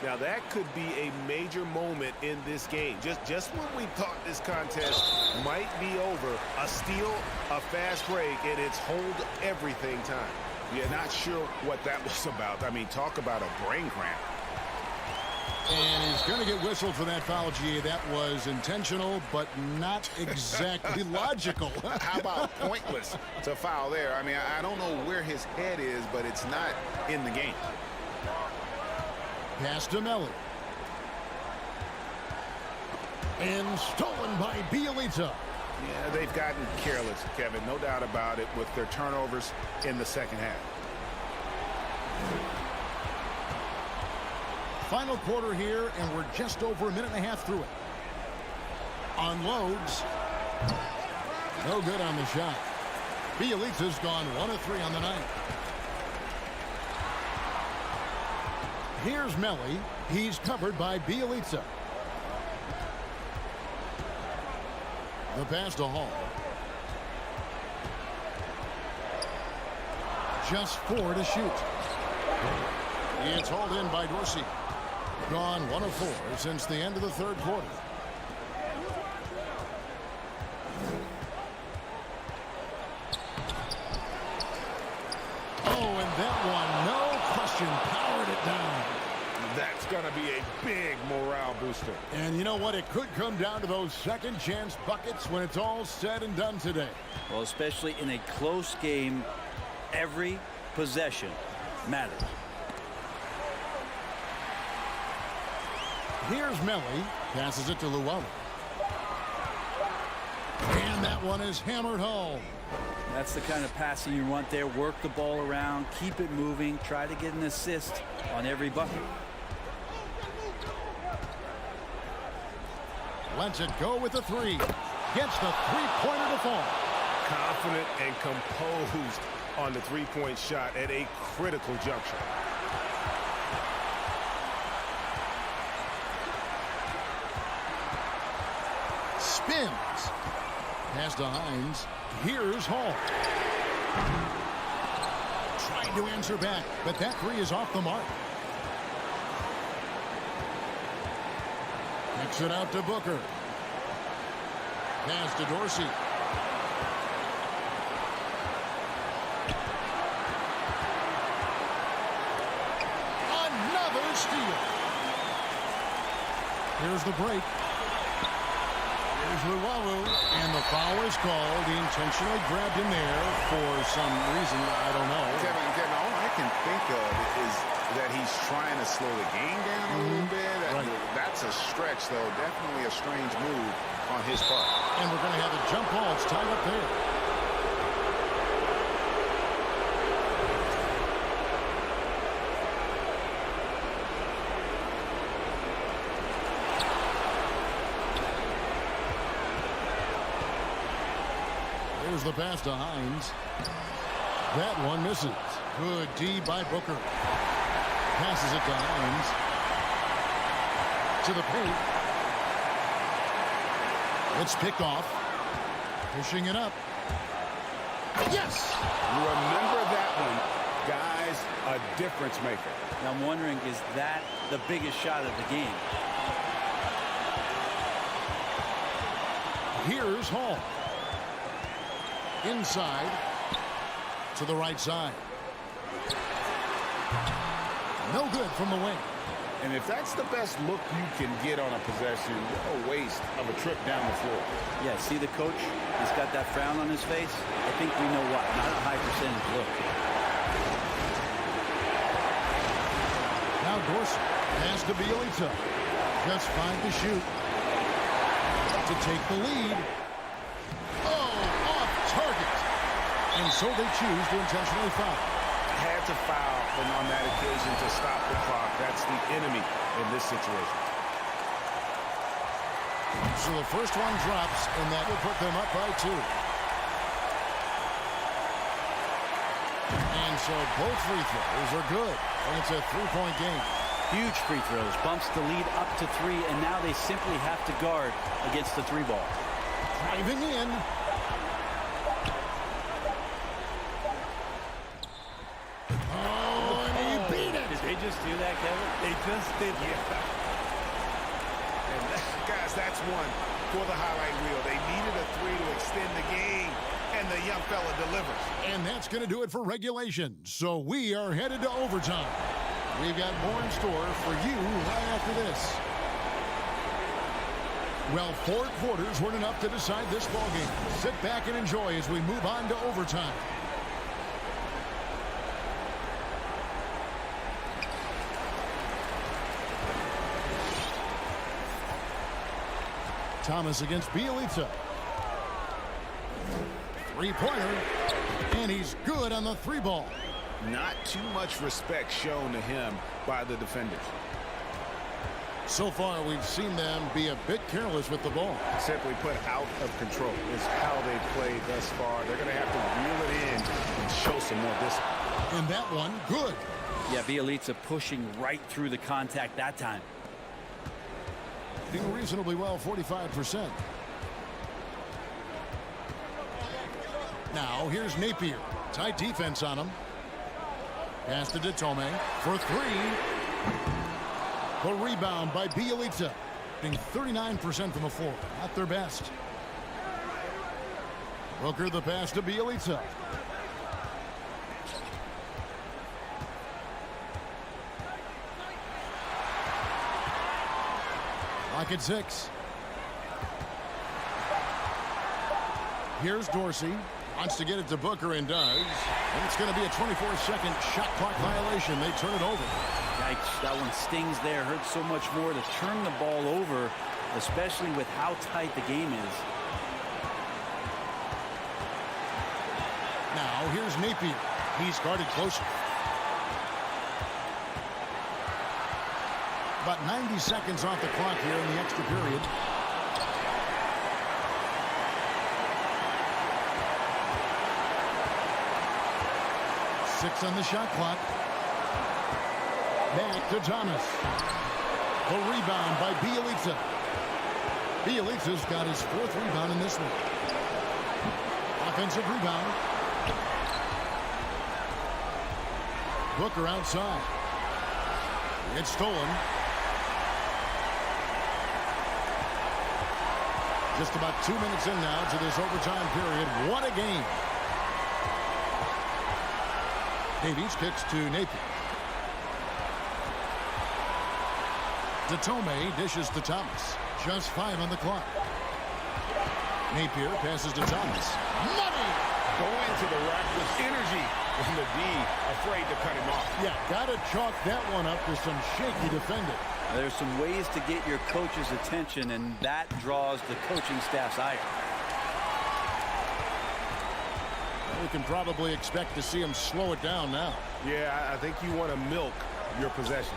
S2: Now that could be a major moment in this game. Just when we thought this contest might be over, a steal, a fast break, and it's hold everything time. You're not sure what that was about. I mean, talk about a brain cramp.
S1: And he's going to get whistled for that foul, G. That was intentional, but not exactly logical.
S4: How about pointless to foul there? I mean, I don't know where his head is, but it's not in the game.
S1: Pass to Melly. And stolen by Bielitsa.
S2: Yeah, they've gotten careless, Kevin, no doubt about it, with their turnovers in the second half.
S1: Final quarter here, and we're just over a minute and a half through it. Unloads. No good on the shot. Bielitsa's gone 1 of 3 on the night. Here's Melli. He's covered by Bielitsa. The pass to Hall. Just 4 to shoot. It's hauled in by Dorsey. Gone 1 of 4 since the end of the third quarter. Oh, and that one, no question, powered it down.
S2: That's going to be a big morale booster.
S1: And you know what? It could come down to those second chance buckets when it's all said and done today.
S10: Well, especially in a close game, every possession matters.
S1: Here's Melli. Passes it to Luwawu. And that one is hammered home.
S10: That's the kind of passing you want there. Work the ball around, keep it moving, try to get an assist on every bucket.
S1: Lets it go with the 3. Gets the three-pointer to fall.
S2: Confident and composed on the three-point shot at a critical juncture.
S1: Spins. Pass to Hines. Here's Hall. Trying to answer back, but that 3 is off the mark. Kicks it out to Booker. Pass to Dorsey. Another steal. Here's the break. Here's Luwawu, and the foul is called. He intentionally grabbed him there for some reason. I don't know.
S16: Kevin, all I can think of is that he's trying to slow the game down a little bit.
S1: Right.
S16: That's a stretch, though. Definitely a strange move on his part.
S1: And we're going to have a jump ball. It's tied up there. Here's the pass to Hines. That one misses. Good D by Booker. Passes it to Hines. To the paint. It's picked off. Pushing it up. Yes!
S2: Remember that one. Guys, a difference maker.
S10: Now I'm wondering, is that the biggest shot of the game?
S1: Here's Hall. Inside to the right side. No good from the wing.
S16: And if that's the best look you can get on a possession, a waste of a trip down the floor.
S10: Yeah, see the coach? He's got that frown on his face. I think we know why. Not a high percentage look.
S1: Now Dorsey has to Bielitsa. Just 5 to shoot. To take the lead. And so they choose to intentionally foul.
S16: Had to foul on that occasion to stop the clock. That's the enemy in this situation.
S1: So the first one drops, and that will put them up by 2. And so both free throws are good. And it's a 3-point game.
S10: Huge free throws. Bumps the lead up to 3, and now they simply have to guard against the 3 ball.
S1: Driving in.
S10: They just do that, Kevin?
S3: They just did.
S16: Yeah. And guys, that's one for the highlight reel. They needed a 3 to extend the game, and the young fella delivers.
S1: And that's going to do it for regulation. So we are headed to overtime. We've got more in store for you right after this. Well, 4 quarters weren't enough to decide this ballgame. Sit back and enjoy as we move on to overtime. Thomas against Bielitsa. 3-pointer. And he's good on the 3 ball.
S16: Not too much respect shown to him by the defenders.
S1: So far, we've seen them be a bit careless with the ball.
S2: Simply put, out of control is how they've played thus far. They're going to have to reel it in and show some more discipline.
S1: And that one, good.
S10: Yeah, Bielitsa pushing right through the contact that time.
S1: Doing reasonably well, 45%. Now, here's Napier. Tight defense on him. Pass to Detome for three. The rebound by Bielitsa. Being 39% from the floor. Not their best. Booker the pass to Bielitsa. Lock at 6. Here's Dorsey. Wants to get it to Booker and does. And it's going to be a 24-second shot clock violation. They turn it over.
S10: Yikes, that one stings there. Hurts so much more to turn the ball over, especially with how tight the game is.
S1: Now here's Napier. He's guarded closer. About 90 seconds off the clock here in the extra period. Six on the shot clock. Back to Thomas. The rebound by Bielitsa. Bielitsa's got his 4th rebound in this one. Offensive rebound. Booker outside. It's stolen. Just about 2 minutes in now to this overtime period. What a game. Davies kicks to Napier. Detome dishes to Thomas. Just 5 on the clock. Napier passes to Thomas. Money!
S2: Going to the rack with energy. And the D afraid to cut him off.
S1: Yeah, got to chalk that one up to some shaky defending.
S10: There's some ways to get your coach's attention, and that draws the coaching staff's ire.
S1: We can probably expect to see him slow it down now.
S2: Yeah, I think you want to milk your possessions.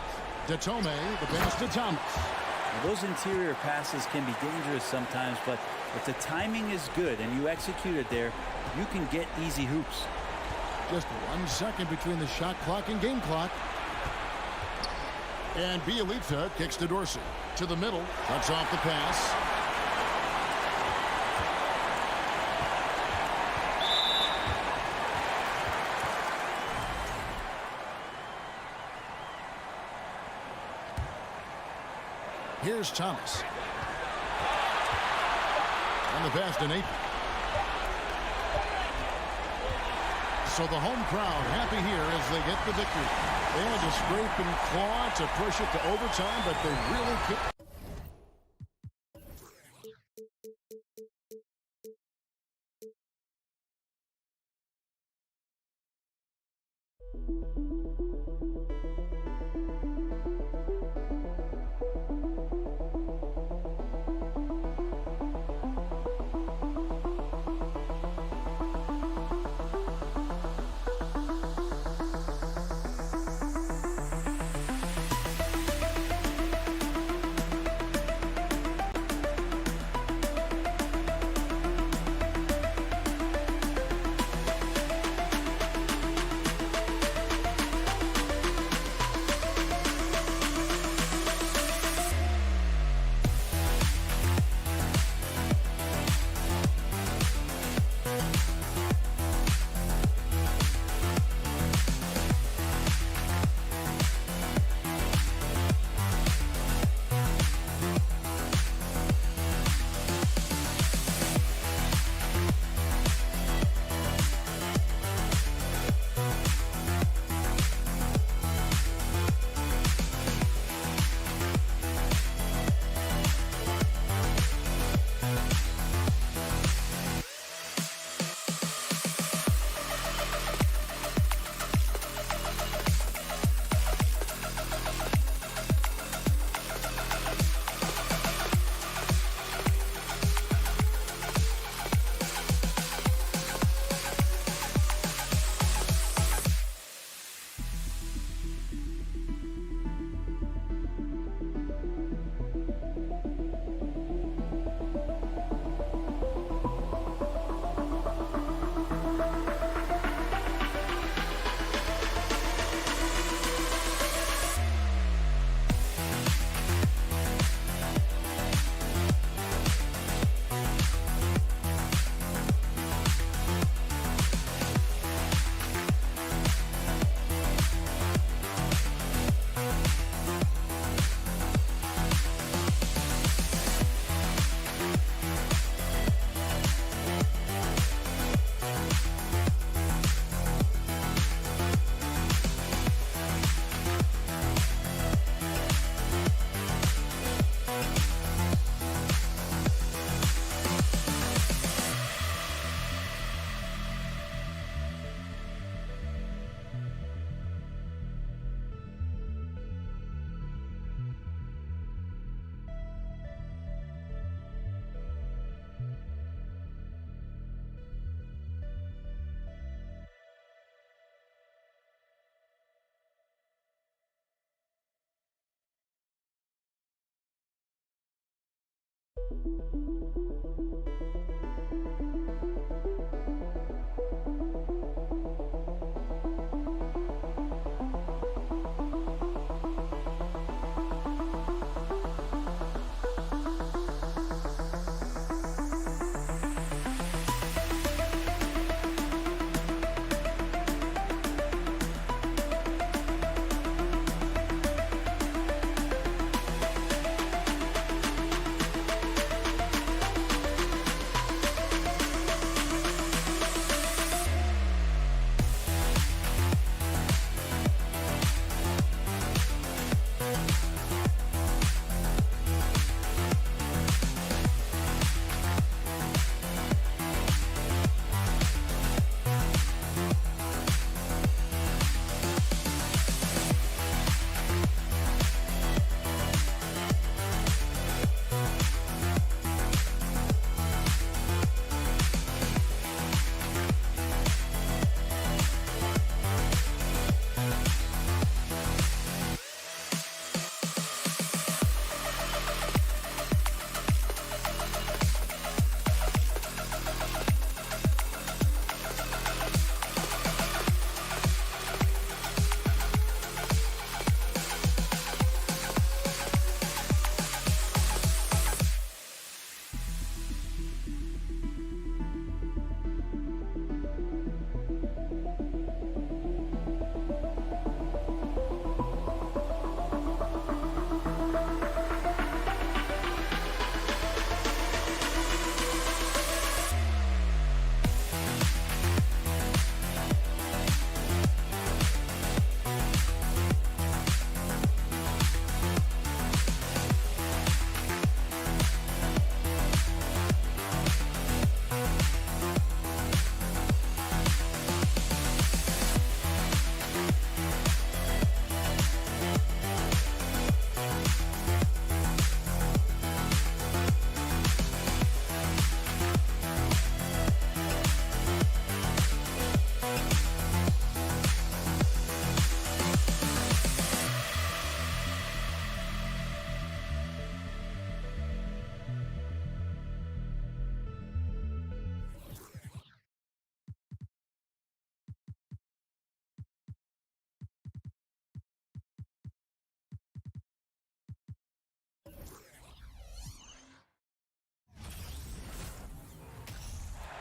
S1: Detome, the pass to Thomas.
S10: Now, those interior passes can be dangerous sometimes, but if the timing is good and you execute it there, you can get easy hoops.
S1: Just 1 second between the shot clock and game clock. And Bielitsa kicks to Dorsey. To the middle. Cuts off the pass. Here's Thomas. And the pass to Napier. So the home crowd happy here as they get the victory. They had to scrape and claw to push it to overtime, but they really couldn't.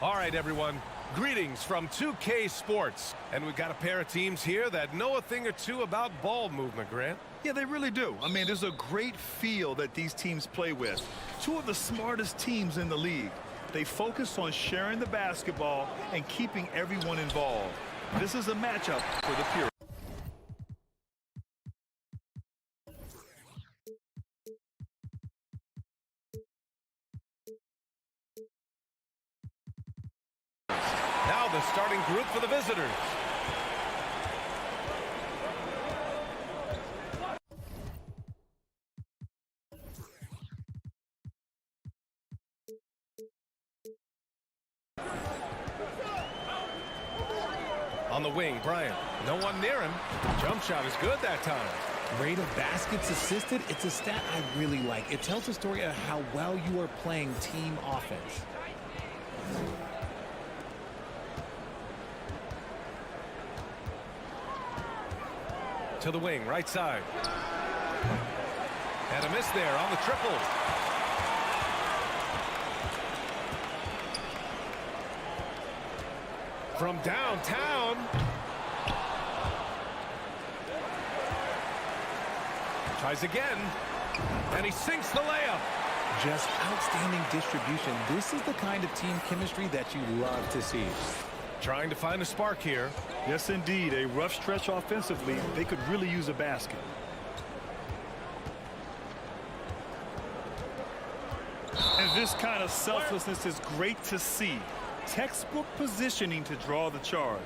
S6: All right, everyone. Greetings from 2K Sports. And we've got a pair of teams here that know a thing or two about ball movement, Grant.
S9: Yeah, they really do. I mean, there's a great feel that these teams play with. Two of the smartest teams in the league. They focus on sharing the basketball and keeping everyone involved. This is a matchup for the pure.
S6: Now the starting group for the visitors. On the wing, Bryant. No one near him. Jump shot is good that time.
S14: Rate of baskets assisted, it's a stat I really like. It tells a story of how well you are playing team offense.
S6: To the wing, right side. And a miss there on the triple. From downtown. Tries again. And he sinks the layup.
S14: Just outstanding distribution. This is the kind of team chemistry that you love to see.
S6: Trying to find a spark here.
S9: Yes, indeed. A rough stretch offensively. They could really use a basket. And this kind of selflessness is great to see. Textbook positioning to draw the charge.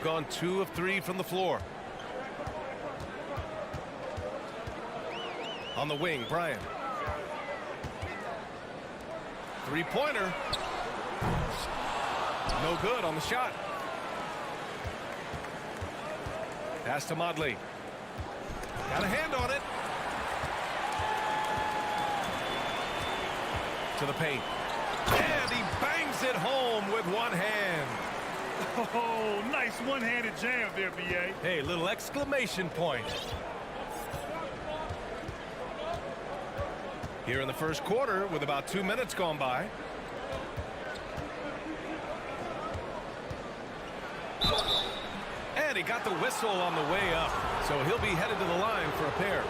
S6: Gone 2 of 3 from the floor. On the wing, Bryant. Three-pointer. No good on the shot. Pass to Modley. Got a hand on it. To the paint. And he bangs it home with one hand.
S9: Oh, nice one-handed jam there, B.A.
S6: Hey, little exclamation point. Here in the first quarter with about 2 minutes gone by. And he got the whistle on the way up. So he'll be headed to the line for a pair.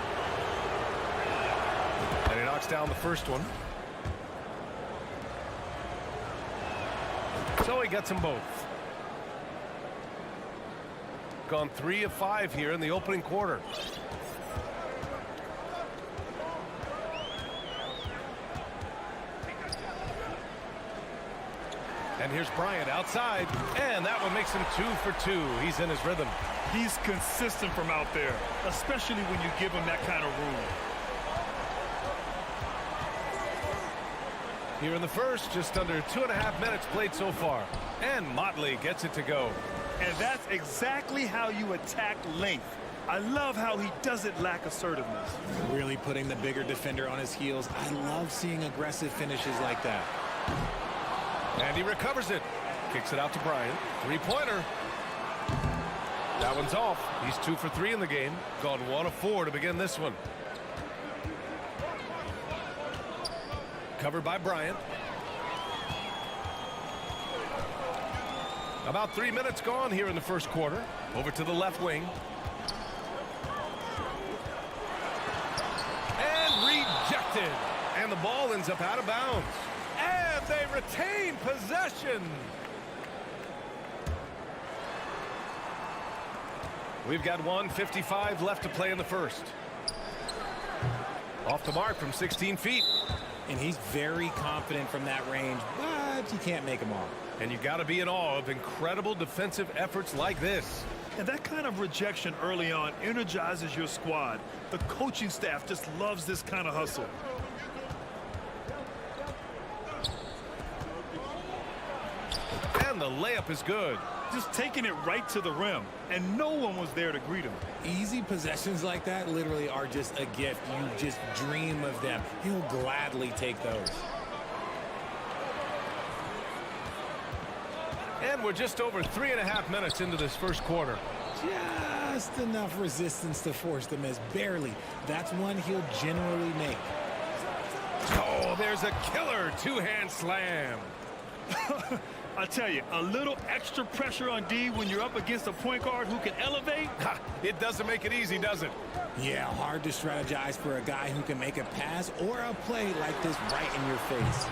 S6: And he knocks down the first one. So he gets them both. Gone 3 of 5 here in the opening quarter. And here's Bryant outside, and that one makes him 2 for 2. He's in his rhythm.
S9: He's consistent from out there, especially when you give him that kind of room.
S6: Here in the first, just under 2.5 minutes played so far. And Motley gets it to go.
S9: And that's exactly how you attack length. I love how he doesn't lack assertiveness.
S14: Really putting the bigger defender on his heels. I love seeing aggressive finishes like that.
S6: And he recovers it. Kicks it out to Bryant. Three-pointer. That one's off. He's 2 for 3 in the game. Gone 1 of 4 to begin this one. Covered by Bryant. About 3 minutes gone here in the first quarter. Over to the left wing. And rejected. And the ball ends up out of bounds. And they retain possession. We've got 1:55 left to play in the first. Off the mark from 16 feet.
S14: And he's very confident from that range, but you can't make him all.
S6: And you got to be in awe of incredible defensive efforts like this.
S9: And that kind of rejection early on energizes your squad. The coaching staff just loves this kind of hustle.
S6: And the layup is good.
S9: Just taking it right to the rim, and no one was there to greet him.
S14: Easy possessions like that literally are just a gift. You just dream of them. He'll gladly take those.
S6: And we're just over 3.5 minutes into this first quarter.
S14: Just enough resistance to force the miss. Barely. That's one he'll generally make.
S6: Oh, there's a killer two-hand slam.
S9: I tell you, a little extra pressure on D when you're up against a point guard who can elevate.
S6: It doesn't make it easy, does it?
S14: Yeah, hard to strategize for a guy who can make a pass or a play like this right in your face.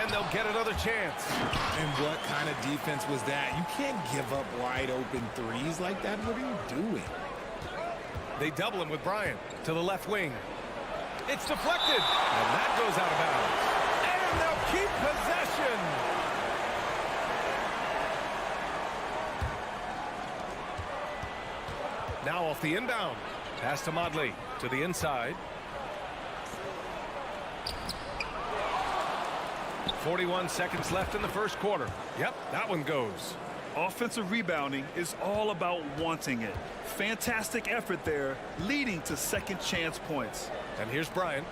S6: And they'll get another chance.
S14: And what kind of defense was that? You can't give up wide open threes like that. What are you doing?
S6: They double him with Bryant to the left wing. It's deflected. And that goes out of bounds. And they'll keep possession. Now off the inbound. Pass to Modley to the inside. 41 seconds left in the first quarter. Yep, that one goes.
S9: Offensive rebounding is all about wanting it. Fantastic effort there, leading to second chance points.
S6: And here's Bryant.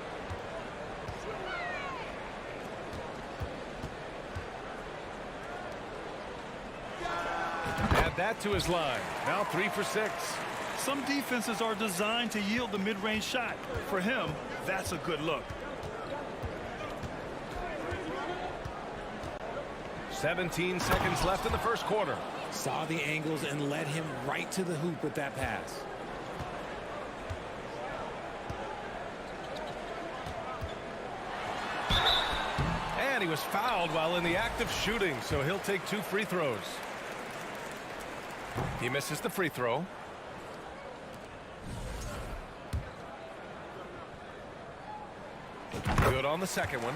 S6: Add that to his line. Now 3 for 6.
S9: Some defenses are designed to yield the mid-range shot. For him, that's a good look.
S6: 17 seconds left in the first quarter.
S14: Saw the angles and led him right to the hoop with that pass.
S6: And he was fouled while in the act of shooting, so he'll take 2 free throws. He misses the free throw. Good on the second one.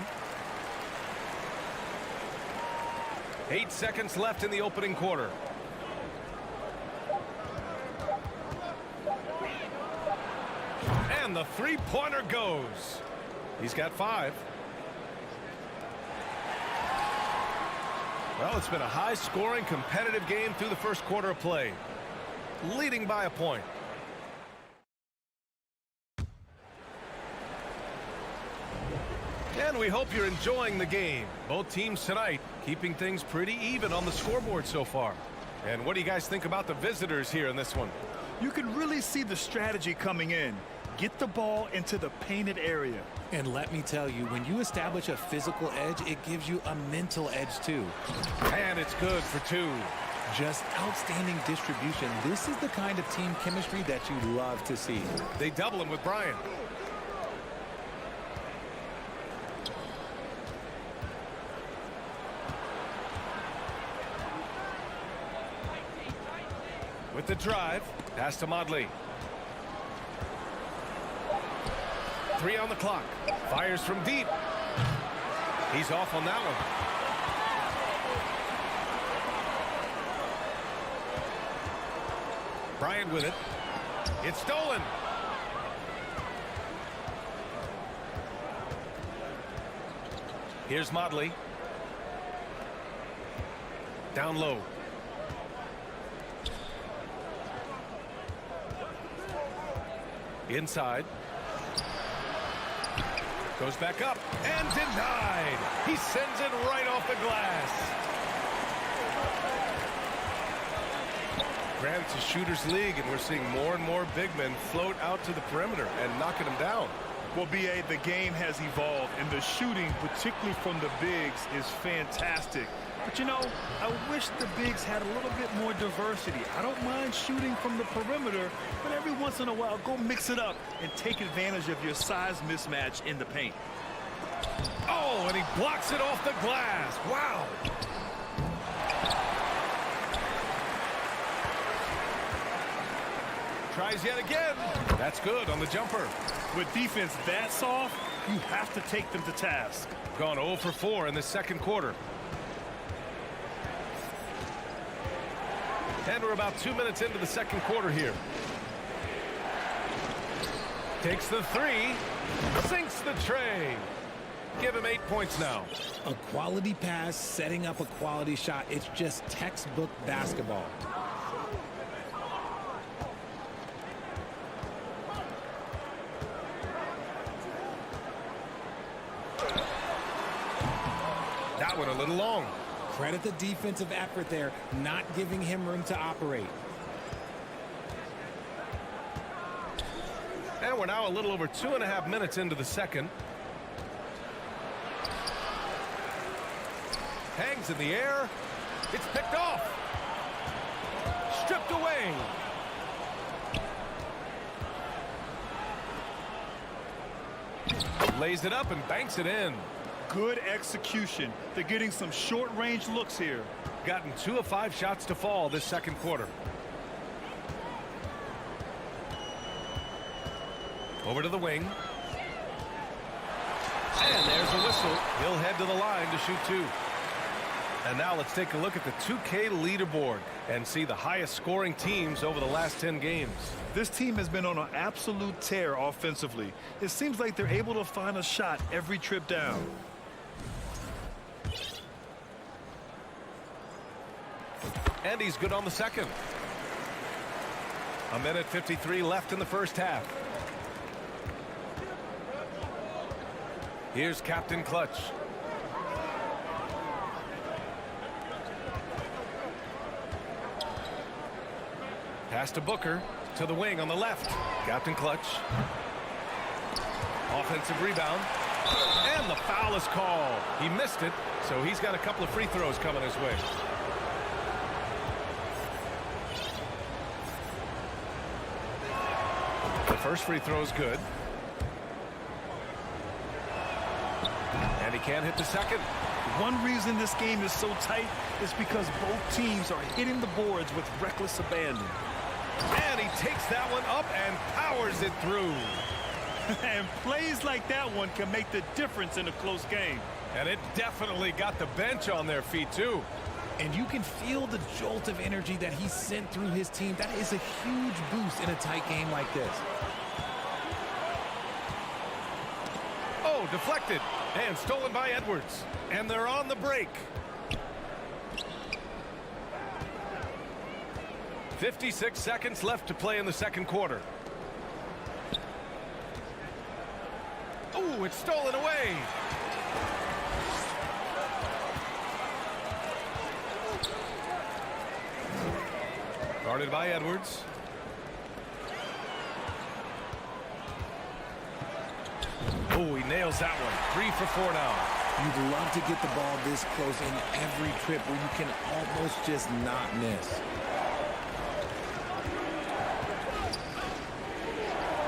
S6: 8 seconds left in the opening quarter. And the three-pointer goes. He's got 5. Well, it's been a high-scoring, competitive game through the first quarter of play. leading by a point. And we hope you're enjoying the game. Both teams tonight keeping things pretty even on the scoreboard so far. And what do you guys think about the visitors here in this one?
S9: You can really see the strategy coming in. Get the ball into the painted area.
S14: And let me tell you, when you establish a physical edge, it gives you a mental edge too.
S6: And it's good for two.
S14: Just outstanding distribution. This is the kind of team chemistry that you love to see.
S6: They double him with Bryant. With the drive, pass to Modley. 3 on the clock. Fires from deep. He's off on that one. Bryant with it. It's stolen. Here's Modley. Down low. Inside. Goes back up and denied. He sends it right off the glass. Granted, it's a shooter's league, and we're seeing more and more big men float out to the perimeter and knocking them down.
S9: Well, B.A., the game has evolved, and the shooting, particularly from the bigs, is fantastic. But, you know, I wish the bigs had a little bit more diversity. I don't mind shooting from the perimeter, but every once in a while, go mix it up and take advantage of your size mismatch in the paint.
S6: Oh, and he blocks it off the glass. Wow. Tries yet again. That's good on the jumper.
S9: With defense that soft, you have to take them to task.
S6: Gone 0 for 4 in the second quarter. And we're about 2 minutes into the second quarter here. Takes the 3. Sinks the tray. Give him 8 points now.
S14: A quality pass, setting up a quality shot. It's just textbook basketball.
S6: That one a little long.
S14: Credit the defensive effort there, not giving him room to operate.
S6: And we're now a little over 2.5 minutes into the second. Hangs in the air. It's picked off. Stripped away. Lays it up and banks it in.
S9: Good execution. They're getting some short-range looks here.
S6: Gotten 2 of 5 shots to fall this second quarter. Over to the wing. And there's a whistle. He'll head to the line to shoot 2. And now let's take a look at the 2K leaderboard and see the highest scoring teams over the last 10 games.
S9: This team has been on an absolute tear offensively. It seems like they're able to find a shot every trip down.
S6: And he's good on the second. 1:53 left in the first half. Here's Captain Clutch. Pass to Booker, to the wing on the left. Captain Clutch. Offensive rebound. And the foul is called. He missed it, so he's got a couple of free throws coming his way. The first free throw is good. And he can't hit the second.
S9: One reason this game is so tight is because both teams are hitting the boards with reckless abandon.
S6: And he takes that one up and powers it through.
S9: And plays like that one can make the difference in a close game.
S6: And it definitely got the bench on their feet, too.
S14: And you can feel the jolt of energy that he sent through his team. That is a huge boost in a tight game like this.
S6: Oh, deflected. And stolen by Edwards. And they're on the break. 56 seconds left to play in the second quarter. Oh, it's stolen away. Guarded by Edwards. Oh, he nails that one. 3 for 4 now.
S14: You'd love to get the ball this close in every trip where you can almost just not miss.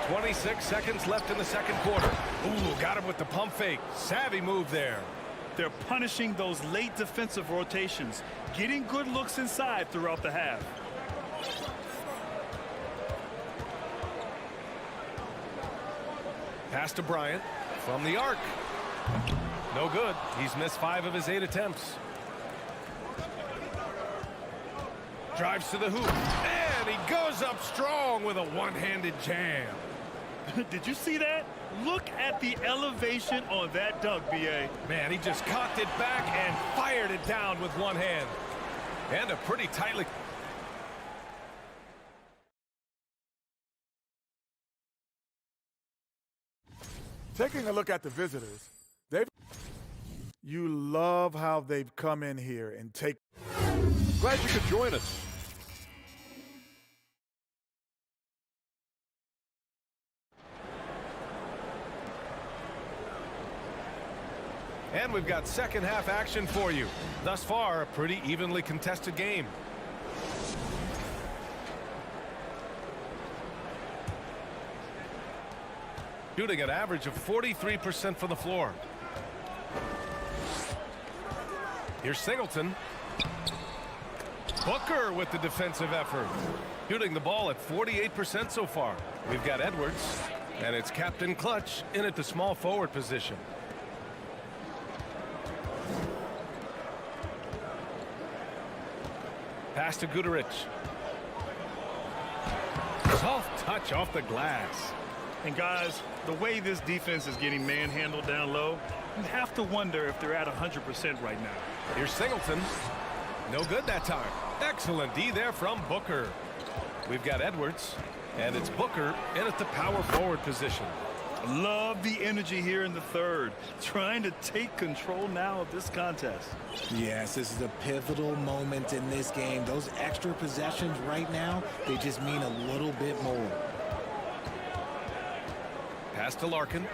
S6: 26 seconds left in the second quarter. Ooh, got him with the pump fake. Savvy move there.
S9: They're punishing those late defensive rotations, getting good looks inside throughout the half.
S6: Pass to Bryant from the arc. No good. He's missed 5 of his 8 attempts. Drives to the hoop. And he goes up strong with a one-handed jam.
S9: Did you see that? Look at the elevation on that dunk, B.A.
S6: Man, he just cocked it back and fired it down with one hand. And a pretty tightly...
S5: Taking a look at the visitors, you love how they've come in here and take.
S11: Glad you could join us.
S6: And we've got second half action for you. Thus far, a pretty evenly contested game. Shooting an average of 43% from the floor. Here's Singleton. Booker with the defensive effort. Shooting the ball at 48% so far. We've got Edwards, and it's Captain Clutch in at the small forward position. Pass to Guduric. Soft touch off the glass.
S9: And guys, the way this defense is getting manhandled down low, you have to wonder if they're at 100% right now.
S6: Here's Singleton. No good that time. Excellent D there from Booker. We've got Edwards, and it's Booker in at the power forward position.
S9: Love the energy here in the third, trying to take control now of this contest.
S14: Yes, this is a pivotal moment in this game. Those extra possessions right now, they just mean a little bit more.
S6: Pass to Larkin.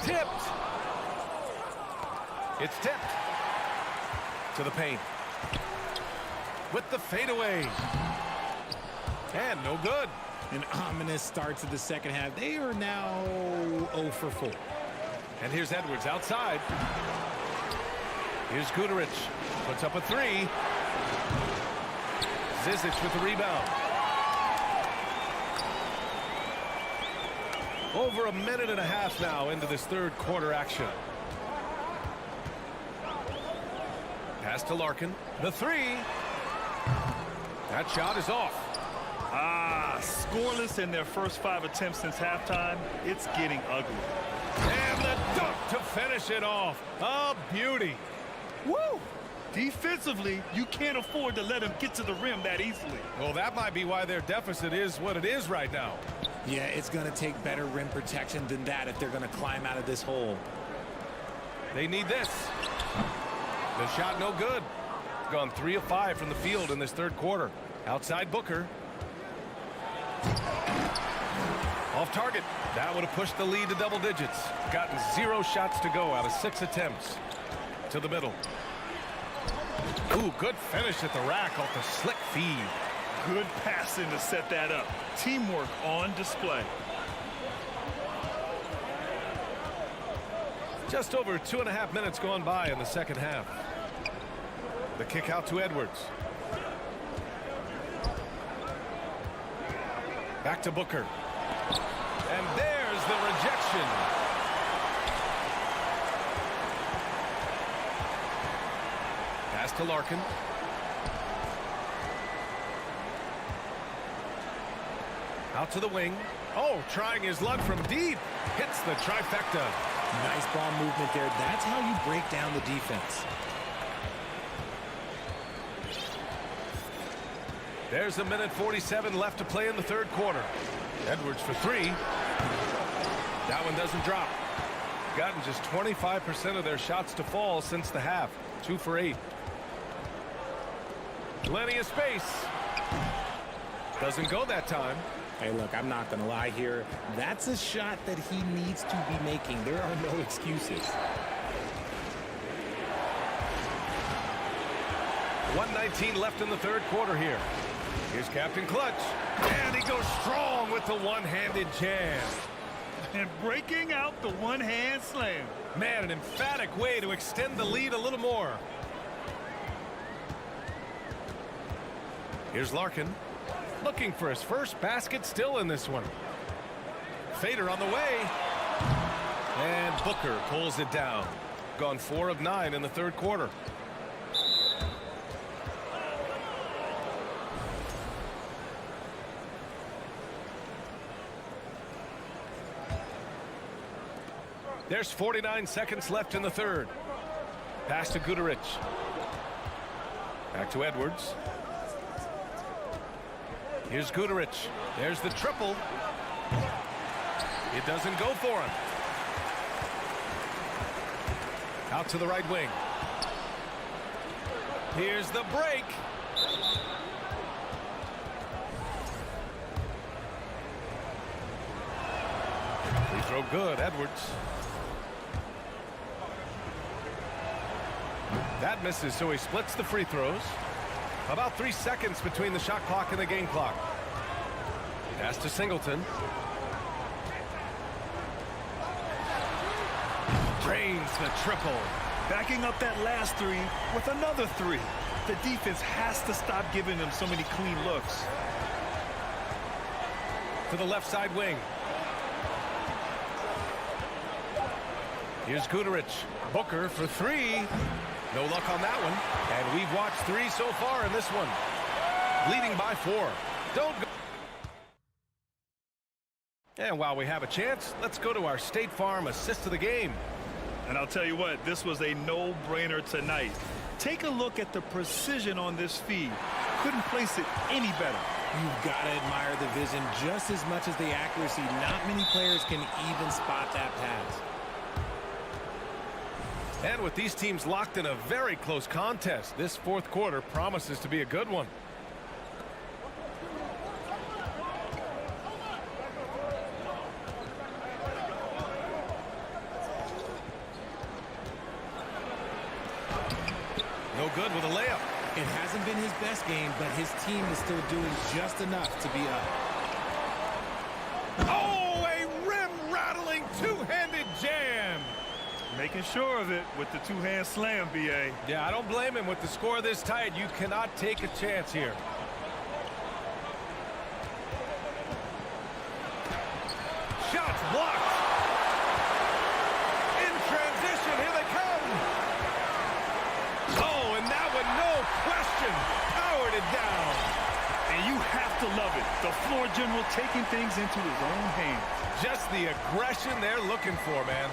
S6: Tipped. It's tipped. To the paint. With the fadeaway. And no good.
S14: An ominous start to the second half. They are now 0 for 4.
S6: And here's Edwards outside. Here's Guduric. Puts up a 3. Zizic with the rebound. Over a minute and a half now into this third quarter action. Pass to Larkin. The 3. That shot is off.
S9: Scoreless in their first 5 attempts since halftime. It's getting ugly.
S6: And the dunk to finish it off. A beauty.
S9: Woo! Defensively, you can't afford to let them get to the rim that easily.
S6: Well, that might be why their deficit is what it is right now.
S14: Yeah, it's going to take better rim protection than that if they're going to climb out of this hole.
S6: They need this. The shot no good. Gone 3 of 5 from the field in this third quarter. Outside Booker. Off target. That would have pushed the lead to double digits. Gotten 0 shots to go out of 6 attempts. To the middle. Ooh, good finish at the rack off the slick feed.
S9: Good passing to set that up. Teamwork on display.
S6: Just over 2.5 minutes gone by in the second half. The kick out to Edwards. Back to Booker. And there's the rejection. Pass to Larkin. Out to the wing. Oh, trying his luck from deep. Hits the trifecta.
S14: Nice ball movement there. That's how you break down the defense.
S6: There's a minute 47 left to play in the third quarter. Edwards for three. That one doesn't drop. Gotten just 25% of their shots to fall since the half. 2 for 8. Plenty of space. Doesn't go that time.
S14: Hey, look, I'm not going to lie here. That's a shot that he needs to be making. There are no excuses.
S6: 1:19 left in the third quarter here. Here's Captain Clutch. And he goes strong with the one-handed jam.
S9: And breaking out the one-hand slam.
S6: Man, an emphatic way to extend the lead a little more. Here's Larkin. Looking for his first basket still in this one. Fader on the way. And Booker pulls it down. Gone 4 of 9 in the third quarter. There's 49 seconds left in the third. Pass to Guduric. Back to Edwards. Here's Guduric. There's the triple. It doesn't go for him. Out to the right wing. Here's the break. Free throw good, Edwards. That misses, so he splits the free throws. About 3 seconds between the shot clock and the game clock. Pass to Singleton. Drains the triple.
S9: Backing up that last three with another three. The defense has to stop giving them so many clean looks.
S6: To the left side wing. Here's Guduric. Booker for three. No luck on that one. And we've watched 3 so far in this one. Leading by 4. Don't go. And while we have a chance, let's go to our State Farm assist of the game.
S9: And I'll tell you what, this was a no-brainer tonight. Take a look at the precision on this feed. Couldn't place it any better.
S14: You've got to admire the vision just as much as the accuracy. Not many players can even spot that pass.
S6: And with these teams locked in a very close contest, this fourth quarter promises to be a good one. No good with a layup.
S14: It hasn't been his best game, but his team is still doing just enough to be up.
S6: Oh, a rim-rattling two-handed jam.
S9: Making sure of it with the two-hand slam, B.A.
S6: Yeah, I don't blame him. With the score this tight, you cannot take a chance here. Shots blocked. In transition, here they come. Oh, and that one, no question, powered it down.
S9: And you have to love it. The floor general taking things into his own hands.
S6: Just the aggression they're looking for, man.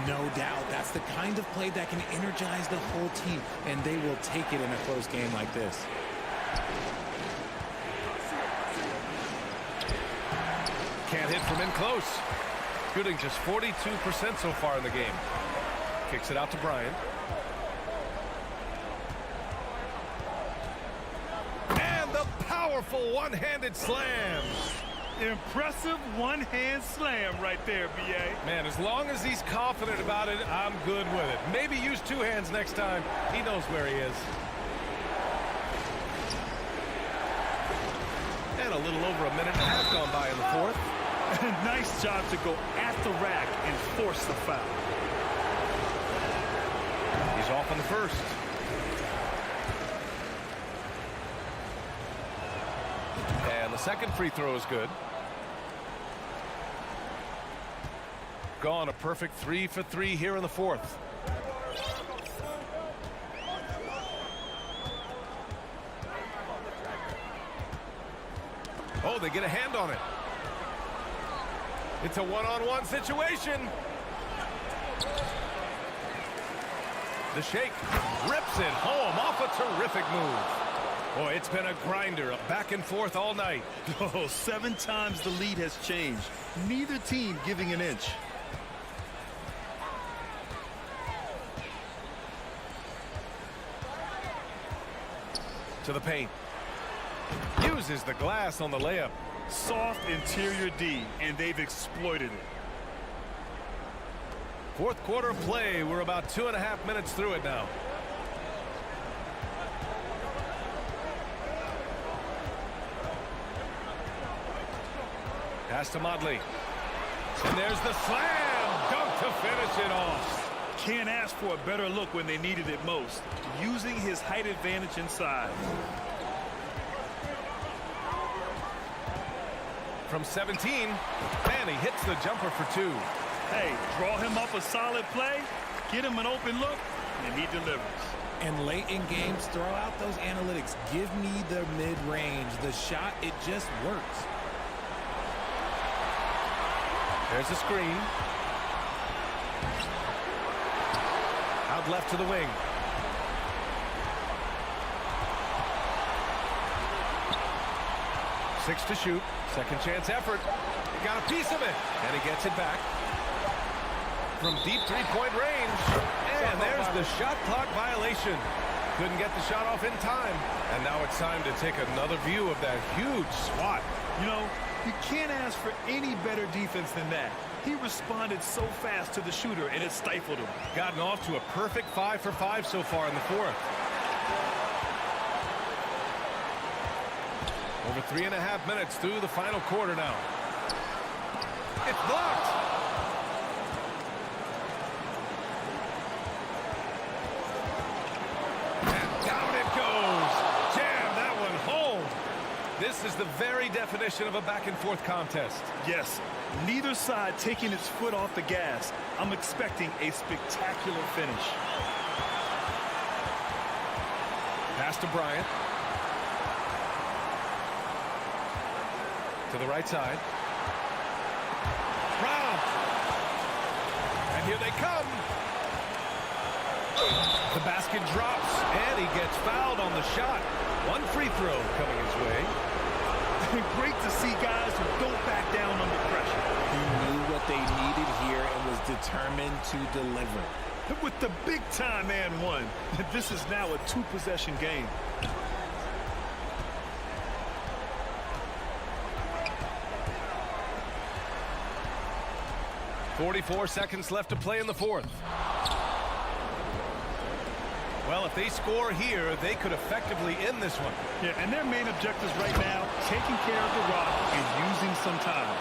S14: No doubt. That's the kind of play that can energize the whole team, and they will take it in a close game like this.
S6: Can't hit from in close. Shooting just 42% so far in the game. Kicks it out to Bryant. And the powerful one-handed slam.
S9: Impressive one-hand slam right there, B.A.
S6: Man, as long as he's confident about it, I'm good with it. Maybe use two hands next time. He knows where he is. And a little over a minute and a half gone by in the fourth.
S9: Nice job to go at the rack and force the foul.
S6: He's off on the first. And the second free throw is good. Gone a perfect 3 for 3 here in the fourth. Oh, they get a hand on it. It's a one-on-one situation. The shake rips it home off a terrific move. Boy, it's been a grinder, a back and forth all night.
S9: Oh, 7 times the lead has changed. Neither team giving an inch.
S6: To the paint. Uses the glass on the layup.
S9: Soft interior D, and they've exploited it.
S6: Fourth quarter play. We're about 2.5 minutes through it now. Pass to Motley. And there's the slam dunk to finish it off.
S9: Can't ask for a better look when they needed it most. Using his height advantage inside.
S6: From 17, and he hits the jumper for 2.
S9: Hey, draw him up a solid play, get him an open look, and he delivers.
S14: And late in games, throw out those analytics. Give me the mid-range. The shot, it just works.
S6: There's a screen. Out left to the wing. Six to shoot. Second chance effort. He got a piece of it. And he gets it back. From deep three-point range. And there's the shot clock violation. Couldn't get the shot off in time. And now it's time to take another view of that huge swat.
S9: You know, you can't ask for any better defense than that. He responded so fast to the shooter, and it stifled him.
S6: Gotten off to a perfect 5 for 5 so far in the fourth. Over 3.5 minutes through the final quarter now. It's blocked. And down it goes. Jam that one home. This is the very definition of a back-and-forth contest.
S9: Yes, neither side taking its foot off the gas. I'm expecting a spectacular finish.
S6: Pass to Bryant. To the right side. Brown. And here they come. The basket drops, and he gets fouled on the shot. One free throw coming his way.
S9: Great to see guys who don't back down under pressure.
S14: He knew what they needed here and was determined to deliver.
S9: With the big-time and one, this is now a 2-possession game.
S6: .44 seconds left to play in the fourth. Well, if they score here, they could effectively end this one.
S9: Yeah, and their main objectives right now, taking care of the rock and using some time.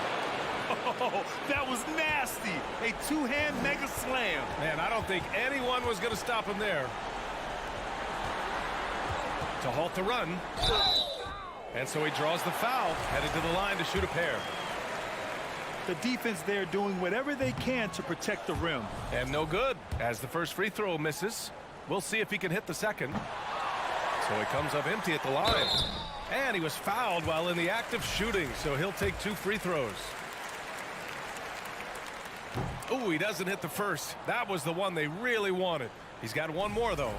S9: Oh, that was nasty. A 2-hand mega slam.
S6: Man, I don't think anyone was going to stop him there. To halt the run. And so he draws the foul, headed to the line to shoot a pair.
S9: The defense there doing whatever they can to protect the rim.
S6: And no good, as the first free throw misses. We'll see if he can hit the second. So he comes up empty at the line. And he was fouled while in the act of shooting, so he'll take 2 free throws. Oh, he doesn't hit the first. That was the one they really wanted. He's got one more, though.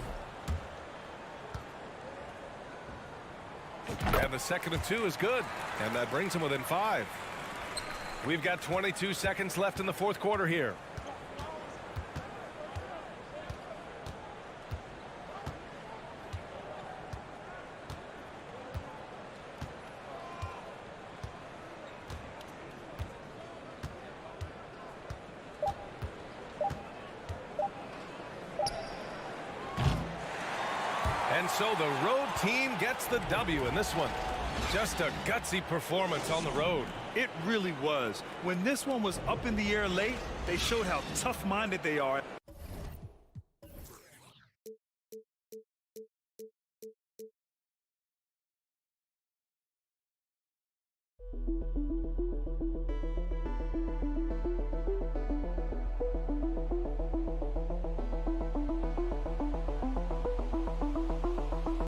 S6: And the second of 2 is good. And that brings him within 5. We've got 22 seconds left in the fourth quarter here. And so the road team gets the W in this one. Just a gutsy performance on the road.
S9: It really was. When this one was up in the air late, they showed how tough-minded they are.